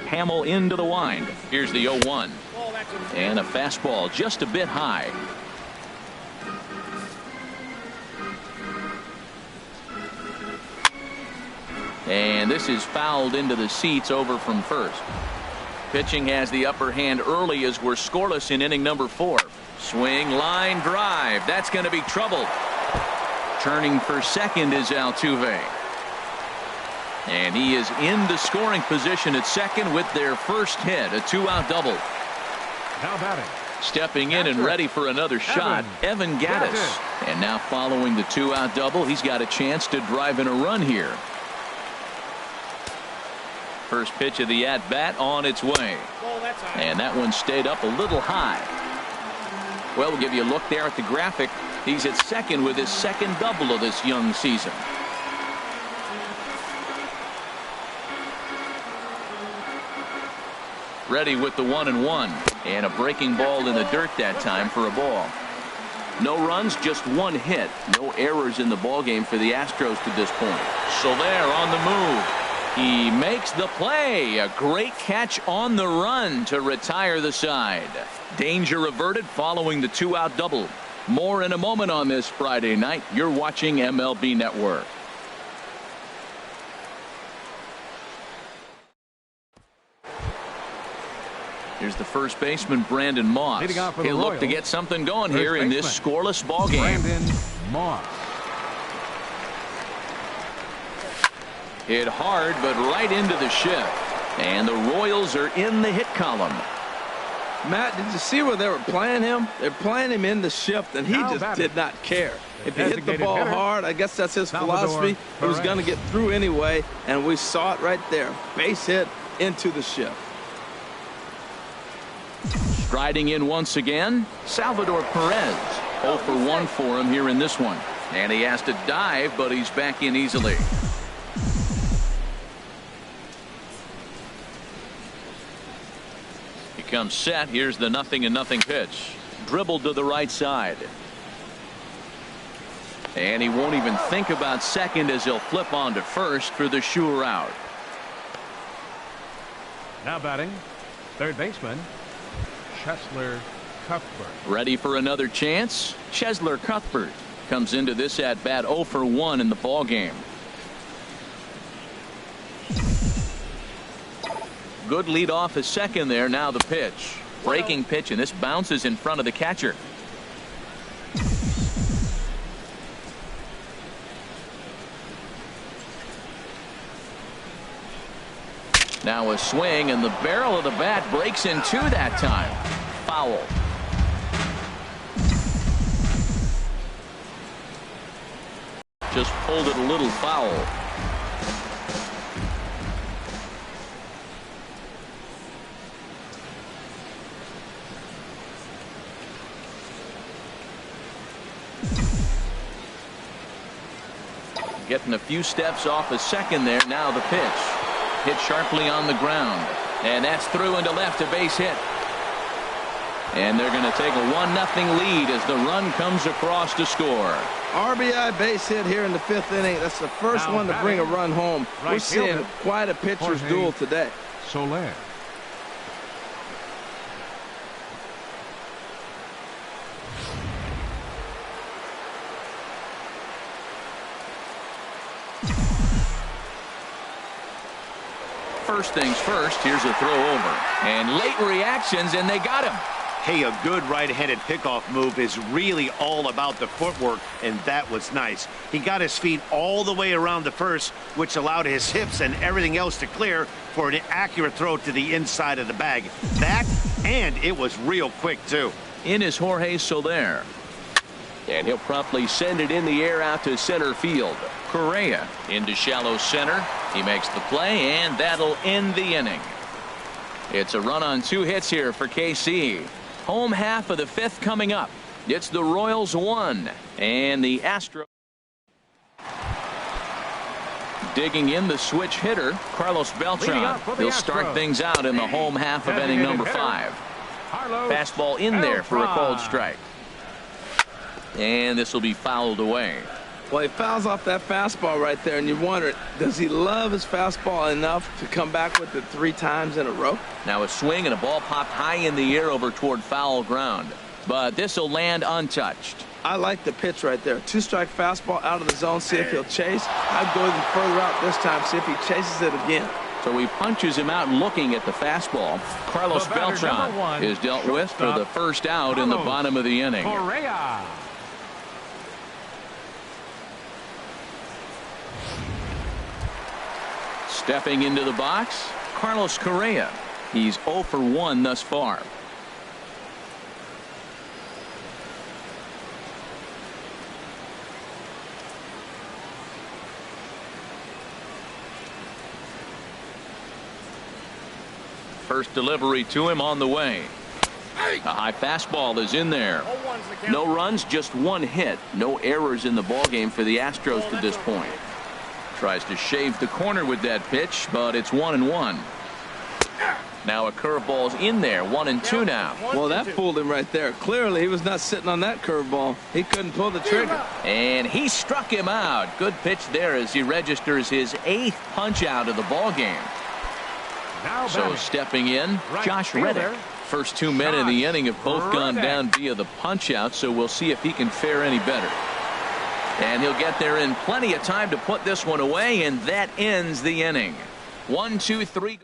Hamill into the wind. Here's the 0-1. And a fastball just a bit high. And this is fouled into the seats over from first. Pitching has the upper hand early as we're scoreless in inning number 4. Swing, line, drive. That's going to be trouble. Turning for second is Altuve. And he is in the scoring position at second with their first hit, a 2-out double. Now batting. Stepping in and ready for another shot, Evan Gattis. And now following the 2-out double, he's got a chance to drive in a run here. First pitch of the at-bat on its way. And that one stayed up a little high. Well, we'll give you a look there at the graphic. He's at second with his second double of this young season. Ready with the 1-1. And a breaking ball in the dirt that time for a ball. No runs, just 1 hit. No errors in the ballgame for the Astros to this point. Soler on the move. He makes the play. A great catch on the run to retire the side. Danger averted following the 2-out double. More in a moment on this Friday night. You're watching MLB Network. Here's the first baseman, Brandon Moss. He'll look to get something going here in this scoreless ball game. Brandon Moss. Hit hard, but right into the shift. And the Royals are in the hit column. Matt, did you see where they were playing him? They're playing him in the shift, and he just did not care. If he hit the ball hard, I guess that's his philosophy. He was going to get through anyway, and we saw it right there. Base hit into the shift. Striding in once again, Salvador Perez. 0 for 1 for him here in this one. And he has to dive, but he's back in easily. Comes set. Here's the 0-0 pitch. Dribbled to the right side. And he won't even think about second as he'll flip on to first for the sure out. Now batting, third baseman, Cheslor Cuthbert. Ready for another chance? Cheslor Cuthbert comes into this at bat 0 for 1 in the ball game. Good lead off his second there. Now the pitch. Breaking pitch, and this bounces in front of the catcher. Now a swing, and the barrel of the bat breaks in two that time. Foul. Just pulled it a little foul. Getting a few steps off a second there. Now the pitch. Hit sharply on the ground. And that's through into left, a base hit. And they're going to take a 1-0 lead as the run comes across to score. RBI base hit here in the 5th inning. That's the first one to bring a run home. We're seeing quite a pitcher's duel today. Soler. First things first, here's a throw over. And late reactions, and they got him. Hey, a good right-handed pickoff move is really all about the footwork, and that was nice. He got his feet all the way around the first, which allowed his hips and everything else to clear for an accurate throw to the inside of the bag. That, and it was real quick, too. In is Jorge Soler. And he'll promptly send it in the air out to center field. Correa into shallow center. He makes the play, and that'll end the inning. It's a run on 2 hits here for KC. Home half of the 5th coming up. It's the Royals 1 and the Astros. Digging in the switch hitter, Carlos Beltran. He'll start things out in the home half of inning number 5. Fastball in there for a called strike. And this will be fouled away. Well, he fouls off that fastball right there, and you wonder, does he love his fastball enough to come back with it 3 times in a row? Now a swing and a ball popped high in the air over toward foul ground. But this will land untouched. I like the pitch right there. 2-strike fastball out of the zone, see if he'll chase. I'd go even further out this time, see if he chases it again. So he punches him out looking at the fastball. Carlos Beltran is dealt with for the first out in the bottom of the inning. Correa. Stepping into the box, Carlos Correa. He's 0 for 1 thus far. First delivery to him on the way. A high fastball is in there. No runs, just 1 hit. No errors in the ballgame for the Astros to this point. Tries to shave the corner with that pitch, but it's 1-1. Now a curveball's in there, 1-2 now. Well, that fooled him right there. Clearly, he was not sitting on that curveball. He couldn't pull the trigger. And he struck him out. Good pitch there as he registers his 8th punch out of the ballgame. So stepping in, Josh Reddick. First 2 men in the inning have both gone down via the punch out, so we'll see if he can fare any better. And he'll get there in plenty of time to put this one away, and that ends the inning. 1, 2, 3.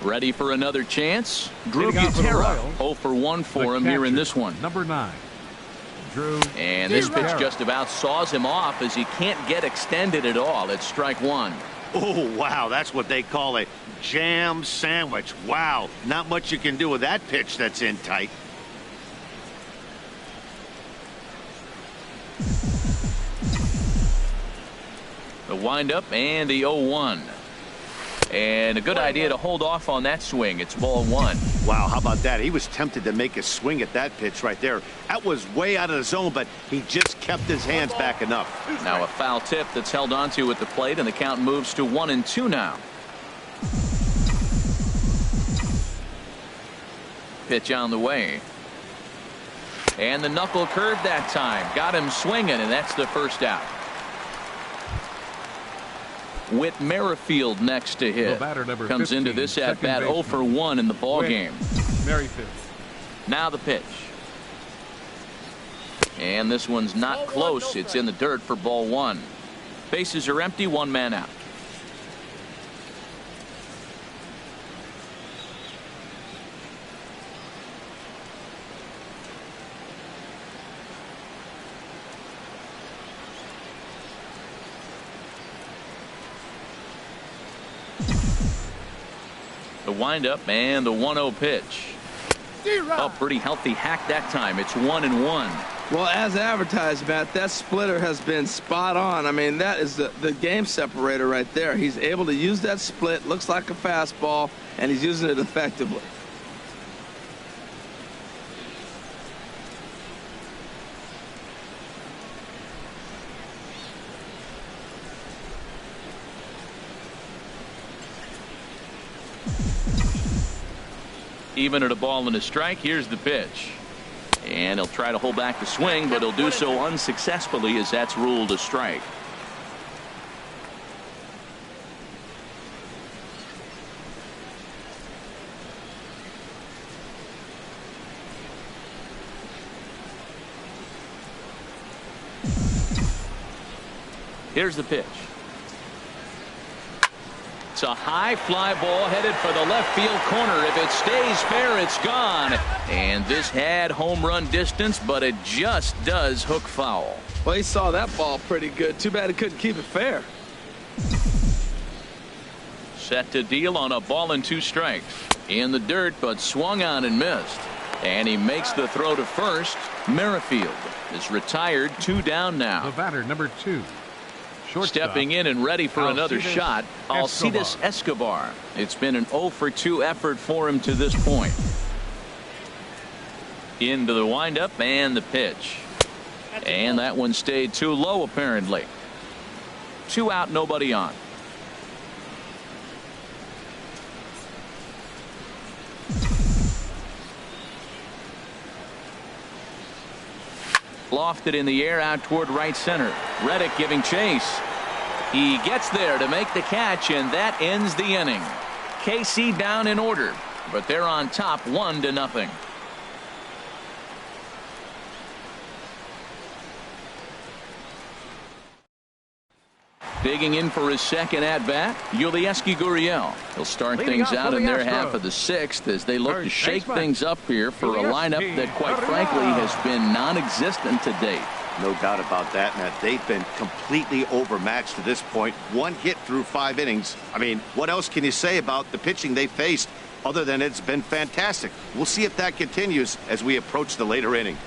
Ready for another chance? Drew Butera. 0 for 1 for him here in this one. Number 9. Drew. And this pitch just about saws him off as he can't get extended at all. It's strike 1. Oh, wow, that's what they call a jam sandwich. Wow, not much you can do with that pitch that's in tight. The windup and the 0-1. And a good idea to hold off on that swing. It's ball 1. Wow, how about that? He was tempted to make a swing at that pitch right there. That was way out of the zone, but he just kept his hands back enough. Now a foul tip that's held onto at the plate, and the count moves to 1-2 now. Pitch on the way. And the knuckle curve that time. Got him swinging, and that's the first out. Whit Merrifield next to hit. Comes 15, into this at bat 0 for 1 in the ball game. Merrifield. Now the pitch. And this one's not close. It's in the dirt for ball 1. Bases are empty, 1 man out. The windup and the 1-0 pitch. A pretty healthy hack that time. It's 1-1. Well, as advertised, Matt, that splitter has been spot on. I mean, that is the game separator right there. He's able to use that split, looks like a fastball, and he's using it effectively. Even at a ball and a strike, here's the pitch. And he'll try to hold back the swing, but he'll do so unsuccessfully as that's ruled a strike. Here's the pitch. It's a high fly ball headed for the left field corner. If it stays fair, it's gone. And this had home run distance, but it just does hook foul. Well, he saw that ball pretty good. Too bad he couldn't keep it fair. Set to deal on a ball and 2 strikes. In the dirt, but swung on and missed. And he makes the throw to first. Merrifield is retired, 2 down now. The batter, number 2. Shortstop, stepping in and ready for another shot, Alcides Escobar. It's been an 0 for 2 effort for him to this point. Into the windup and the pitch. And that one stayed too low, apparently. 2 out, nobody on. Lofted in the air out toward right center. Reddick giving chase. He gets there to make the catch, and that ends the inning. KC down in order, but they're on top 1-0. Digging in for his second at-bat, Yulieski Gurriel. He'll start things out in their half of the 6th as they look to shake things up here for a lineup that, quite frankly, has been non-existent to date. No doubt about that, Matt. They've been completely overmatched to this point. 1 hit through 5 innings. I mean, what else can you say about the pitching they faced other than it's been fantastic? We'll see if that continues as we approach the later inning.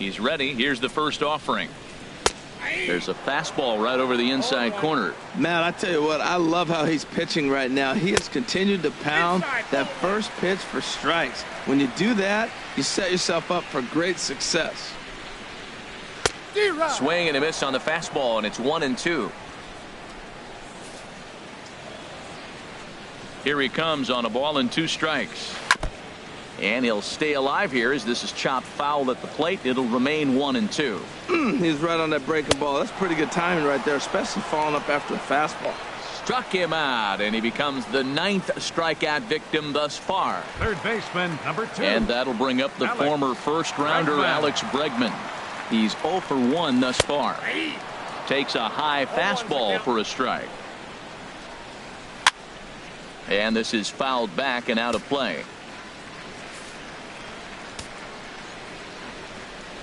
He's ready. Here's the first offering. There's a fastball right over the inside corner. Man, I tell you what, I love how he's pitching right now. He has continued to pound that first pitch for strikes. When you do that, you set yourself up for great success. Swing and a miss on the fastball, and it's 1-2. Here he comes on a ball and 2 strikes. And he'll stay alive here as this is chopped foul at the plate. It'll remain 1-2. He's right on that breaking ball. That's pretty good timing right there, especially following up after a fastball. Struck him out, and he becomes the 9th strikeout victim thus far. Third baseman, number 2. And that'll bring up the former first-rounder Alex Bregman. He's 0 for 1 thus far. Takes a high fastball for a strike. And this is fouled back and out of play.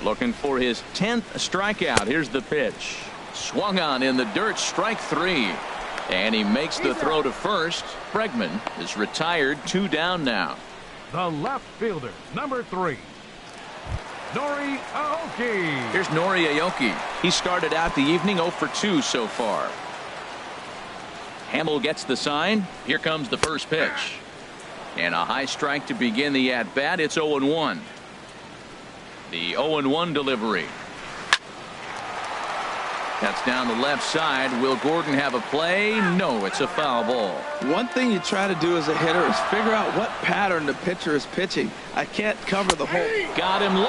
Looking for his 10th strikeout. Here's the pitch. Swung on in the dirt, strike 3. And he makes the throw to first. Bregman is retired, 2 down now. The left fielder, number 3. Nori Aoki. Here's Nori Aoki. He started out the evening 0 for 2 so far. Hamill gets the sign. Here comes the first pitch. And a high strike to begin the at-bat. It's 0-1. The 0-1 delivery. That's down the left side. Will Gordon have a play? No, it's a foul ball. One thing you try to do as a hitter is figure out what pattern the pitcher is pitching. I can't cover the whole. Got him.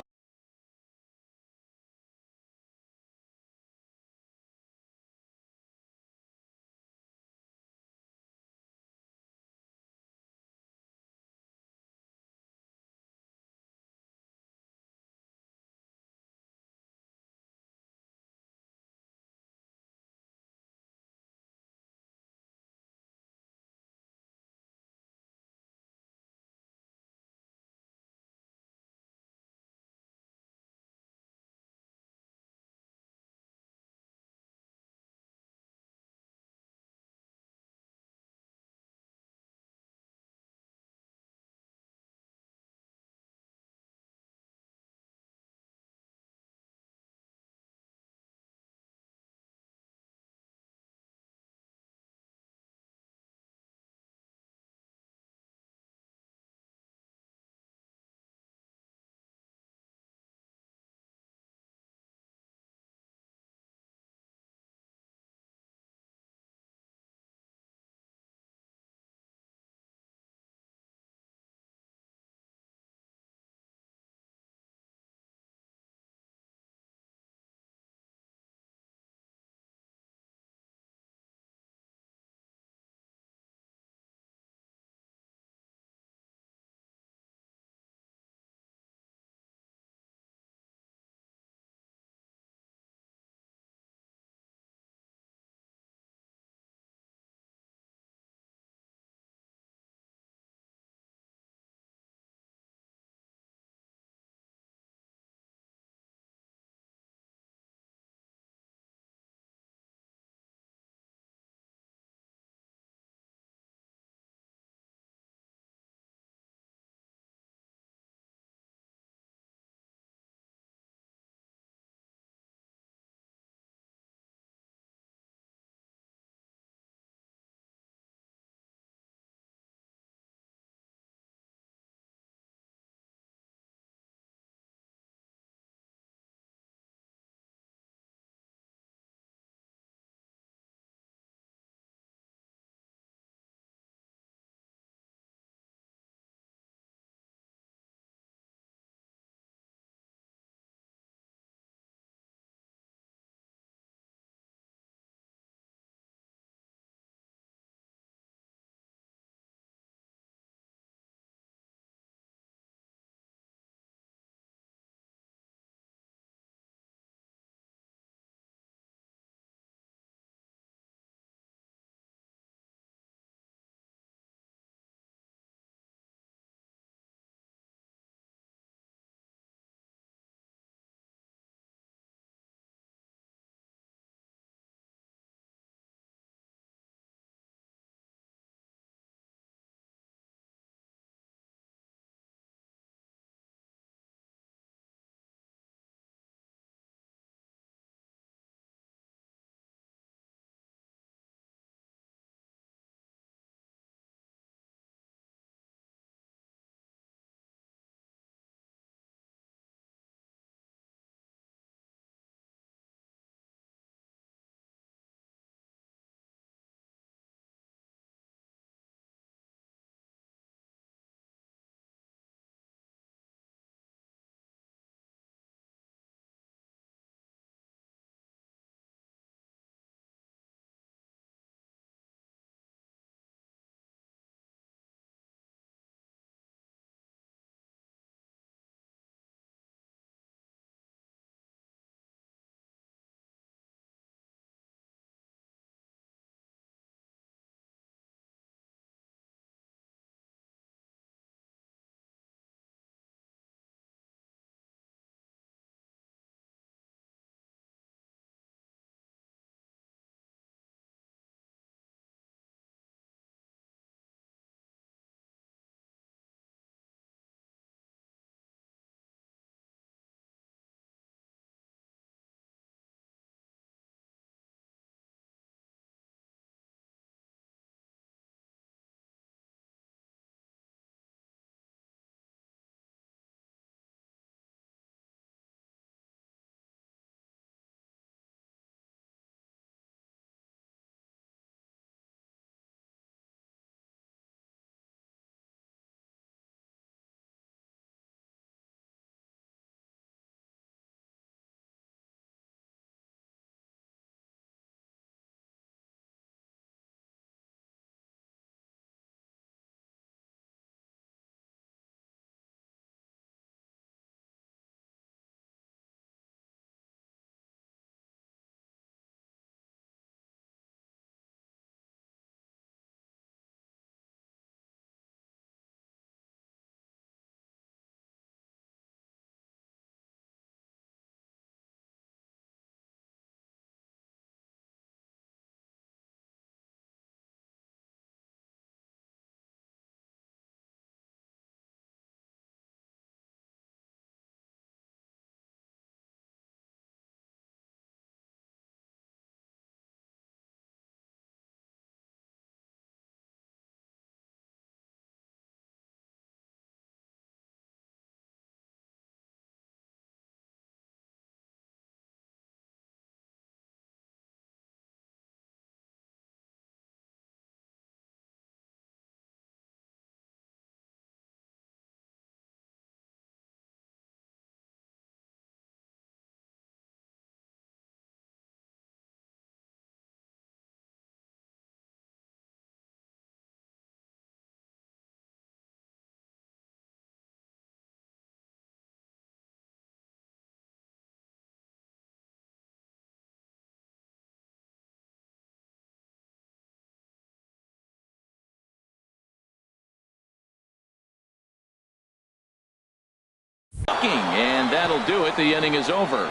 ticking, and that'll do it. The inning is over.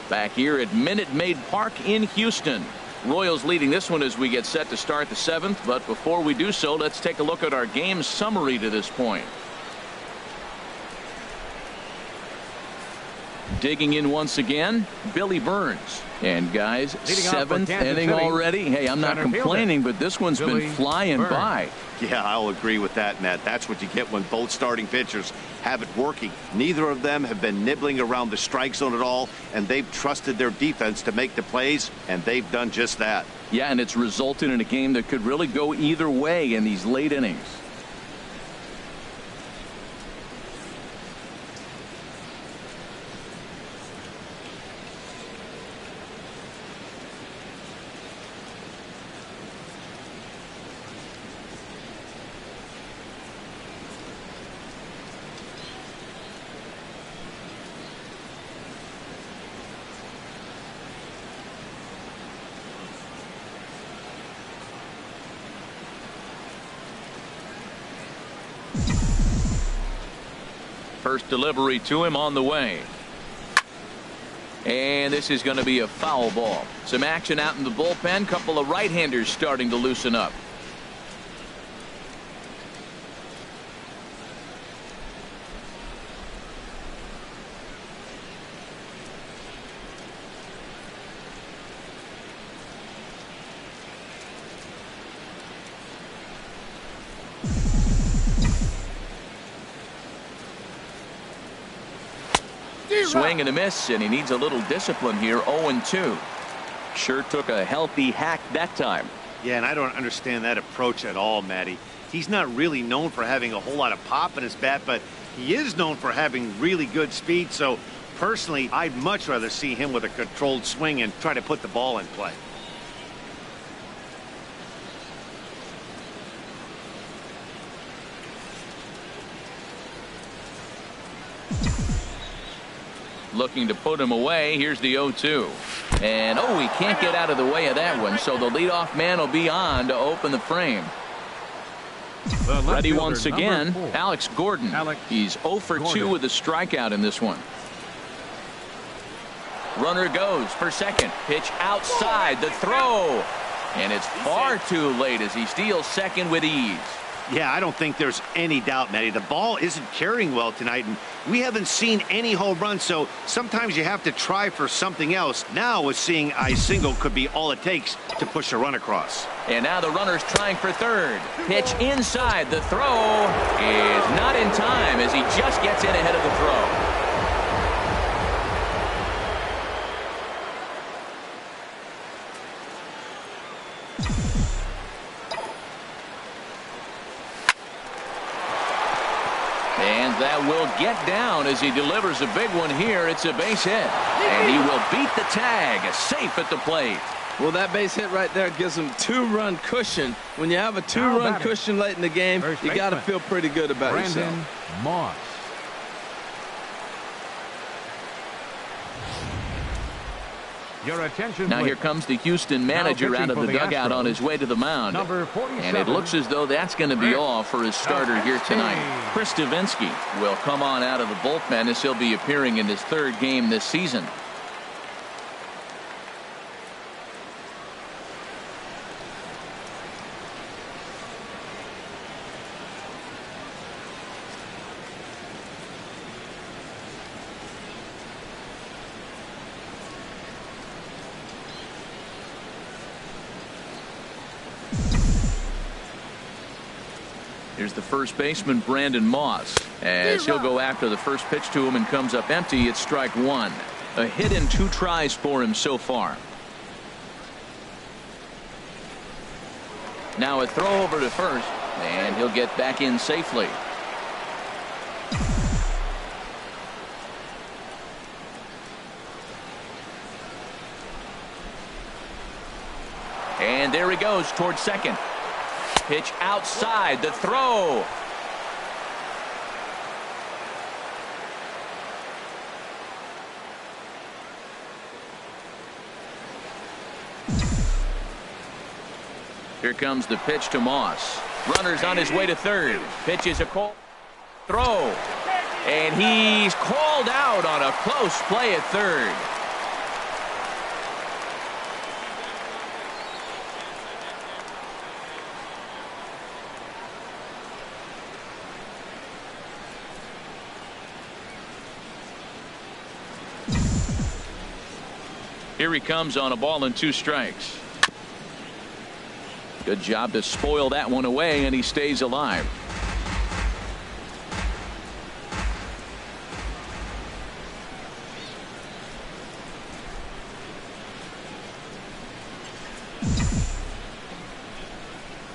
Back here at Minute Maid Park in Houston. Royals leading this one as we get set to start the 7th. But before we do so, let's take a look at our game summary to this point. Digging in once again, Billy Burns. And guys, 7th inning already. Hey, I'm not complaining, but this one's been flying by. Yeah, I'll agree with that, Matt. That's what you get when both starting pitchers have it working. Neither of them have been nibbling around the strike zone at all, and they've trusted their defense to make the plays, and they've done just that. Yeah, and it's resulted in a game that could really go either way in these late innings. First delivery to him on the way. And this is going to be a foul ball. Some action out in the bullpen. Couple of right-handers starting to loosen up. Swing and a miss, and he needs a little discipline here. 0-2. Sure took a healthy hack that time. Yeah, and I don't understand that approach at all, Matty. He's not really known for having a whole lot of pop in his bat, but he is known for having really good speed. So personally, I'd much rather see him with a controlled swing and try to put the ball in play. Looking to put him away. Here's the 0-2. And he can't get out of the way of that one. So the leadoff man will be on to open the frame. Ready once again, Alex Gordon. He's 0 for 2 with a strikeout in this one. Runner goes for second. Pitch outside. The throw. And it's far too late as he steals second with ease. Yeah, I don't think there's any doubt, Matty. The ball isn't carrying well tonight, and we haven't seen any home runs, so sometimes you have to try for something else. Now, with seeing a single could be all it takes to push a run across. And now the runner's trying for third. Pitch inside. The throw is not in time as he just gets in ahead of the throw. That will get down as he delivers a big one here. It's a base hit, and he will beat the tag, safe at the plate. Well, that base hit right there gives him 2-run cushion. When you have a 2-run cushion late in the game, you got to feel pretty good about yourself. Moss. Your attention, now here comes the Houston manager out of the dugout on his way to the mound. And it looks as though that's going to be all for his starter here tonight. Chris Davinsky will come on out of the bullpen as he'll be appearing in his 3rd game this season. Here's the first baseman, Brandon Moss, as he'll go after the first pitch to him and comes up empty. It's strike 1. A hit in 2 tries for him so far. Now a throw over to first, and he'll get back in safely. And there he goes towards second. Pitch outside. The throw. Here comes the pitch to Moss. Runners on his way to third. Pitches a call. Throw. And he's called out on a close play at third. Here he comes on a ball and 2 strikes. Good job to spoil that one away, and he stays alive.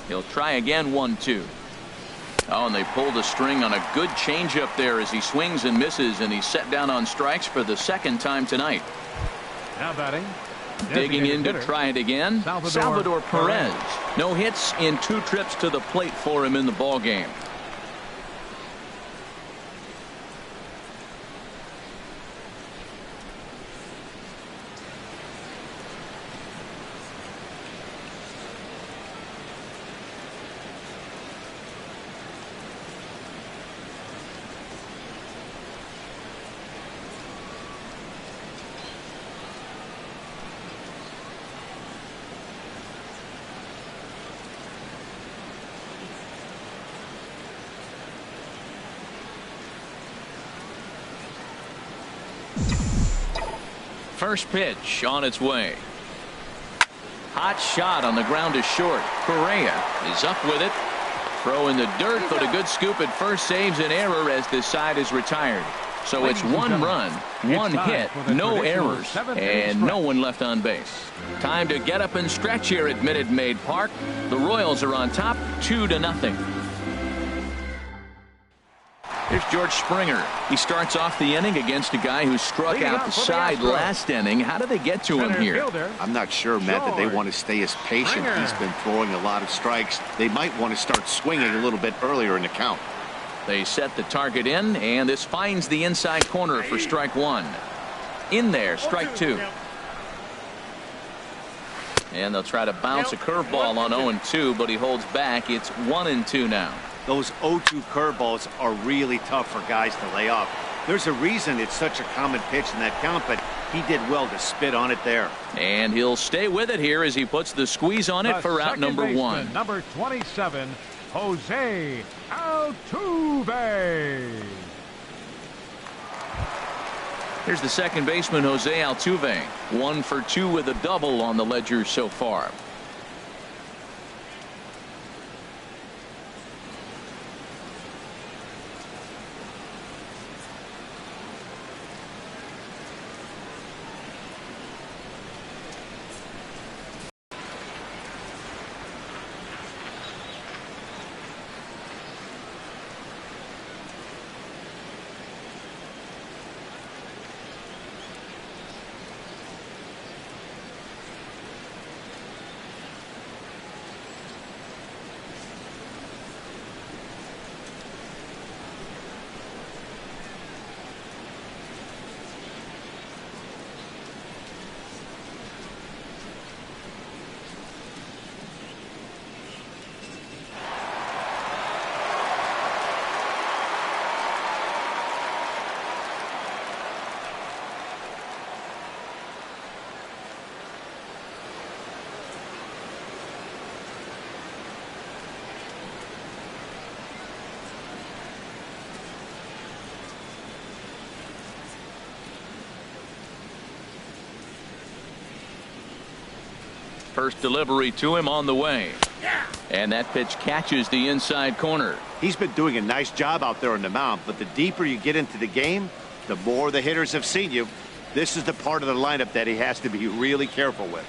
He'll try again, 1-2. Oh, and they pulled a string on a good changeup there as he swings and misses, and he's set down on strikes for the 2nd time tonight. Now batting. Digging in to try it again, Salvador Perez. No hits in 2 trips to the plate for him in the ball game. First pitch on its way. Hot shot on the ground is short. Correa is up with it. Throw in the dirt, but a good scoop at first saves an error as this side is retired. So it's 1 run, 1 hit, no errors, and no one left on base. Time to get up and stretch here at Minute Maid Park. The Royals are on top, 2-0. Here's George Springer. He starts off the inning against a guy who struck out the side last inning. How do they get to him here? I'm not sure, Matt, that they want to stay as patient. He's been throwing a lot of strikes. They might want to start swinging a little bit earlier in the count. They set the target in, and this finds the inside corner for strike 1. In there, strike 2. And they'll try to bounce a curveball on 0-2, but he holds back. It's 1-2 now. Those 0-2 curveballs are really tough for guys to lay off. There's a reason it's such a common pitch in that count, but he did well to spit on it there. And he'll stay with it here as he puts the squeeze on it for out number 1. Number 27, Jose Altuve. Here's the second baseman, Jose Altuve. 1 for 2 with a double on the ledger so far. First delivery to him on the way. And that pitch catches the inside corner. He's been doing a nice job out there on the mound, but the deeper you get into the game, the more the hitters have seen you. This is the part of the lineup that he has to be really careful with.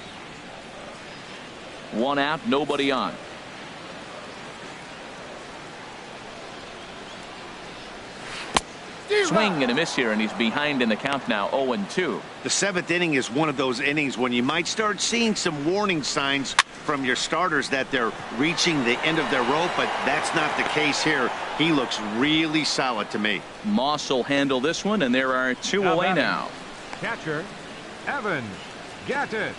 1 out, nobody on. Swing and a miss here, and he's behind in the count now, 0-2. The 7th inning is one of those innings when you might start seeing some warning signs from your starters that they're reaching the end of their rope, but that's not the case here. He looks really solid to me. Moss will handle this one, and there are 2 away now. Catcher, Evan Gattis.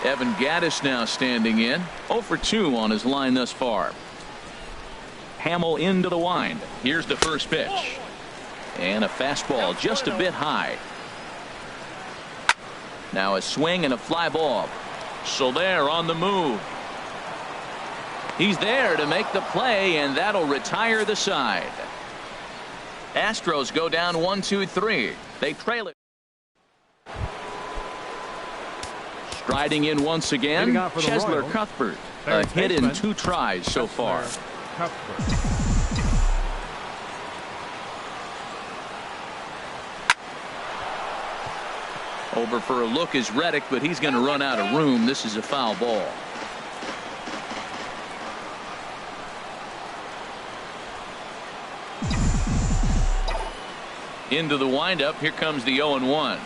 Evan Gattis now standing in. 0 for 2 on his line thus far. Hamill into the wind. Here's the first pitch. And a fastball just a bit high. Now a swing and a fly ball. Soler on the move. He's there to make the play, and that'll retire the side. Astros go down 1-2-3. They trail it. Striding in once again, Chesler Cuthbert. A hit in 2 tries so far. Over for a look is Reddick, but he's going to run out of room. This is a foul ball. Into the windup. Here comes the 0-1.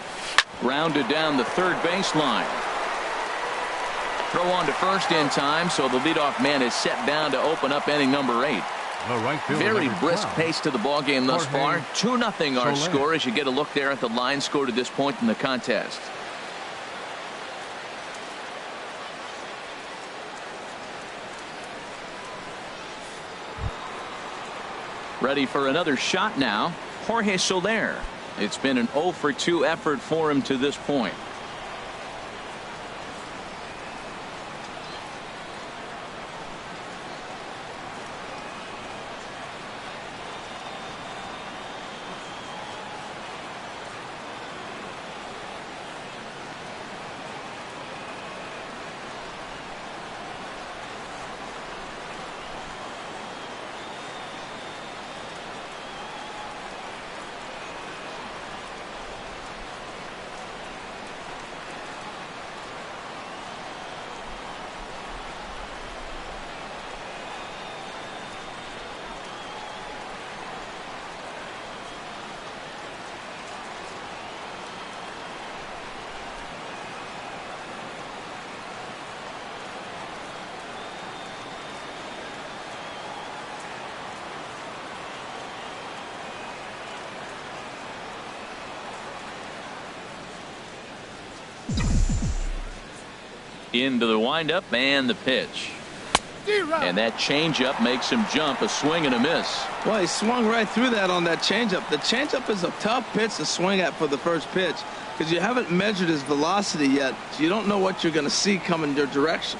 Grounded down the third baseline. Throw on to first in time, so the leadoff man is set down to open up inning number 8. Very brisk pace to the ball game thus far. 2-0 our score as you get a look there at the line score to this point in the contest. Ready for another shot now. Jorge Soler. It's been an 0 for 2 effort for him to this point. Into the windup and the pitch. And that changeup makes him jump. A swing and a miss. Well, he swung right through that on that changeup. The changeup is a tough pitch to swing at for the first pitch because you haven't measured his velocity yet. So you don't know what you're going to see coming your direction.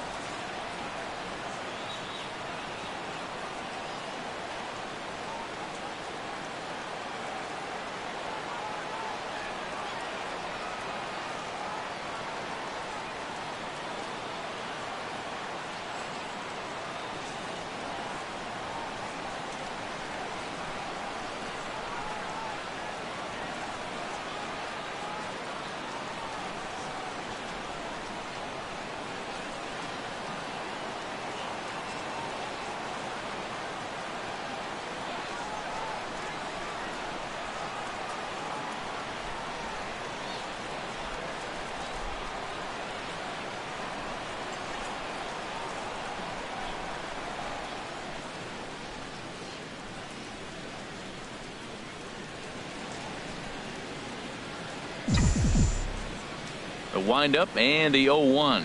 The windup and the 0-1.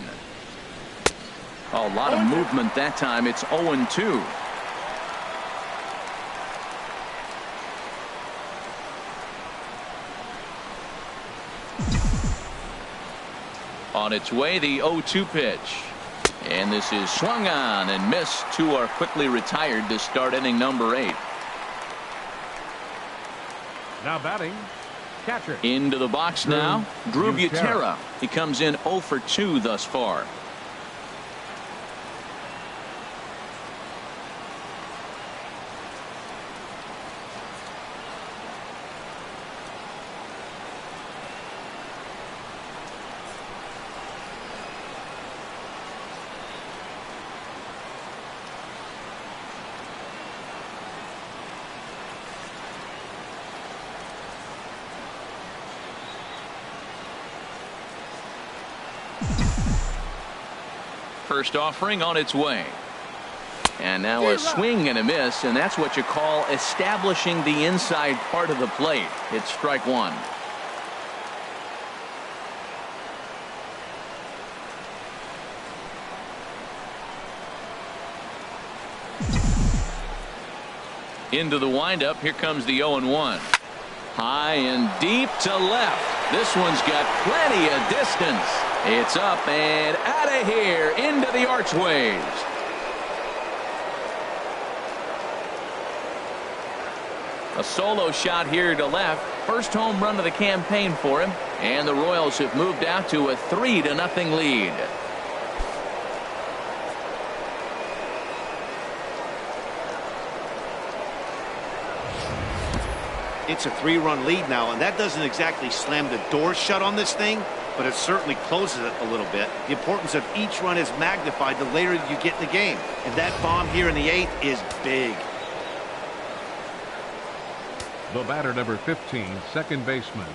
A lot of movement that time. It's 0-2. On its way, the 0-2 pitch. And this is swung on and missed. 2 are quickly retired to start inning number 8. Now batting, catcher. Into the box now, Drew Butera. He comes in 0 for 2 thus far. First offering on its way. And now a swing and a miss, and that's what you call establishing the inside part of the plate. It's strike 1. Into the windup. Here comes the 0-1. High and deep to left. This one's got plenty of distance. It's up and out of here into the archways. A solo shot here to left. First home run of the campaign for him. And the Royals have moved out to a 3-0 lead. It's a 3-run lead now, and that doesn't exactly slam the door shut on this thing, but it certainly closes it a little bit. The importance of each run is magnified the later you get in the game. And that bomb here in the 8th is big. The batter, number 15, second baseman,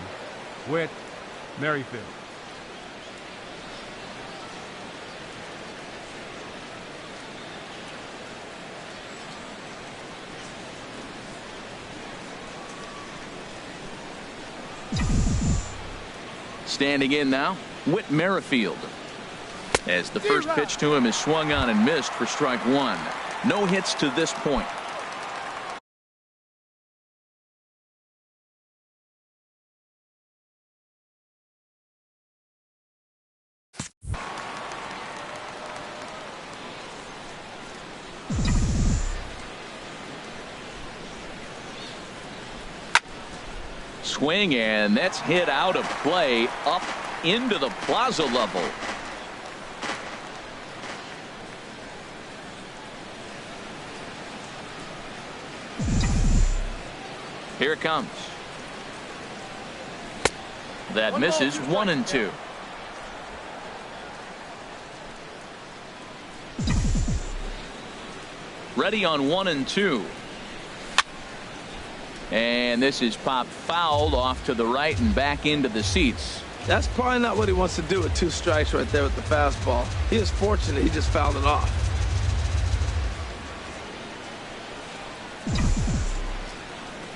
Whit Merrifield. Standing in now, Whit Merrifield. As the first pitch to him is swung on and missed for strike one. No hits to this point. Swing, and that's hit out of play up into the plaza level. Here it comes. That misses. 1-2. Ready on 1-2. And this is popped fouled off to the right and back into the seats. That's probably not what he wants to do with 2 strikes right there with the fastball. He is fortunate he just fouled it off.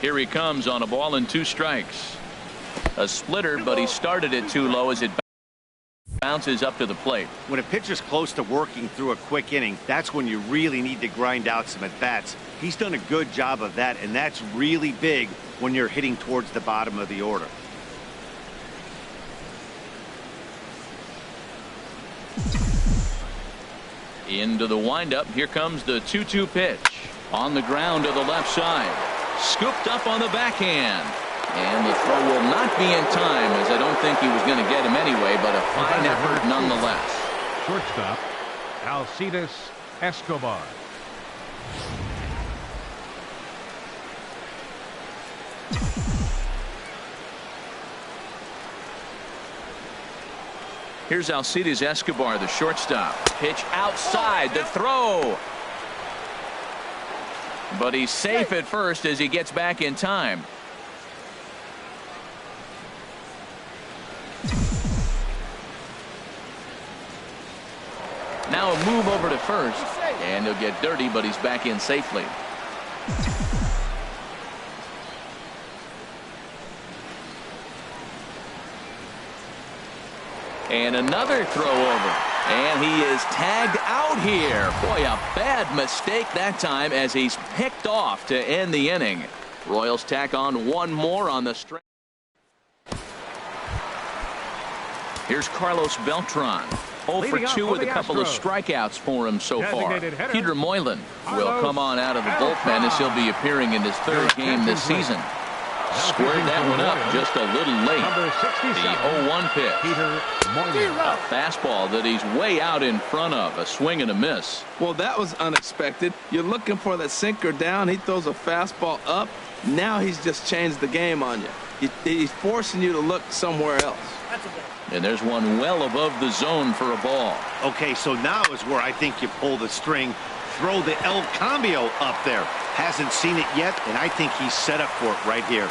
Here he comes on a ball and 2 strikes. A splitter, but he started it too low as it bounces up to the plate. When a pitcher's close to working through a quick inning, that's when you really need to grind out some at-bats. He's done a good job of that, and that's really big when you're hitting towards the bottom of the order. Into the windup. Here comes the 2-2 pitch. On the ground to the left side. Scooped up on the backhand. And the throw will not be in time, as I don't think he was going to get him anyway, but a fine effort nonetheless. Shortstop, Alcides Escobar. Here's Alcides Escobar, the shortstop. Pitch outside, the throw. But he's safe at first as he gets back in time. Now a move over to first, and he'll get dirty, but he's back in safely. And another throw over. And he is tagged out here. Boy, a bad mistake that time as he's picked off to end the inning. Royals tack on one more on the string. Here's Carlos Beltran. 0 for 2 with a couple of strikeouts for him so far. Peter Moylan will come on out of the bullpen as he'll be appearing in his 3rd game this season. Squared that one up just a little late. The 0-1 pitch. A fastball that he's way out in front of. A swing and a miss. Well, that was unexpected. You're looking for that sinker down. He throws a fastball up. Now he's just changed the game on you. He's forcing you to look somewhere else. And there's one well above the zone for a ball. Okay, so now is where I think you pull the string. Throw the El Cambio up there. Hasn't seen it yet, and I think he's set up for it right here.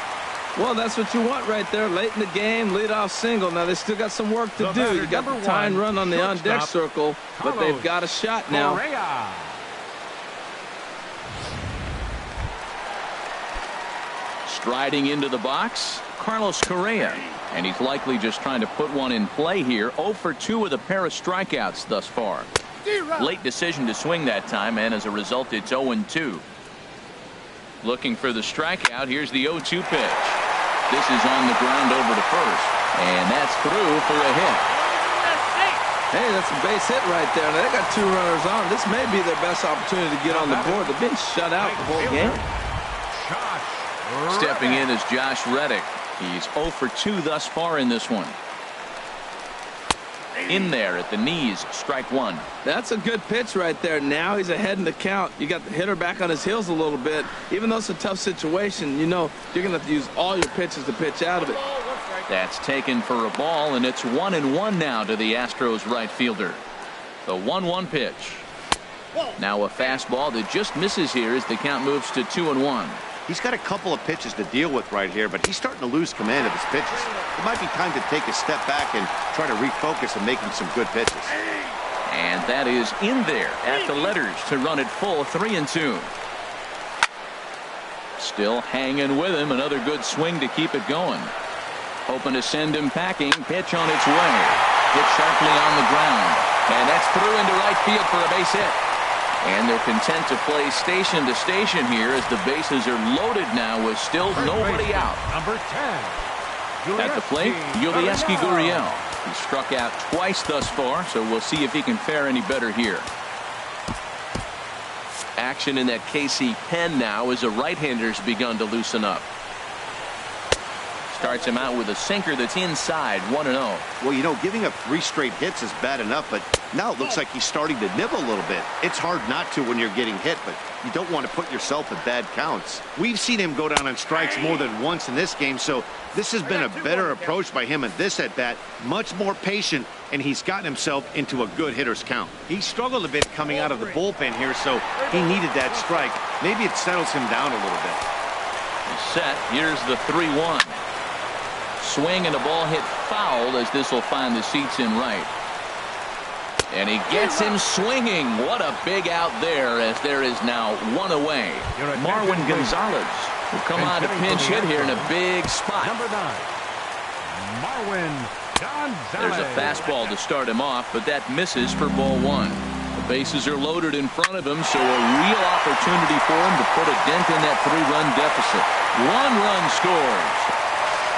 Well, that's what you want right there. Late in the game, leadoff single. Now, they still got some work to do. You got the tying run on the on-deck circle, but they've got a shot now. Striding into the box, Carlos Correa. And he's likely just trying to put one in play here. 0 for 2 with a pair of strikeouts thus far. Late decision to swing that time, and as a result, it's 0-2. Looking for the strikeout. Here's the 0-2 pitch. This is on the ground over to first. And that's through for a hit. Hey, that's a base hit right there. Now, they got 2 runners on. This may be their best opportunity to get on the board. They've been shut out the whole game. Stepping in is Josh Reddick. He's 0 for 2 thus far in this one. In there at the knees, strike 1. That's a good pitch right there. Now he's ahead in the count. You got the hitter back on his heels a little bit. Even though it's a tough situation, you know you're going to have to use all your pitches to pitch out of it. That's taken for a ball, and it's 1-1 now to the Astros right fielder. The 1-1 pitch. Now a fastball that just misses here as the count moves to 2-1. He's got a couple of pitches to deal with right here, but he's starting to lose command of his pitches. It might be time to take a step back and try to refocus and make him some good pitches. And that is in there at the letters to run it full 3-2. Still hanging with him. Another good swing to keep it going. Hoping to send him packing. Pitch on its way. Hit sharply on the ground. And that's through into right field for a base hit. And they're content to play station to station here as the bases are loaded now with still nobody out. Number 10. At the plate, Yulieski Gurriel. He struck out twice thus far, so we'll see if he can fare any better here. Action in that KC pen now as a right-hander's begun to loosen up. Starts him out with a sinker that's inside, 1-0. Well, you know, giving up 3 straight hits is bad enough, but now it looks like he's starting to nibble a little bit. It's hard not to when you're getting hit, but you don't want to put yourself in bad counts. We've seen him go down on strikes more than once in this game, so this has been a better approach by him at this at-bat. Much more patient, and he's gotten himself into a good hitter's count. He struggled a bit coming out of the bullpen here, so he needed that strike. Maybe it settles him down a little bit. Set. Here's the 3-1. Swing and a ball hit foul as this will find the seats in right. And he gets him swinging. What a big out there as there is now 1 away. Marwin Gonzalez will come on to pinch hit here in a big spot. Number 9. Marwin Gonzalez. There's a fastball to start him off, but that misses for ball 1. The bases are loaded in front of him, so a real opportunity for him to put a dent in that 3-run deficit. 1 run scores.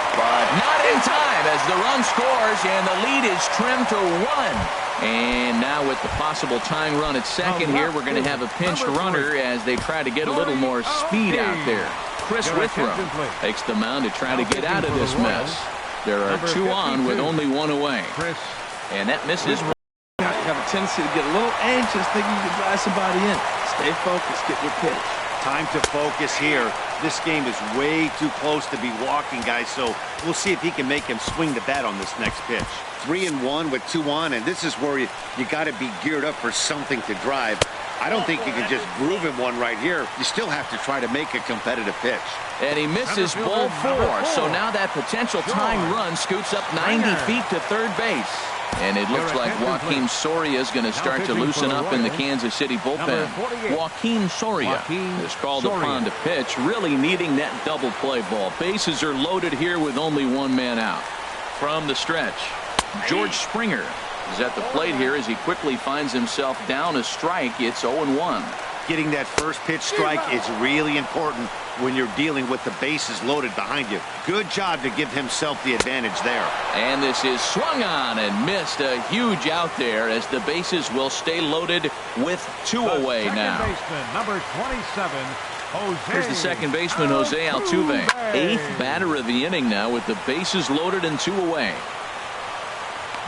But not in time as the run scores and the lead is trimmed to 1. And now with the possible tying run at second here, we're going to have a pinch runner as they try to get a little more speed out there. Chris Withrow takes the mound to try to get out of this mess. There are 2 on with only 1 away. And that misses. You have a tendency to get a little anxious thinking you can drive somebody in. Stay focused, get your pitch. Time to focus here. This game is way too close to be walking, guys, so we'll see if he can make him swing the bat on this next pitch. 3-1 with 2 on, and this is where you got to be geared up for something to drive. I don't think you can just groove him one right here. You still have to try to make a competitive pitch. And he misses ball 4, so now that potential tying run scoots up 90 feet to third base. And it looks like Joaquin Soria is going to start to loosen up in the Kansas City bullpen. Joaquin Soria is called upon to pitch, really needing that double play ball. Bases are loaded here with only 1 man out. From the stretch, George Springer is at the plate here as he quickly finds himself down a strike. It's 0-1. Getting that first pitch strike is really important when you're dealing with the bases loaded behind you. Good job to give himself the advantage there. And this is swung on and missed. A huge out there as the bases will stay loaded with 2 away now. Number 27, Jose. Here's the second baseman, Jose Altuve. 8th batter of the inning now with the bases loaded and 2 away.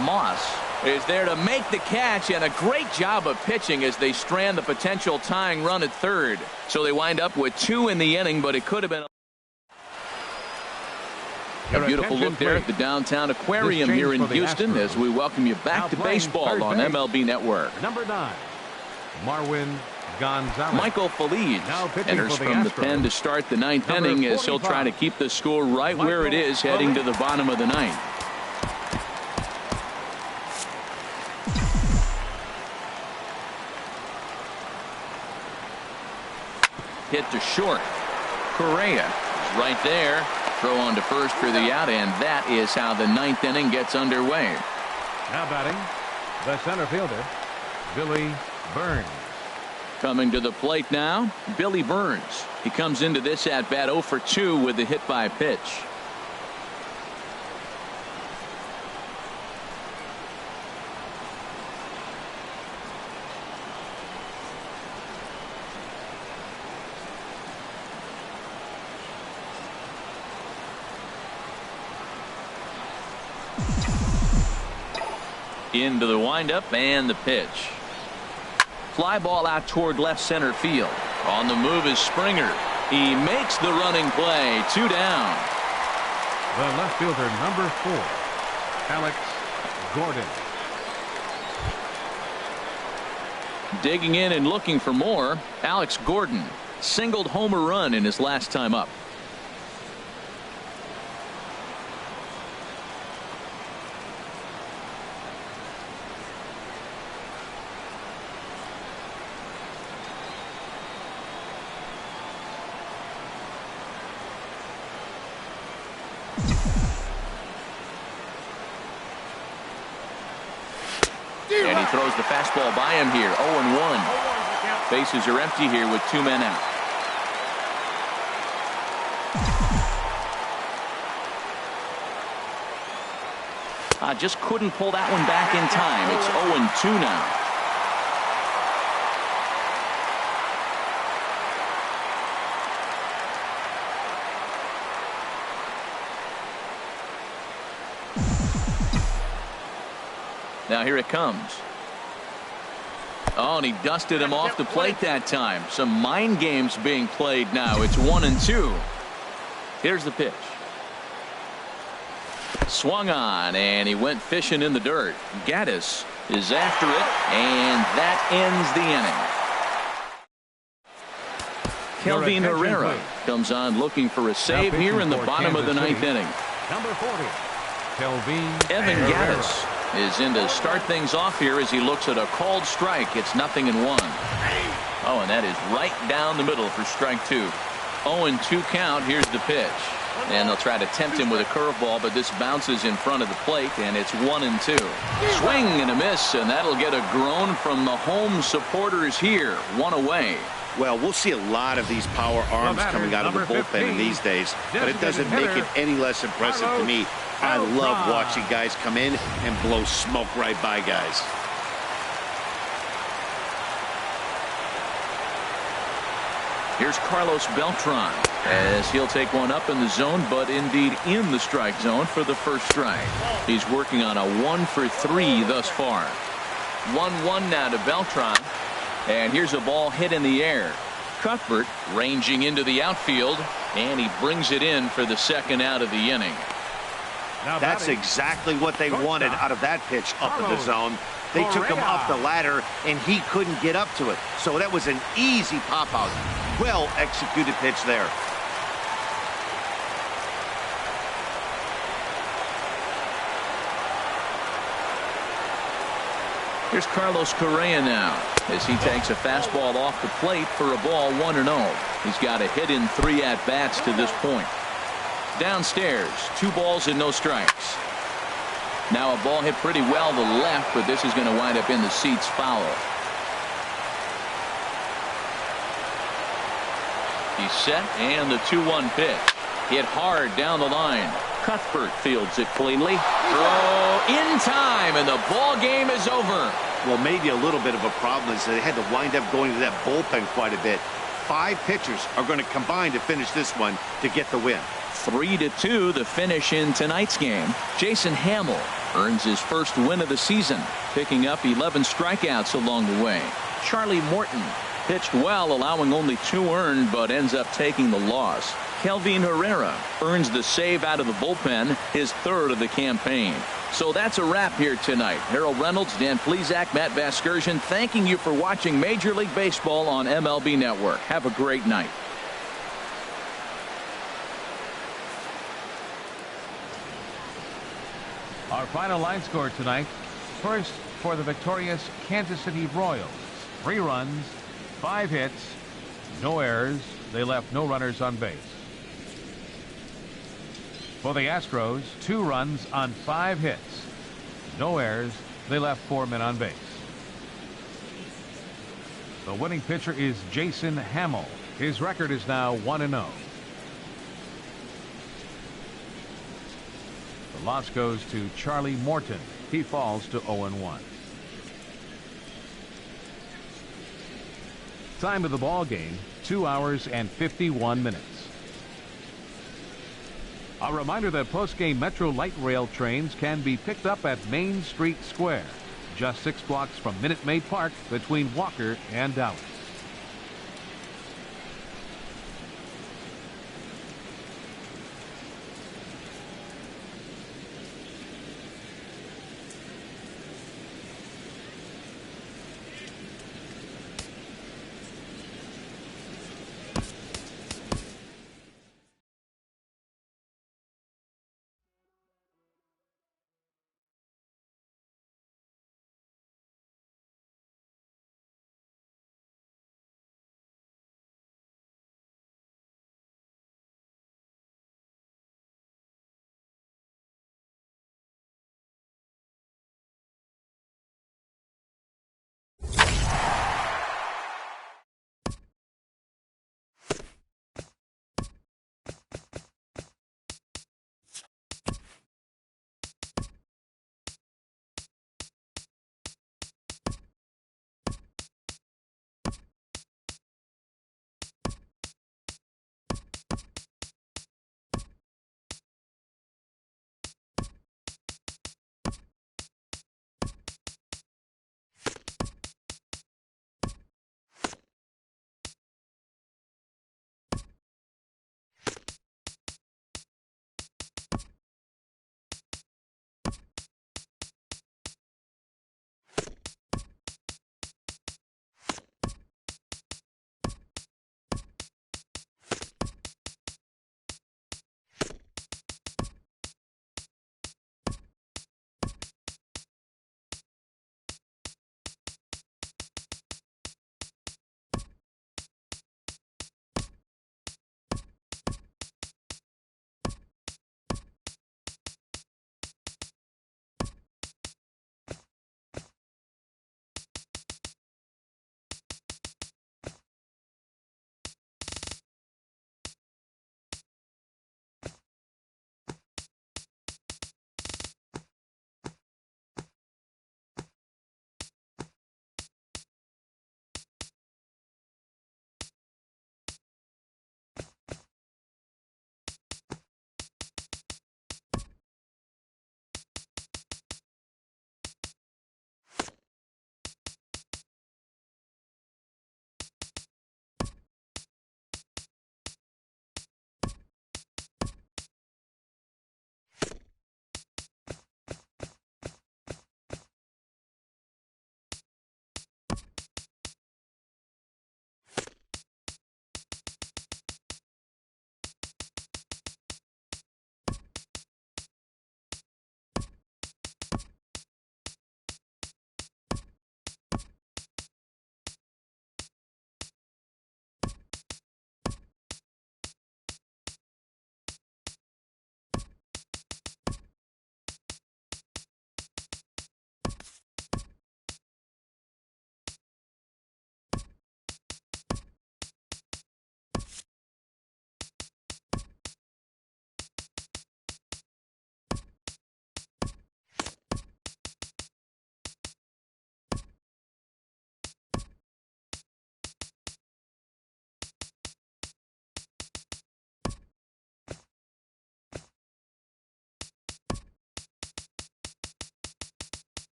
Moss is there to make the catch, and a great job of pitching as they strand the potential tying run at third. So they wind up with 2 in the inning, but it could have been a beautiful look there at the downtown aquarium here in Houston as we welcome you back to baseball on MLB Network. Number 9, Marwin Gonzalez. Michael Feliz enters from the pen to start the 9th inning as he'll try to keep the score right where it is heading to the bottom of the 9th. Hit to short. Correa is right there. Throw on to first for the out, and that is how the 9th inning gets underway. Now batting, the center fielder, Billy Burns. Coming to the plate now, Billy Burns. He comes into this at-bat 0 for 2 with the hit by pitch. Into the windup and the pitch. Fly ball out toward left center field. On the move is Springer. He makes the running play. 2 down. The left fielder, number 4, Alex Gordon. Digging in and looking for more, Alex Gordon singled home a run in his last time up. And he throws the fastball by him here. 0-1. Bases are empty here with 2 men out. Just couldn't pull that one back in time. It's 0-2 now. Now here it comes. Oh, and he dusted him off the plate that time. Some mind games being played now. It's 1-2. Here's the pitch. Swung on, and he went fishing in the dirt. Gaddis is after it, and that ends the inning. Kelvin Herrera comes on looking for a save here in the bottom of the 9th inning. Number 40, Kelvin Evan Herrera Gaddis is in to start things off here as he looks at a called strike. It's 0-1. Oh, and that is right down the middle for strike 2. 0-2 count. Here's the pitch. And they'll try to tempt him with a curveball, but this bounces in front of the plate, and it's 1-2. Swing and a miss, and that'll get a groan from the home supporters here. 1 away. Well, we'll see a lot of these power arms coming out of the bullpen in these days, but it doesn't make it any less impressive to me. I love watching guys come in and blow smoke right by guys. Here's Carlos Beltran as he'll take one up in the zone, but indeed in the strike zone for the first strike. He's working on a 1 for 3 thus far. 1-1 now to Beltran, and here's a ball hit in the air. Cuthbert ranging into the outfield, and he brings it in for the second out of the inning. That's exactly what they wanted out of that pitch up in the zone. They took him up the ladder, and he couldn't get up to it. So that was an easy pop-out. Well-executed pitch there. Here's Carlos Correa now as he takes a fastball off the plate for a ball 1-0. He's got a hit in 3 at-bats to this point. Downstairs, 2 balls and no strikes. Now a ball hit pretty well to left, but this is going to wind up in the seats foul. He's set, and the 2-1 pitch. Hit hard down the line. Cuthbert fields it cleanly. Throw in time, and the ball game is over. Well, maybe a little bit of a problem is they had to wind up going to that bullpen quite a bit. 5 pitchers are going to combine to finish this one to get the win. 3-2 the finish in tonight's game. Jason Hamill earns his first win of the season, picking up 11 strikeouts along the way. Charlie Morton pitched well, allowing only 2 earned, but ends up taking the loss. Kelvin Herrera earns the save out of the bullpen, his 3rd of the campaign. So that's a wrap here tonight. Harold Reynolds, Dan Plesac, Matt Vasgersian, thanking you for watching Major League Baseball on MLB Network. Have a great night. Our final line score tonight. First, for the victorious Kansas City Royals, 3 runs, 5 hits, no errors. They left no runners on base. For the Astros, 2 runs on 5 hits, no errors. They left 4 men on base. The winning pitcher is Jason Hamill. His record is now 1-0. The loss goes to Charlie Morton. He falls to 0-1. Time of the ball game, 2 hours and 51 minutes. A reminder that post-game Metro Light Rail trains can be picked up at Main Street Square, just 6 blocks from Minute Maid Park between Walker and Dallas.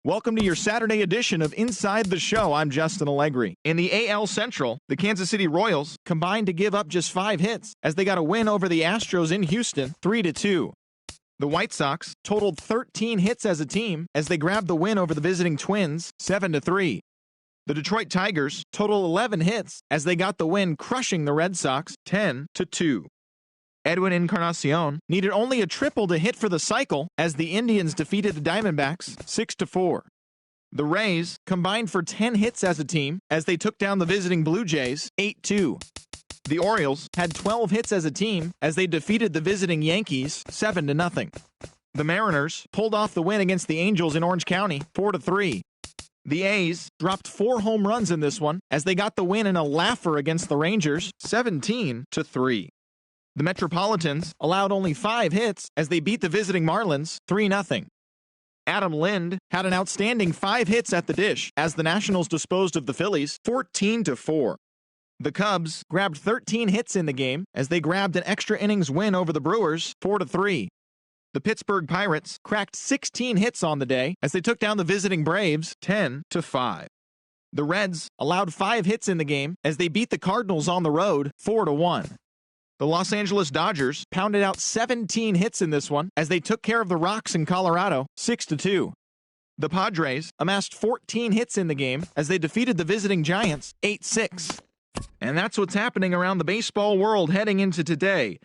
Welcome to your Saturday edition of Inside the Show. I'm Justin Allegri. In the AL Central, the Kansas City Royals combined to give up just 5 hits as they got a win over the Astros in Houston, 3-2. The White Sox totaled 13 hits as a team as they grabbed the win over the visiting Twins, 7-3. The Detroit Tigers totaled 11 hits as they got the win, crushing the Red Sox, 10-2. Edwin Encarnacion needed only a triple to hit for the cycle as the Indians defeated the Diamondbacks 6-4. The Rays combined for 10 hits as a team as they took down the visiting Blue Jays 8-2. The Orioles had 12 hits as a team as they defeated the visiting Yankees 7-0. The Mariners pulled off the win against the Angels in Orange County 4-3. The A's dropped 4 home runs in this one as they got the win in a laugher against the Rangers 17-3. The Metropolitans allowed only 5 hits as they beat the visiting Marlins 3-0. Adam Lind had an outstanding 5 hits at the dish as the Nationals disposed of the Phillies 14-4. The Cubs grabbed 13 hits in the game as they grabbed an extra innings win over the Brewers 4-3. The Pittsburgh Pirates cracked 16 hits on the day as they took down the visiting Braves 10-5. The Reds allowed 5 hits in the game as they beat the Cardinals on the road 4-1. The Los Angeles Dodgers pounded out 17 hits in this one as they took care of the Rocks in Colorado 6-2. The Padres amassed 14 hits in the game as they defeated the visiting Giants 8-6. And that's what's happening around the baseball world heading into today.